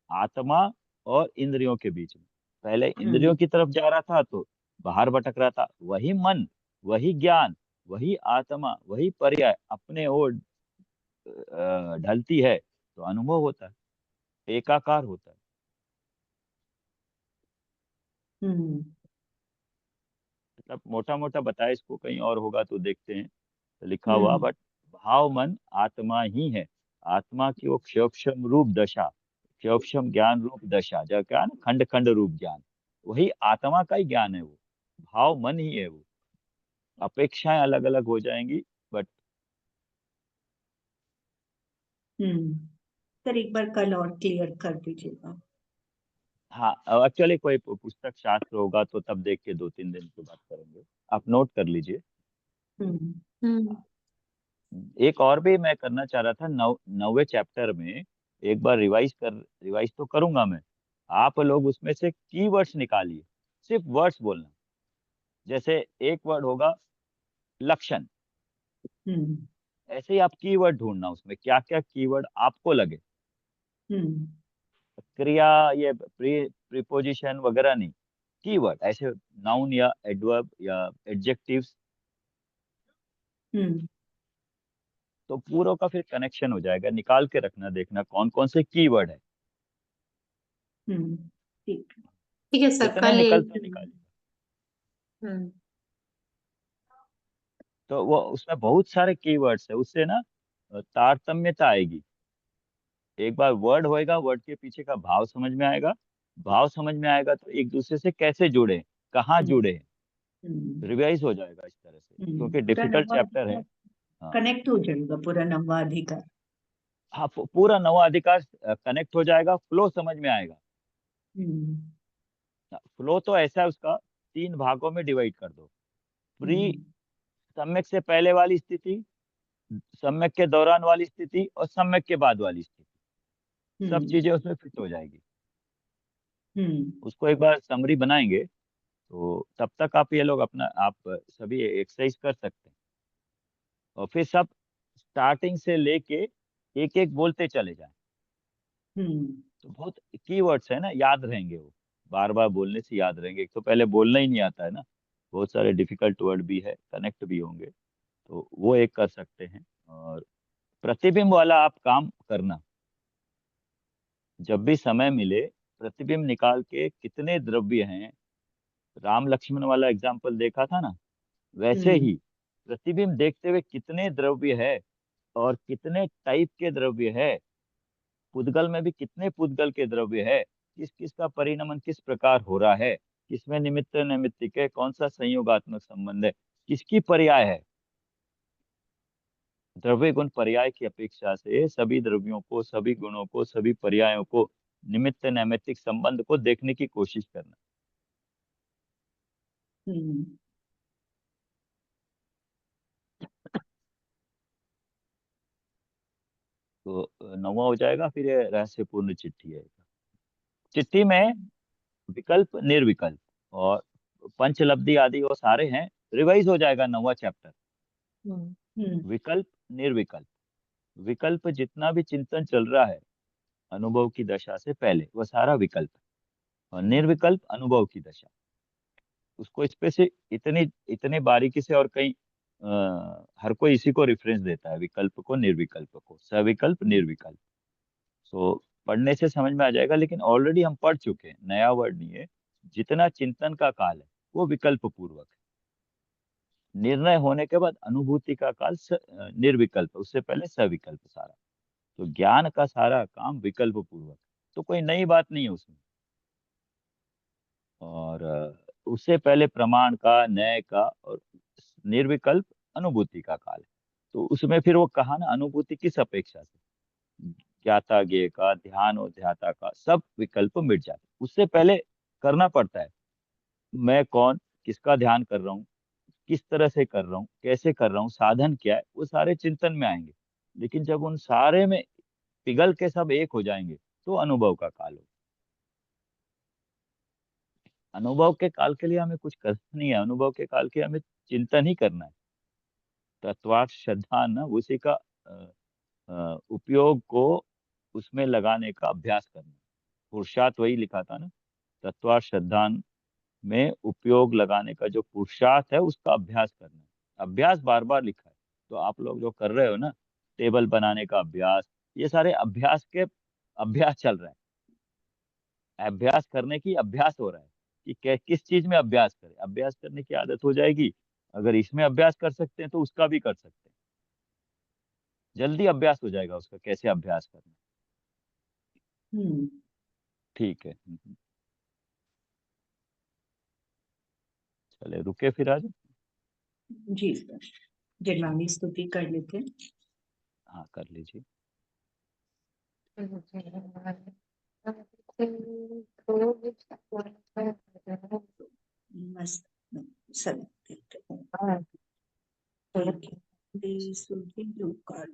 Speaker 2: आत्मा और इंद्रियों के बीच में। पहले इंद्रियों
Speaker 4: हम्म
Speaker 2: की तरफ जा रहा था तो बाहर भटक रहा था, वही मन, वही ज्ञान, वही आत्मा, वही पर्याय अपने ओर ढलती है तो अनुभव होता है, एकाकार होता है।
Speaker 4: हम्म
Speaker 2: मतलब मोटा मोटा बताया, इसको कहीं और होगा तो देखते हैं लिखा हुआ,
Speaker 4: हम्म
Speaker 2: बट भाव मन आत्मा ही है। आत्मा की वो सूक्ष्म रूप दशा, सूक्ष्म ज्ञान रूप दशा, जो क्या है ना, खंड खंड रूप ज्ञान, वही आत्मा का ही ज्ञान है। वो भाव मन ही है। वो अपेक्षाएं अलग अलग हो जाएंगी, बट
Speaker 4: हम्म सर, एक बार कल और क्लियर कर दीजिएगा।
Speaker 2: हाँ, एक्चुअली कोई पुस्तक शास्त्र होगा तो तब देख के 2-3 दिन के बाद करेंगे। आप नोट कर लीजिए।
Speaker 4: हम्म
Speaker 1: हम्म
Speaker 2: एक और भी मैं करना चाह रहा था, 9वें चैप्टर में एक बार रिवाइज तो करूंगा मैं। आप लोग उसमें से कीवर्ड्स निकालिए, सिर्फ वर्ड्स बोलना। जैसे एक वर्ड होगा लक्षण,
Speaker 4: हम्म
Speaker 2: ऐसे ही आप कीवर्ड ढूंढना, उसमें क्या क्या कीवर्ड आपको लगे।
Speaker 4: हम्म
Speaker 2: क्रिया, ये प्रीपोजिशन वगैरह नहीं, कीवर्ड ऐसे, नाउन या एडवर्ब या एडजेक्टिव्स।
Speaker 4: हम्म
Speaker 2: तो पूरों का फिर कनेक्शन हो जाएगा, निकाल के रखना, देखना कौन कौन से कीवर्ड है।
Speaker 4: हम्म ठीक।
Speaker 1: ठीक है सर,
Speaker 2: जितने
Speaker 1: कल
Speaker 2: निकलते
Speaker 1: यही।
Speaker 2: निकालिए।
Speaker 1: हम्म
Speaker 2: तो वो उसमें बहुत सारे कीवर्ड्स है, उससे ना तारतम्यता आएगी। एक बार वर्ड होएगा, वर्ड के पीछे का भाव समझ में आएगा, भाव समझ में आएगा तो एक दूसरे से कैसे जुड़े, कहाँ
Speaker 4: हम्म
Speaker 2: जुड़े, रिवाइज हो जाएगा इस तरह से, क्योंकि
Speaker 4: पूरा
Speaker 2: डिफिकल्ट
Speaker 4: नवा
Speaker 2: चैप्टर है। हाँ,
Speaker 4: कनेक्ट हो जाएगा, पूरा नवा अधिकार।
Speaker 2: हाँ, पूरा नवा अधिकार कनेक्ट हो जाएगा, फ्लो समझ में आएगा।
Speaker 4: हम्म
Speaker 2: फ्लो तो ऐसा है, उसका 3 भागों में डिवाइड कर दो। प्री
Speaker 4: हम्म
Speaker 2: सम्यक से पहले वाली स्थिति, सम्यक के दौरान वाली स्थिति और सम्यक के बाद वाली स्थिति, सब चीजें उसमें फिट हो जाएगी। उसको एक बार समरी बनाएंगे तो तब तक आप ये लोग आप सभी एक्सरसाइज कर सकते हैं, और फिर सब स्टार्टिंग से लेके एक एक बोलते चले जाएं। तो बहुत कीवर्ड्स है ना, याद रहेंगे, वो बार बार बोलने से याद रहेंगे। एक तो पहले बोलना ही नहीं आता है ना, बहुत सारे डिफिकल्ट वर्ड भी है, कनेक्ट भी होंगे, तो वो एक कर सकते हैं। और प्रतिबिंब वाला आप काम करना, जब भी समय मिले प्रतिबिंब निकाल के कितने द्रव्य हैं, राम लक्ष्मण वाला एग्जाम्पल देखा था ना, वैसे ही प्रतिबिंब देखते हुए कितने द्रव्य है और कितने टाइप के द्रव्य है, पुद्गल में भी कितने पुद्गल के द्रव्य है, किस किस का परिणमन किस प्रकार हो रहा है, किसमें निमित्त नैमित्तिक है, कौन सा संयोगात्मक संबंध है, किसकी पर्याय है। द्रव्य गुण पर्याय की अपेक्षा से सभी द्रव्यों को, सभी गुणों को, सभी पर्यायों को, निमित्त नैमित्तिक संबंध को देखने की कोशिश करना। तो 9वां हो जाएगा। फिर ये रहस्यपूर्ण चिट्ठी है। चिट्ठी में विकल्प, निर्विकल्प और पंचलब्धि आदि वो सारे हैं, रिवाइज हो जाएगा 9वां चैप्टर। विकल्प, निर्विकल्प, विकल्प जितना भी चिंतन चल रहा है अनुभव की दशा से पहले, वह सारा विकल्प है, और निर्विकल्प अनुभव की दशा। उसको स्पेसिफिक इतने बारीकी से, और कहीं हर कोई इसी को रेफरेंस देता है, विकल्प को, निर्विकल्प को, सविकल्प, निर्विकल्प। सो पढ़ने से समझ में आ जाएगा, लेकिन ऑलरेडी हम पढ़ चुके हैं, नया वर्ड नहीं है। जितना चिंतन का काल है वो विकल्प पूर्वक है, निर्णय होने के बाद अनुभूति का काल निर्विकल्प, उससे पहले सविकल्प सारा। तो ज्ञान का सारा काम विकल्प पूर्वक, तो कोई नई बात नहीं है उसमें। और उससे पहले प्रमाण का, न्याय का, और निर्विकल्प अनुभूति का काल है। तो उसमें फिर वो कहा ना, अनुभूति किस अपेक्षा से, ज्ञाता ज्ञेय का, ध्यान और ध्याता का, सब विकल्प मिट जाते। उससे पहले करना पड़ता है, मैं कौन, किसका ध्यान कर रहा हूँ, किस तरह से कर रहा हूँ, कैसे कर रहा हूँ, साधन क्या है, वो सारे चिंतन में आएंगे। लेकिन जब उन सारे में पिघल के सब एक हो जाएंगे तो अनुभव का काल हो। अनुभव के काल के लिए हमें कुछ करना नहीं है, अनुभव के काल के हमें चिंतन ही करना है। तत्वार्थ श्रद्धा न, उसी का उपयोग को उसमें लगाने का अभ्यास करना। पुरुषार्थ वही लिखा था ना, तत्वार्थ श्रद्धान में उपयोग लगाने का जो पुरुषार्थ है उसका अभ्यास करना है। अभ्यास बार बार लिखा है, तो आप लोग जो कर रहे हो ना, टेबल बनाने का अभ्यास, ये सारे अभ्यास के अभ्यास चल रहा है। अभ्यास करने की अभ्यास हो रहा है कि किस चीज में अभ्यास करें। अभ्यास करने की आदत हो जाएगी, अगर इसमें अभ्यास कर सकते हैं तो उसका भी कर सकते हैं, जल्दी अभ्यास हो जाएगा उसका, कैसे अभ्यास करना। ठीक है। चले रुके फिर आज।
Speaker 4: जी सर, जन्मानी स्तुति कर लेते हैं।
Speaker 2: हाँ कर लीजिए।
Speaker 4: मस्त सब देखते हैं। स्तुति जो कर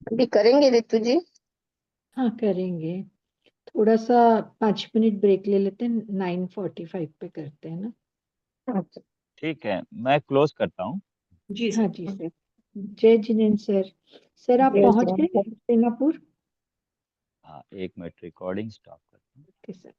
Speaker 5: अभी करेंगे रितु जी?
Speaker 3: हाँ करेंगे, थोड़ा सा 5 मिनट ब्रेक ले लेते हैं, 9:45 पे करते हैं ना।
Speaker 2: ठीक है, मैं क्लोज करता हूँ।
Speaker 4: जी
Speaker 3: हाँ जी सर। जय जिनेन्द्र सर। सर आप पहुंच गए सिंगापुर?
Speaker 2: हाँ 1 मिनट, रिकॉर्डिंग स्टॉप करता हूँ।
Speaker 3: Okay sir.